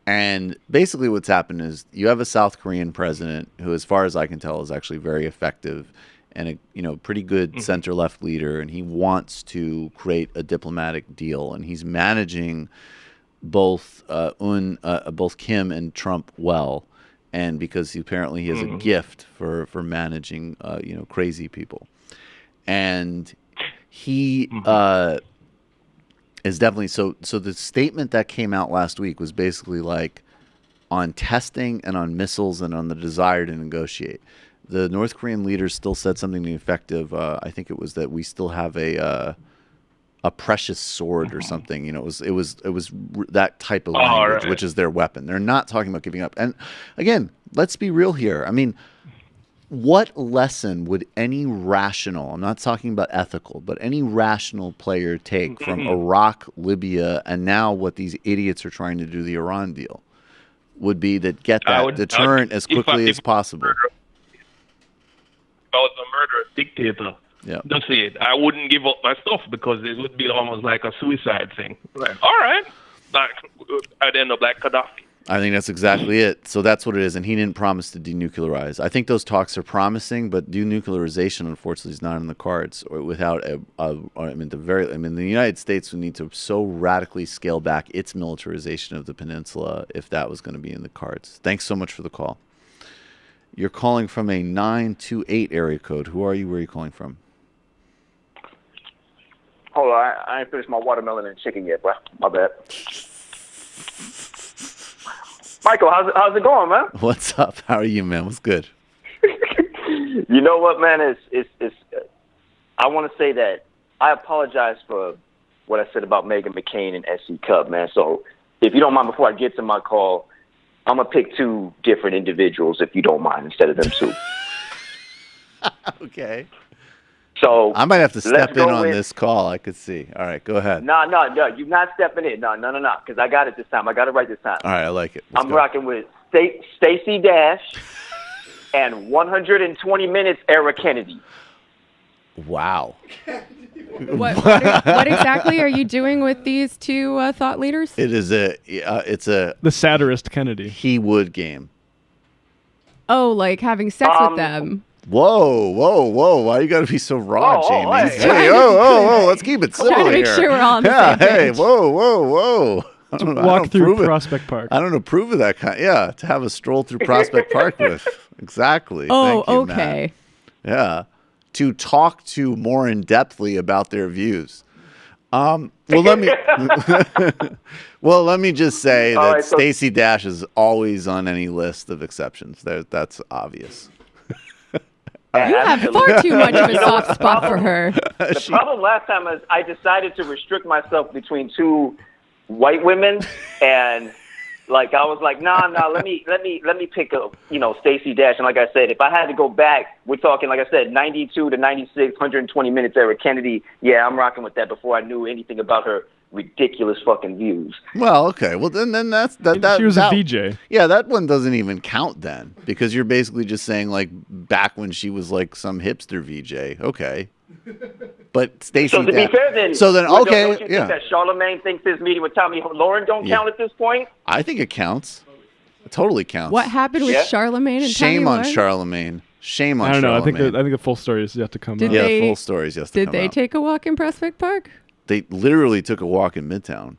H: And basically, what's happened is you have a South Korean president who, as far as I can tell, is actually very effective and a pretty good center left leader, and he wants to create a diplomatic deal, and he's managing both Kim and Trump well, and because he has a gift for managing crazy people, and he is definitely so. The statement that came out last week was basically like on testing and on missiles and on the desire to negotiate. The North Korean leaders still said something to the effect of, I think it was that we still have a precious sword or something. It was that type of language, which is their weapon. They're not talking about giving up. And again, let's be real here. I mean, what lesson would any rational, I'm not talking about ethical, but any rational player take from Iraq, Libya, and now what these idiots are trying to do, the Iran deal, would be that get that deterrent as quickly as possible.
V: If I was a murderous dictator, don't say it. I wouldn't give up my stuff because it would be almost like a suicide thing. Like, all right. Like, I'd end up like Gaddafi.
H: I think that's exactly it. So that's what it is. And he didn't promise to denuclearize. I think those talks are promising, but denuclearization, unfortunately, is not in the cards. Or without the United States would need to so radically scale back its militarization of the peninsula if that was going to be in the cards. Thanks so much for the call. You're calling from a 928 area code. Who are you? Where are you calling from?
M: Hold on, I ain't finished my watermelon and chicken yet, bro. My bad. Michael, how's it going, man?
H: What's up? How are you, man? What's good?
M: You know what, man? I want to say that I apologize for what I said about Meghan McCain and S.C. Cupp, man. So if you don't mind, before I get to my call, I'm going to pick two different individuals, if you don't mind, instead of them two.
H: Okay.
M: So
H: I might have to step in on this call. I could see. All right, go ahead.
M: No, you're not stepping in. No, because I got it this time. I got it right this time.
H: All right, I like it.
M: I'm rocking with Stacey Dash and 120 Minutes Era Kennedy.
H: Wow.
L: What exactly are you doing with these two thought leaders?
H: It is the
I: satirist Kennedy.
H: He would game.
L: Oh, like having sex with them.
H: Whoa! Why you got to be so raw, Jamie?
L: Hey,
H: let's keep it simple
L: trying to make
H: here.
L: sure we're all on the same page.
H: Whoa!
I: Walk through Prospect Park.
H: I don't approve of that kind. Yeah, to have a stroll through Prospect Park with. Exactly.
L: Oh,
H: Thank you,
L: okay.
H: Matt. Yeah, to talk to more in depthly about their views. Well, let me just say that Stacey Dash is always on any list of exceptions. That's obvious.
L: You have far too much of a soft spot for her.
M: The problem last time is I decided to restrict myself between two white women, and like I was like, nah, let me pick up, Stacey Dash. And like I said, if I had to go back, we're talking, like I said, 92 to 96, 120 Minutes Era Kennedy. Yeah, I'm rocking with that before I knew anything about her ridiculous fucking views.
H: Well, okay. Well, then that's that.
I: She was a VJ.
H: Yeah, that one doesn't even count then, because you're basically just saying like back when she was like some hipster VJ. Okay. But Stacey.
M: So to be fair, then. Don't you think that Charlemagne thinks his meeting with Tommy Lauren don't count at this point?
H: I think it counts. It totally counts.
L: What happened with Charlemagne and
H: Shame
L: Tommy
H: on
L: Lauren?
H: Charlemagne. Shame on
I: I don't know.
H: Charlemagne.
I: I think the full story is yet to come out.
H: The full story is yet to come out.
L: Did they take a walk in Prospect Park?
H: They literally took a walk in Midtown.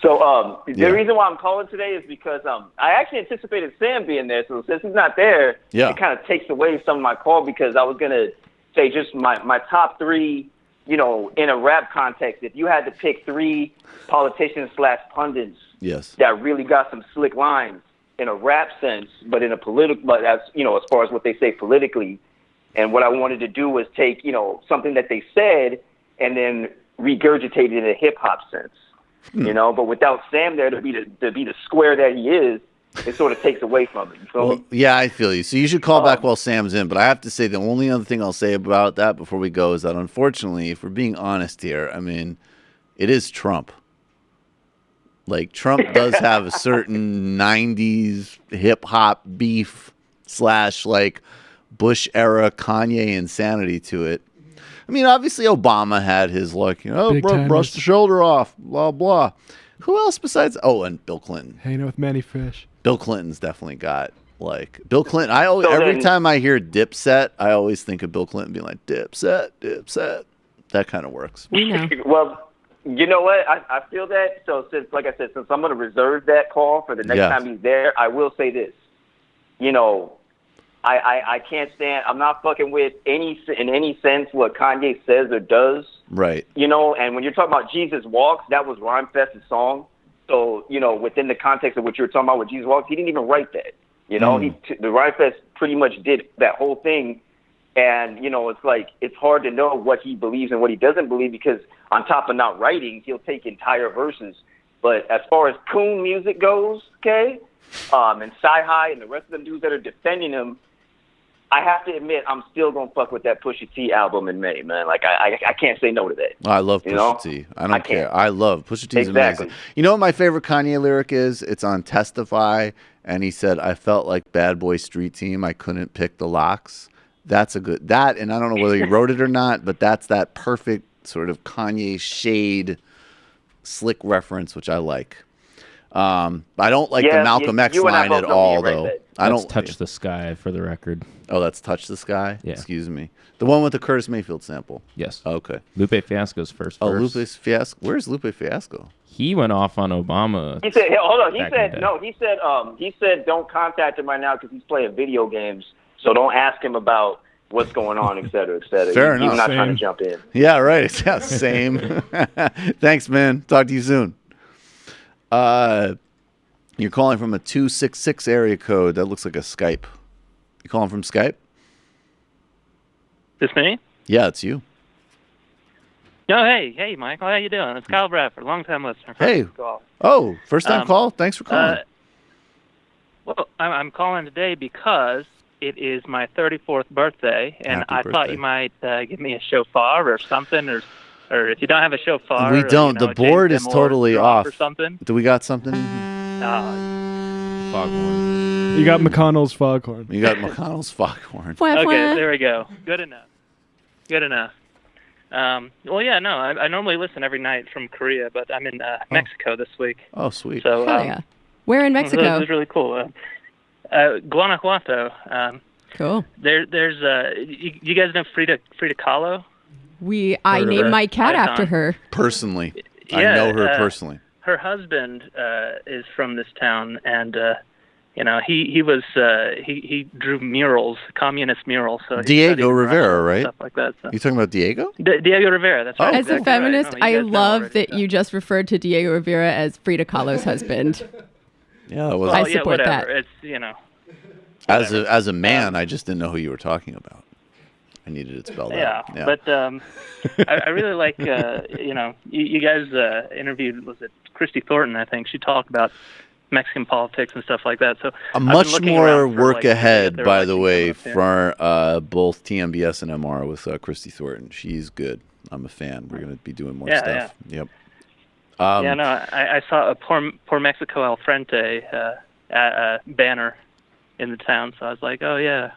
M: So the reason why I'm calling today is because I actually anticipated Sam being there. So since he's not there, it kind of takes away some of my call, because I was going to say just my top three, in a rap context. If you had to pick three politicians/pundits that really got some slick lines in a rap sense, but in a political, but as far as what they say politically. And what I wanted to do was take, something that they said and then regurgitate it in a hip hop sense, But without Sam there to be the square that he is, it sort of takes away from it. You feel me?
H: Yeah, I feel you. So you should call back while Sam's in. But I have to say, the only other thing I'll say about that before we go is that, unfortunately, if we're being honest here, I mean, it is Trump. Like, Trump does have a certain 90s hip hop beef / like Bush era Kanye insanity to it. I mean, obviously Obama had his brush the shoulder off, blah blah. Who else besides? Oh, and Bill Clinton.
I: Hanging out with Manny Fish.
H: Bill Clinton's definitely got like Bill Clinton. Every time I hear Dipset, I always think of Bill Clinton being like Dipset, Dipset. That kind of works.
L: We know.
M: Well, you know what? I feel that. So since I'm going to reserve that call for the next time he's there, I will say this. You know, I can't stand. I'm not fucking with in any sense what Kanye says or does.
H: Right.
M: You know, and when you're talking about Jesus Walks, that was Rhymefest's song. So, you know, within the context of what you were talking about with Jesus Walks, he didn't even write that. You know, the Rhymefest pretty much did that whole thing. And, you know, it's like, it's hard to know what he believes and what he doesn't believe because on top of not writing, he'll take entire verses. But as far as coon music goes, okay, and Sci-Hi and the rest of them dudes that are defending him, I have to admit, I'm still going to fuck with that Pusha T album in May, man. Like, I can't say no to that.
H: I love Pusha T. I don't care. I love Pusha T's amazing. You know what my favorite Kanye lyric is? It's on Testify, and he said, I felt like Bad Boy Street Team. I couldn't pick the locks. That's a good, and I don't know whether he wrote it or not, but that's that perfect sort of Kanye shade slick reference, which I like. I don't like the Malcolm X line at all, though. I don't
K: touch the sky for the record.
H: Oh, that's Touch the Sky?
K: Yeah.
H: Excuse me. The one with the Curtis Mayfield sample.
K: Yes.
H: Okay.
K: Lupe Fiasco's first
H: Oh,
K: verse.
H: Lupe Fiasco. Where's Lupe Fiasco?
K: He went off on Obama.
M: He said, hold on. He said, don't contact him right now because he's playing video games. So don't ask him about what's going on, et cetera, et cetera.
H: Fair enough.
M: He's not trying to jump in.
H: Yeah, right. Yeah, same. Thanks, man. Talk to you soon. You're calling from a 266 area code. That looks like a Skype. You calling from Skype?
N: This me?
H: Yeah, it's you.
N: Oh, hey, Michael. How you doing? It's Kyle Bradford, long-time listener.
H: Hey.
N: Call.
H: Oh, first-time call? Thanks for calling.
N: Well, I'm calling today because it is my 34th birthday, and
H: Happy
N: I thought
H: birthday.
N: you might give me a shofar or something, or if you don't have a shofar,
H: We don't. The board is totally off.
N: or something.
H: Do we got something?
K: Foghorn.
I: You got McConnell's foghorn.
H: You got McConnell's foghorn.
N: Okay, there we go. Good enough. Well, yeah, no, I normally listen every night from Korea, but I'm in Mexico this week.
H: Oh, sweet.
N: So,
L: Hell yeah. Where in Mexico?
N: This is really cool. Guanajuato.
L: Cool.
N: There's you guys know Frida Kahlo?
L: I named my cat after her.
H: Personally.
N: Yeah,
H: I know her personally.
N: Her husband is from this town, and he drew murals, communist murals. So
H: Diego Rivera, right?
N: Stuff like that. So.
H: You talking about Diego?
N: Diego Rivera. That's right.
L: As a
N: exactly
L: feminist,
N: right. No, you
L: I
N: guys know
L: love
N: already,
L: that you just referred to Diego Rivera as Frida Kahlo's husband.
H: Yeah, that was.
L: I support
N: whatever.
L: that.
N: It's
H: As a man, I just didn't know who you were talking about. I needed it spelled out. Yeah,
N: but I really like you guys interviewed, was it Christy Thornton? I think she talked about Mexican politics and stuff like that. So
H: a
N: I've been
H: much
N: looking
H: more
N: around for,
H: work ahead,
N: their
H: by the way,
N: elections coming up,
H: for both TMBS and MR with Christy Thornton. She's good. I'm a fan. We're going to be doing more stuff. Yep.
N: I saw a Poor Mexico Al Frente banner in the town, so I was like, oh yeah.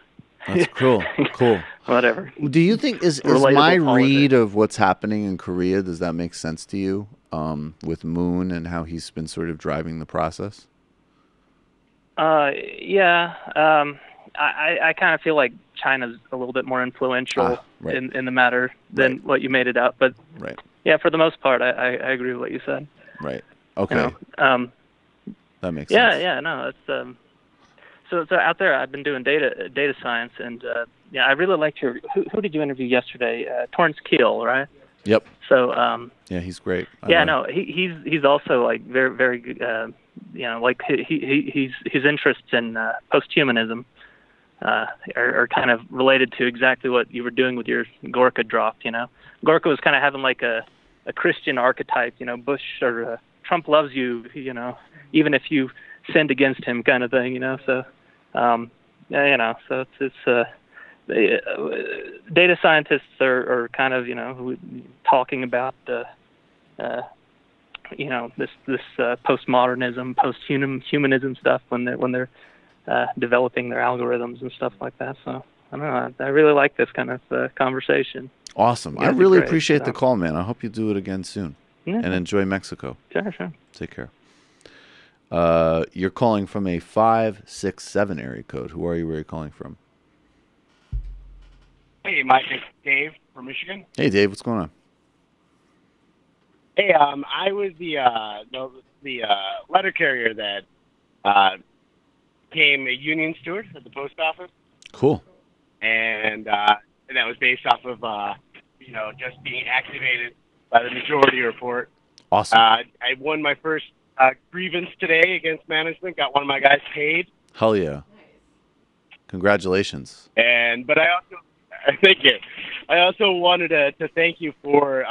H: That's cool. Cool.
N: Whatever.
H: Do you think is
N: Relatable
H: my
N: politics.
H: read of what's happening in Korea? Does that make sense to you? With Moon and how he's been sort of driving the process.
N: Yeah. I kind of feel like China's a little bit more influential
H: right.
N: in the matter than what you made it out. But
H: right.
N: Yeah, for the most part, I agree with what you said.
H: Right. Okay. That makes
N: yeah,
H: sense.
N: Yeah. No, it's so out there. I've been doing data science, and I really liked your. Who did you interview yesterday? Torrance Keel, right?
H: Yep.
N: So
H: yeah, he's great.
N: He's also like very very good. Like his interests in posthumanism are kind of related to exactly what you were doing with your Gorka drop. Gorka was kind of having like a Christian archetype. Bush or Trump loves you. Even if you sinned against him, kind of thing. So so it's. Data scientists are kind of talking about this postmodernism, posthumanism stuff when they're developing their algorithms and stuff like that. So I don't know. I really like this kind of conversation.
H: Awesome. I really appreciate the call, man. I hope you do it again soon.
N: Yeah.
H: And enjoy Mexico.
N: Sure.
H: Take care. You're calling from a 567 area code. Who are you? Where are you calling from?
C: Hey, Mike, it's Dave from Michigan.
H: Hey, Dave. What's going on?
C: Hey, I was the letter carrier that became a union steward at the post office,
H: Cool.
C: and that was based off of just being activated by the majority report.
H: Awesome.
C: I won my first grievance today against management. Got one of my guys paid.
H: Hell yeah. Congratulations.
C: But I also thank you. I also wanted to thank you for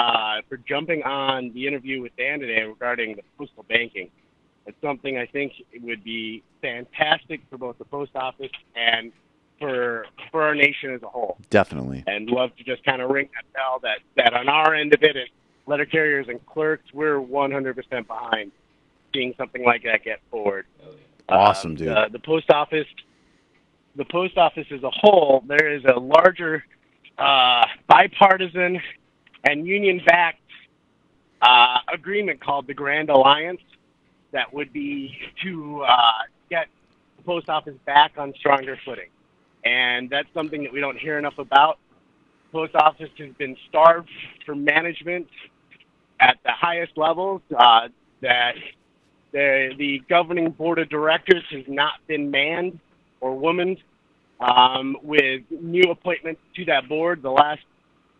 C: jumping on the interview with Dan today regarding the postal banking. It's something I think would be fantastic for both the post office and for our nation as a whole.
H: Definitely.
C: And love to just kind of ring that bell that on our end of it, as letter carriers and clerks, we're 100% behind seeing something like that get forward.
H: Awesome, dude.
C: The post office as a whole, there is a larger bipartisan and union-backed agreement called the Grand Alliance that would be to get the post office back on stronger footing. And that's something that we don't hear enough about. The post office has been starved for management at the highest levels, that the governing board of directors has not been manned or womaned with new appointments to that board. The last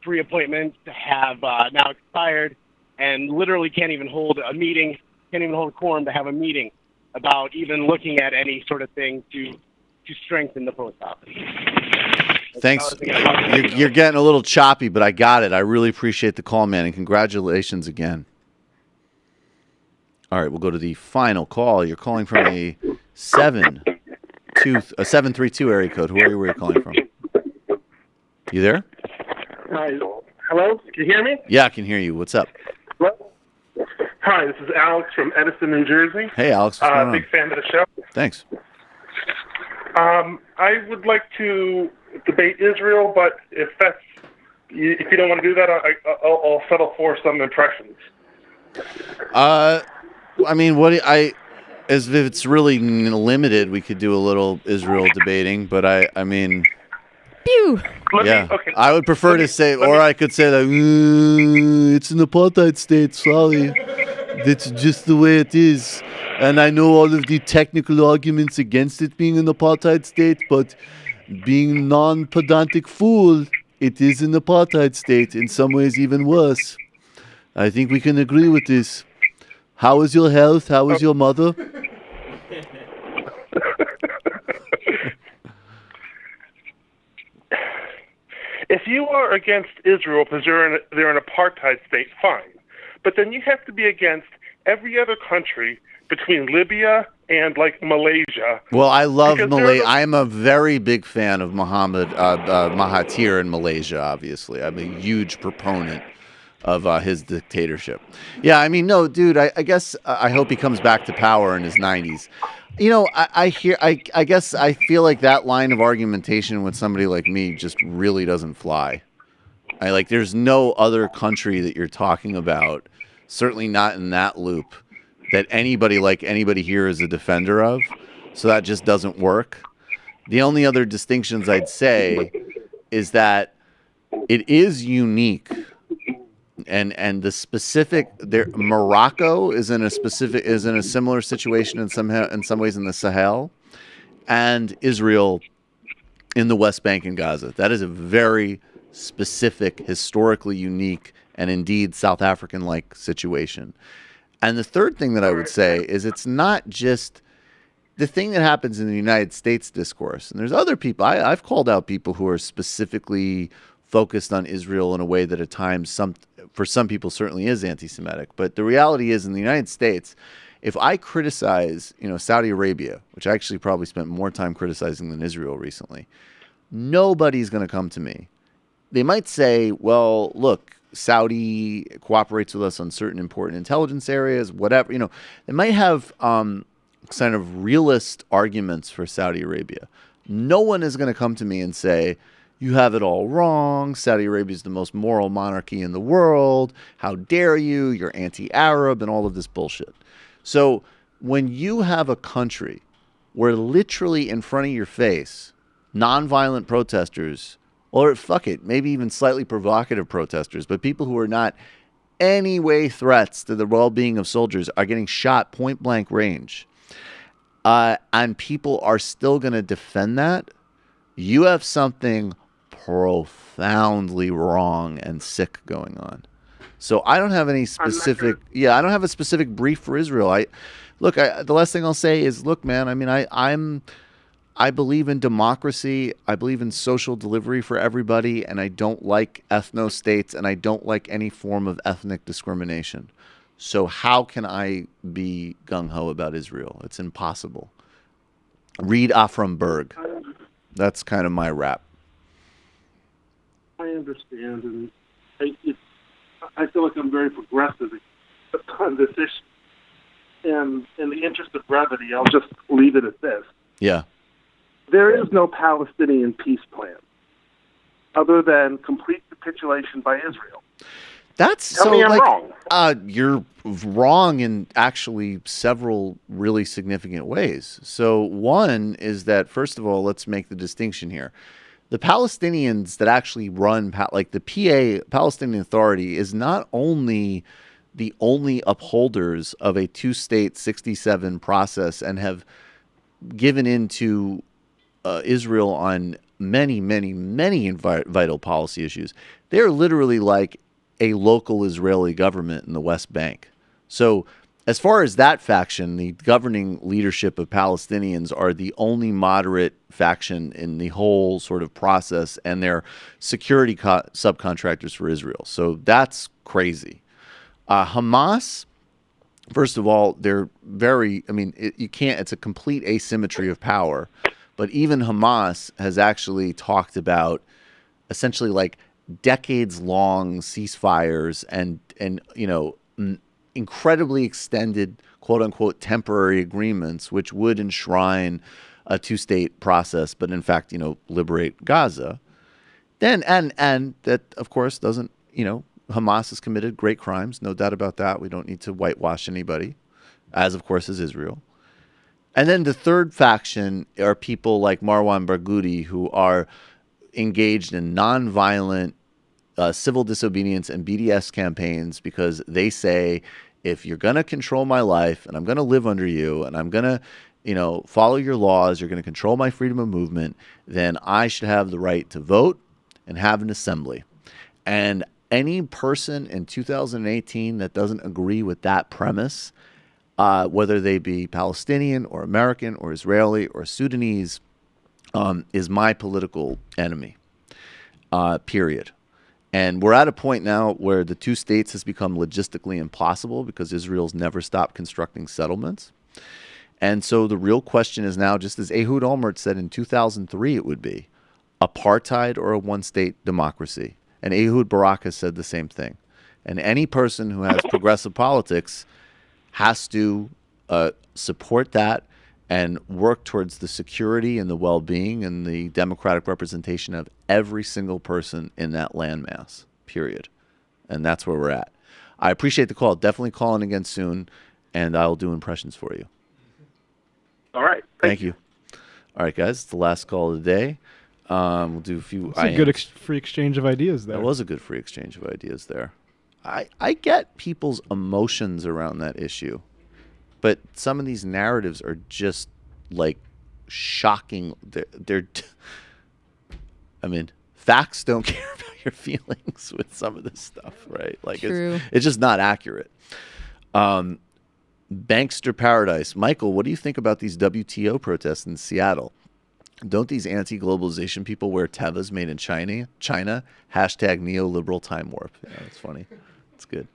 C: 3 appointments have now expired and literally can't even hold a meeting, can't even hold a quorum to have a meeting about even looking at any sort of thing to strengthen the post office.
H: Thanks. You're getting a little choppy, but I got it. I really appreciate the call, man, and congratulations again. All right, we'll go to the final call. You're calling from a 732 area code. Who are you? Where are you calling from? You there?
O: Hi. Hello? Can you hear me?
H: Yeah, I can hear you. What's up?
O: Hello? Hi, this is Alex from Edison, New Jersey.
H: Hey, Alex. What's going on?
O: Big fan of the show.
H: Thanks.
O: I would like to debate Israel, but if you don't want to do that, I'll settle for some impressions.
H: I mean, as if it's really limited, we could do a little Israel debating, but I mean,
L: pew.
H: Yeah, I would prefer to say, or I could say that it's an apartheid state. Sorry, that's just the way it is. And I know all of the technical arguments against it being an apartheid state, but being non-pedantic fool, it is an apartheid state. In some ways, even worse. I think we can agree with this. How is your health? How is your mother?
O: If you are against Israel because they're an apartheid state, fine. But then you have to be against every other country between Libya and, like, Malaysia.
H: Well, I love Malaysia. I am a very big fan of Muhammad Mahathir in Malaysia, obviously. I'm a huge proponent of his dictatorship. Yeah, I mean, no, dude, I guess I hope he comes back to power in his 90s. You know, I guess I feel like that line of argumentation with somebody like me just really doesn't fly. There's no other country that you're talking about, certainly not in that loop, that anybody here is a defender of. So that just doesn't work. The only other distinctions I'd say is that it is unique. And the specific there, Morocco is in a similar situation in some ways in the Sahel, and Israel in the West Bank and Gaza. That is a very specific, historically unique, and indeed South African-like situation. And the third thing that I would say is it's not just the thing that happens in the United States discourse. And there's other people. I've called out people who are specifically focused on Israel in a way that at times for some people certainly is anti-Semitic. But the reality is in the United States, if I criticize, Saudi Arabia, which I actually probably spent more time criticizing than Israel recently, nobody's going to come to me. They might say, well, look, Saudi cooperates with us on certain important intelligence areas, whatever. They might have kind of realist arguments for Saudi Arabia. No one is going to come to me and say, you have it all wrong. Saudi Arabia is the most moral monarchy in the world. How dare you? You're anti-Arab and all of this bullshit. So when you have a country where literally in front of your face, nonviolent protesters, or fuck it, maybe even slightly provocative protesters, but people who are not any way threats to the well-being of soldiers are getting shot point blank range, and people are still going to defend that, you have something profoundly wrong and sick going on. So I don't have any specific, I don't have a specific brief for Israel. The last thing I'll say is, look, man, I mean, I believe in democracy. I believe in social delivery for everybody, and I don't like ethno-states, and I don't like any form of ethnic discrimination. So how can I be gung-ho about Israel? It's impossible. Read Avram Berg. That's kind of my rap.
O: I understand, and I feel like I'm very progressive on this issue. And in the interest of brevity, I'll just leave it at this.
H: Yeah.
O: There is no Palestinian peace plan other than complete capitulation by Israel.
H: Tell
O: me I'm wrong.
H: You're wrong in actually several really significant ways. So one is that, first of all, let's make the distinction here. The Palestinians that actually run, like the PA, Palestinian Authority, is not only the only upholders of a two-state 67 process and have given into Israel on many, many, many vital policy issues. They're literally like a local Israeli government in the West Bank. So as far as that faction, the governing leadership of Palestinians are the only moderate faction in the whole sort of process, and they're security subcontractors for Israel. So that's crazy. Hamas, first of all, they're very, you can't, it's a complete asymmetry of power. But even Hamas has actually talked about essentially like decades-long ceasefires and incredibly extended, quote-unquote, temporary agreements, which would enshrine a two-state process, but in fact, liberate Gaza. Then, and that, of course, doesn't, Hamas has committed great crimes, no doubt about that. We don't need to whitewash anybody, as, of course, is Israel. And then the third faction are people like Marwan Barghouti, who are engaged in nonviolent civil disobedience and BDS campaigns because they say, if you're going to control my life and I'm going to live under you and I'm going to, follow your laws, you're going to control my freedom of movement, then I should have the right to vote and have an assembly. And any person in 2018 that doesn't agree with that premise, whether they be Palestinian or American or Israeli or Sudanese, is my political enemy, period. And we're at a point now where the two states has become logistically impossible because Israel's never stopped constructing settlements. And so the real question is now, just as Ehud Olmert said in 2003 it would be, apartheid or a one-state democracy. And Ehud Barak has said the same thing. And any person who has progressive politics has to support that and work towards the security and the well-being and the democratic representation of every single person in that landmass, period. And that's where we're at. I appreciate the call. Definitely call in again soon, and I'll do impressions for you.
O: All right.
H: Thank you. All right, guys. It's the last call of the day. We'll do a few.
I: It's a good free exchange of ideas there.
H: That was a good free exchange of ideas there. I get people's emotions around that issue, but some of these narratives are just like shocking. Facts don't care about your feelings with some of this stuff, right? Like
L: True.
H: It's just not accurate. Bankster Paradise. Michael, what do you think about these WTO protests in Seattle? Don't these anti-globalization people wear Tevas made in China? Hashtag neoliberal time warp. Yeah, that's funny. That's good.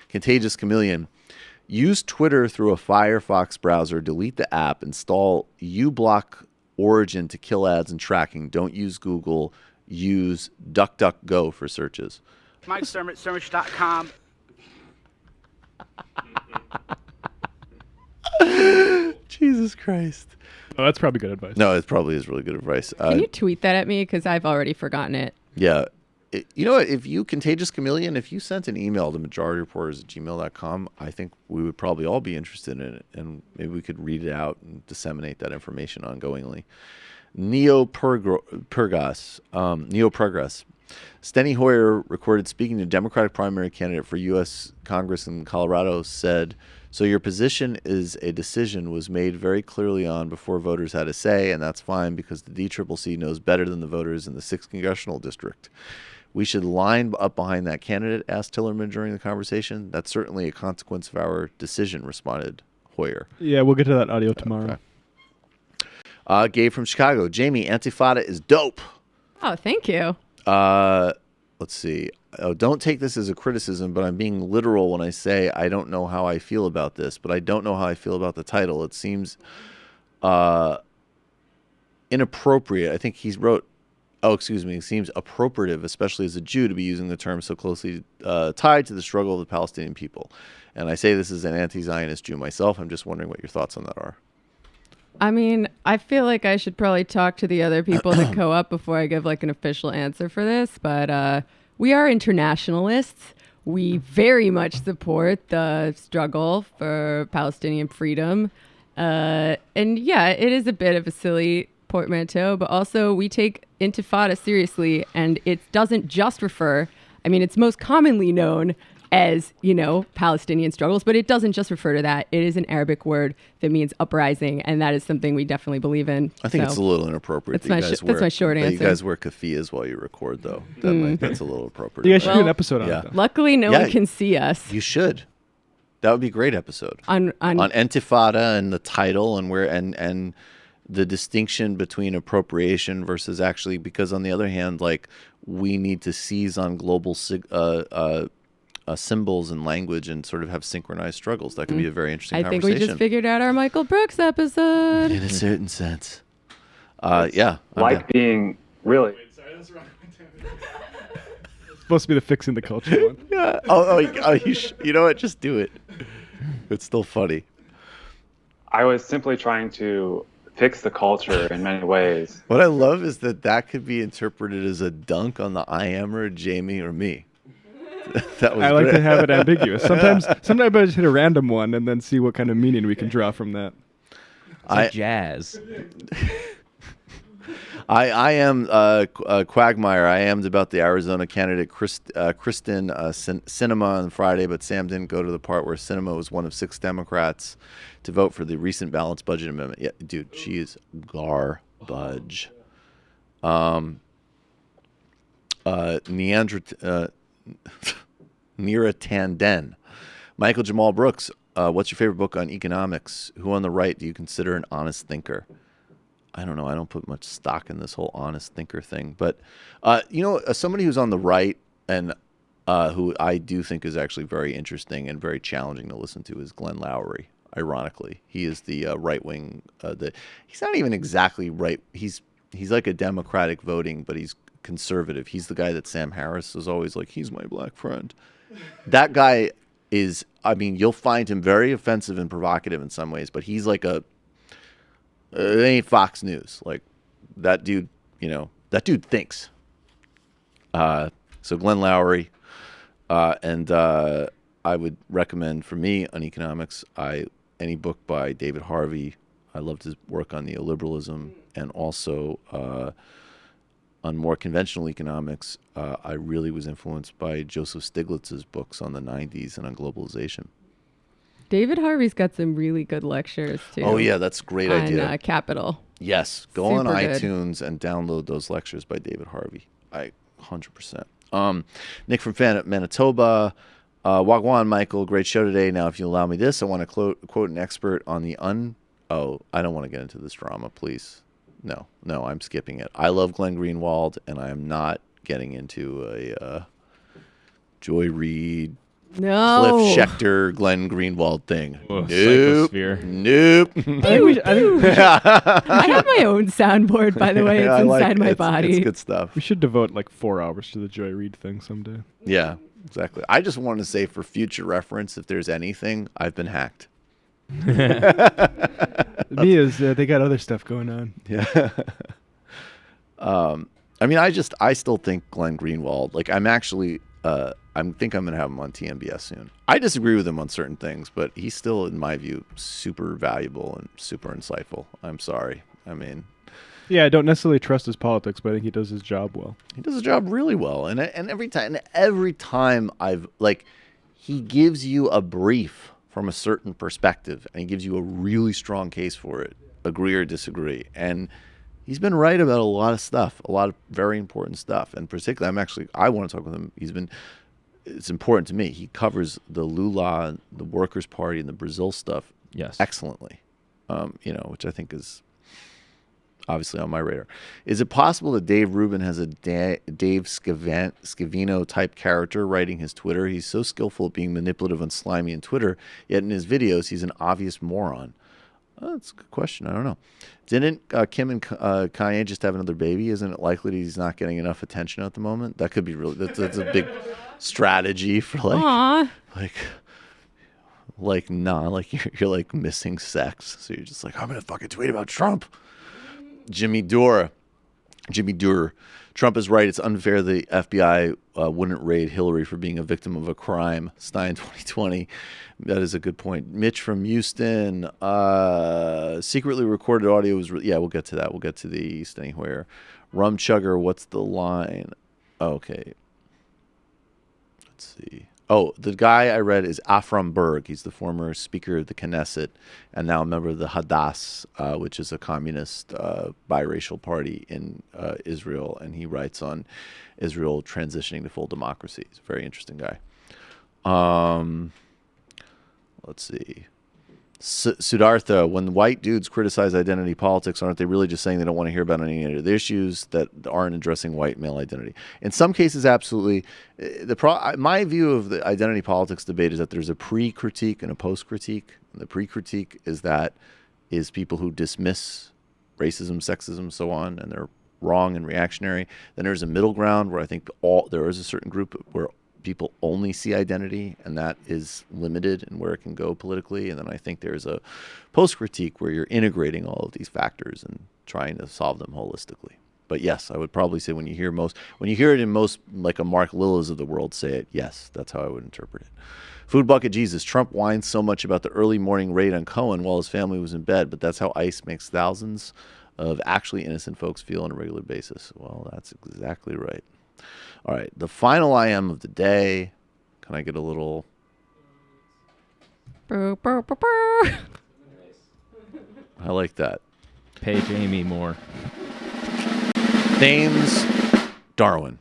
H: Contagious Chameleon. Use Twitter through a Firefox browser. Delete the app. Install uBlock Origin to kill ads and tracking. Don't use Google. Use DuckDuckGo for searches.
Q: Mike Sermon, Sermon.com.
H: Jesus Christ.
I: Oh, that's probably good advice.
H: No, it probably is really good advice.
L: Can you tweet that at me? Because I've already forgotten it.
H: Yeah. You know what? If you, Contagious Chameleon, if you sent an email to majorityreporters@gmail.com, I think we would probably all be interested in it, and maybe we could read it out and disseminate that information ongoingly. Neoprogress. Steny Hoyer recorded speaking to Democratic primary candidate for U.S. Congress in Colorado, said, "So your position is a decision was made very clearly on before voters had a say, and that's fine because the DCCC knows better than the voters in the 6th Congressional District. We should line up behind that candidate," asked Tillerman during the conversation. "That's certainly a consequence of our decision," responded Hoyer.
I: Yeah, we'll get to that audio tomorrow.
H: Okay. Gabe from Chicago. Jamie, Antifada is dope.
L: Oh, thank you.
H: Let's see. Oh, don't take this as a criticism, but I'm being literal when I say I don't know how I feel about this, but I don't know how I feel about the title. It seems inappropriate. I think he wrote, it seems appropriative, especially as a Jew, to be using the term so closely tied to the struggle of the Palestinian people. And I say this as an anti-Zionist Jew myself. I'm just wondering what your thoughts on that are.
L: I mean, I feel like I should probably talk to the other people that co-op before I give like an official answer for this, but we are internationalists. We very much support the struggle for Palestinian freedom. And yeah, it is a bit of a silly portmanteau, but also we take Intifada seriously, and it doesn't just refer, I mean, it's most commonly known as, Palestinian struggles, but it doesn't just refer to that. It is an Arabic word that means uprising, and that is something we definitely believe in.
H: I think it's a little inappropriate.
L: That's my short answer.
H: You guys wear keffiyehs while you record, though. That's a little appropriate.
I: You guys should do an episode on it.
L: Luckily, no one can see us.
H: You should. That would be a great episode.
L: On
H: Intifada and the title and where and the distinction between appropriation versus actually, because on the other hand, like, we need to seize on global symbols and language and sort of have synchronized struggles. That could be a very interesting conversation.
L: I think we just figured out our Michael Brooks episode.
H: In a certain sense. Yeah.
D: Being really...
I: It's supposed to be the fixing the culture one.
H: Yeah. You know what? Just do it. It's still funny.
D: I was simply trying to fix the culture in many ways.
H: What I love is that could be interpreted as a dunk on the I Ammer, Jamie, or me.
I: I like to have it ambiguous. Sometimes I just hit a random one and then see what kind of meaning we can draw from that.
K: Like jazz.
H: I am Quagmire. I am about the Arizona candidate Kristen Sinema on Friday, but Sam didn't go to the part where Sinema was one of 6 Democrats to vote for the recent balanced budget amendment. Yeah, dude, she is garbage. Nira Tanden. Michael Jamal Brooks, what's your favorite book on economics? Who on the right do you consider an honest thinker? I don't know. I don't put much stock in this whole honest thinker thing. But, somebody who's on the right and who I do think is actually very interesting and very challenging to listen to is Glenn Loury, ironically. He is the right-wing. He's not even exactly right. He's like a Democratic voting, but he's conservative. He's the guy that Sam Harris was always like, he's my black friend. That guy is, you'll find him very offensive and provocative in some ways, but he's like it ain't Fox News. Like, that dude, that dude thinks. So Glenn Loury, and I would recommend, for me, on economics, any book by David Harvey. I loved his work on neoliberalism, and also on more conventional economics, I really was influenced by Joseph Stiglitz's books on the 90s and on globalization.
L: David Harvey's got some really good lectures, too.
H: Oh, yeah, that's a great idea.
L: On Capital.
H: Yes, go on
L: Super
H: iTunes and download those lectures by David Harvey. 100%. Nick from Manitoba. Wagwan, Michael, great show today. Now, if you allow me this, I want to quote an expert on the Oh, I don't want to get into this drama, please. No, I'm skipping it. I love Glenn Greenwald, and I am not getting into a Joy Reid, Cliff Schechter, Glenn Greenwald thing.
K: Whoa,
H: nope.
L: I have my own soundboard, by the way. It's inside my body.
H: It's good stuff.
I: We should devote like 4 hours to the Joy Reid thing someday.
H: Yeah, exactly. I just want to say, for future reference, if there's anything, I've been hacked.
I: Me is they got other stuff going on.
H: Yeah. I mean, I still think Glenn Greenwald. Like, I'm actually, I think I'm going to have him on TMBS soon. I disagree with him on certain things, but he's still, in my view, super valuable and super insightful. I'm sorry. I mean,
I: yeah, I don't necessarily trust his politics, but I think he does his job well.
H: He does his job really well, and every time I've like, he gives you a brief from a certain perspective, and he gives you a really strong case for it, agree or disagree, and he's been right about a lot of stuff, a lot of very important stuff, and particularly, I want to talk with him. It's important to me. He covers the Lula, the Workers' Party, and the Brazil stuff, excellently, which I think is obviously on my radar. Is it possible that Dave Rubin has a Dave Scavino type character writing his Twitter? He's so skillful at being manipulative and slimy in Twitter, yet in his videos, he's an obvious moron. Oh, that's a good question. I don't know. Didn't Kim and Kanye just have another baby? Isn't it likely that he's not getting enough attention at the moment? That could be really. That's a big strategy for you're like missing sex, so you're just like, I'm gonna fucking tweet about Trump. Jimmy Dore. Trump is right. It's unfair the FBI wouldn't raid Hillary for being a victim of a crime. Stein 2020. That is a good point. Mitch from Houston. Secretly recorded audio was... we'll get to that. We'll get to the Steny Hoyer. Rum Chugger, what's the line? Okay. Let's see. Oh, the guy I read is Afram Berg. He's the former Speaker of the Knesset and now a member of the Hadass, which is a communist biracial party in Israel. And he writes on Israel transitioning to full democracy. He's a very interesting guy. Let's see. Siddhartha, when white dudes criticize identity politics, aren't they really just saying they don't want to hear about any of the issues that aren't addressing white male identity? In some cases, absolutely. My view of the identity politics debate is that there's a pre-critique and a post-critique. The pre-critique is people who dismiss racism, sexism, so on, and they're wrong and reactionary. Then there's a middle ground where I think there is a certain group where people only see identity, and that is limited in where it can go politically. And then I think there's a post-critique where you're integrating all of these factors and trying to solve them holistically. But yes, I would probably say when you hear it in most, like a Mark Lillas of the world say it, yes, that's how I would interpret it. Food Bucket Jesus, Trump whines so much about the early morning raid on Cohen while his family was in bed, but that's how ICE makes thousands of actually innocent folks feel on a regular basis. Well, that's exactly right. All right, the final IM of the day. Can I get a little... I like that.
K: Pay Jamie more.
H: Thames Darwin.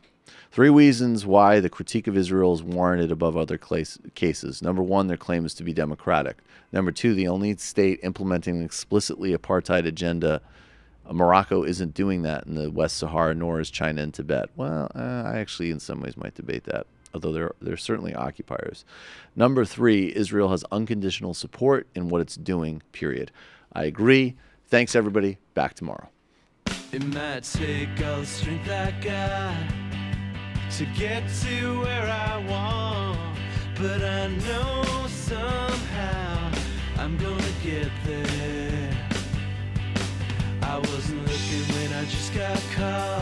H: 3 reasons why the critique of Israel is warranted above other cases. Number 1, their claim is to be democratic. Number 2, the only state implementing an explicitly apartheid agenda. Morocco isn't doing that in the West Sahara, nor is China and Tibet. Well, I actually in some ways might debate that, although they're certainly occupiers. Number 3, Israel has unconditional support in what it's doing, period. I agree. Thanks, everybody. Back tomorrow.
B: It might take all the strength I got to get to where I want, but I know somehow I'm gonna get there. I wasn't looking when I just got caught.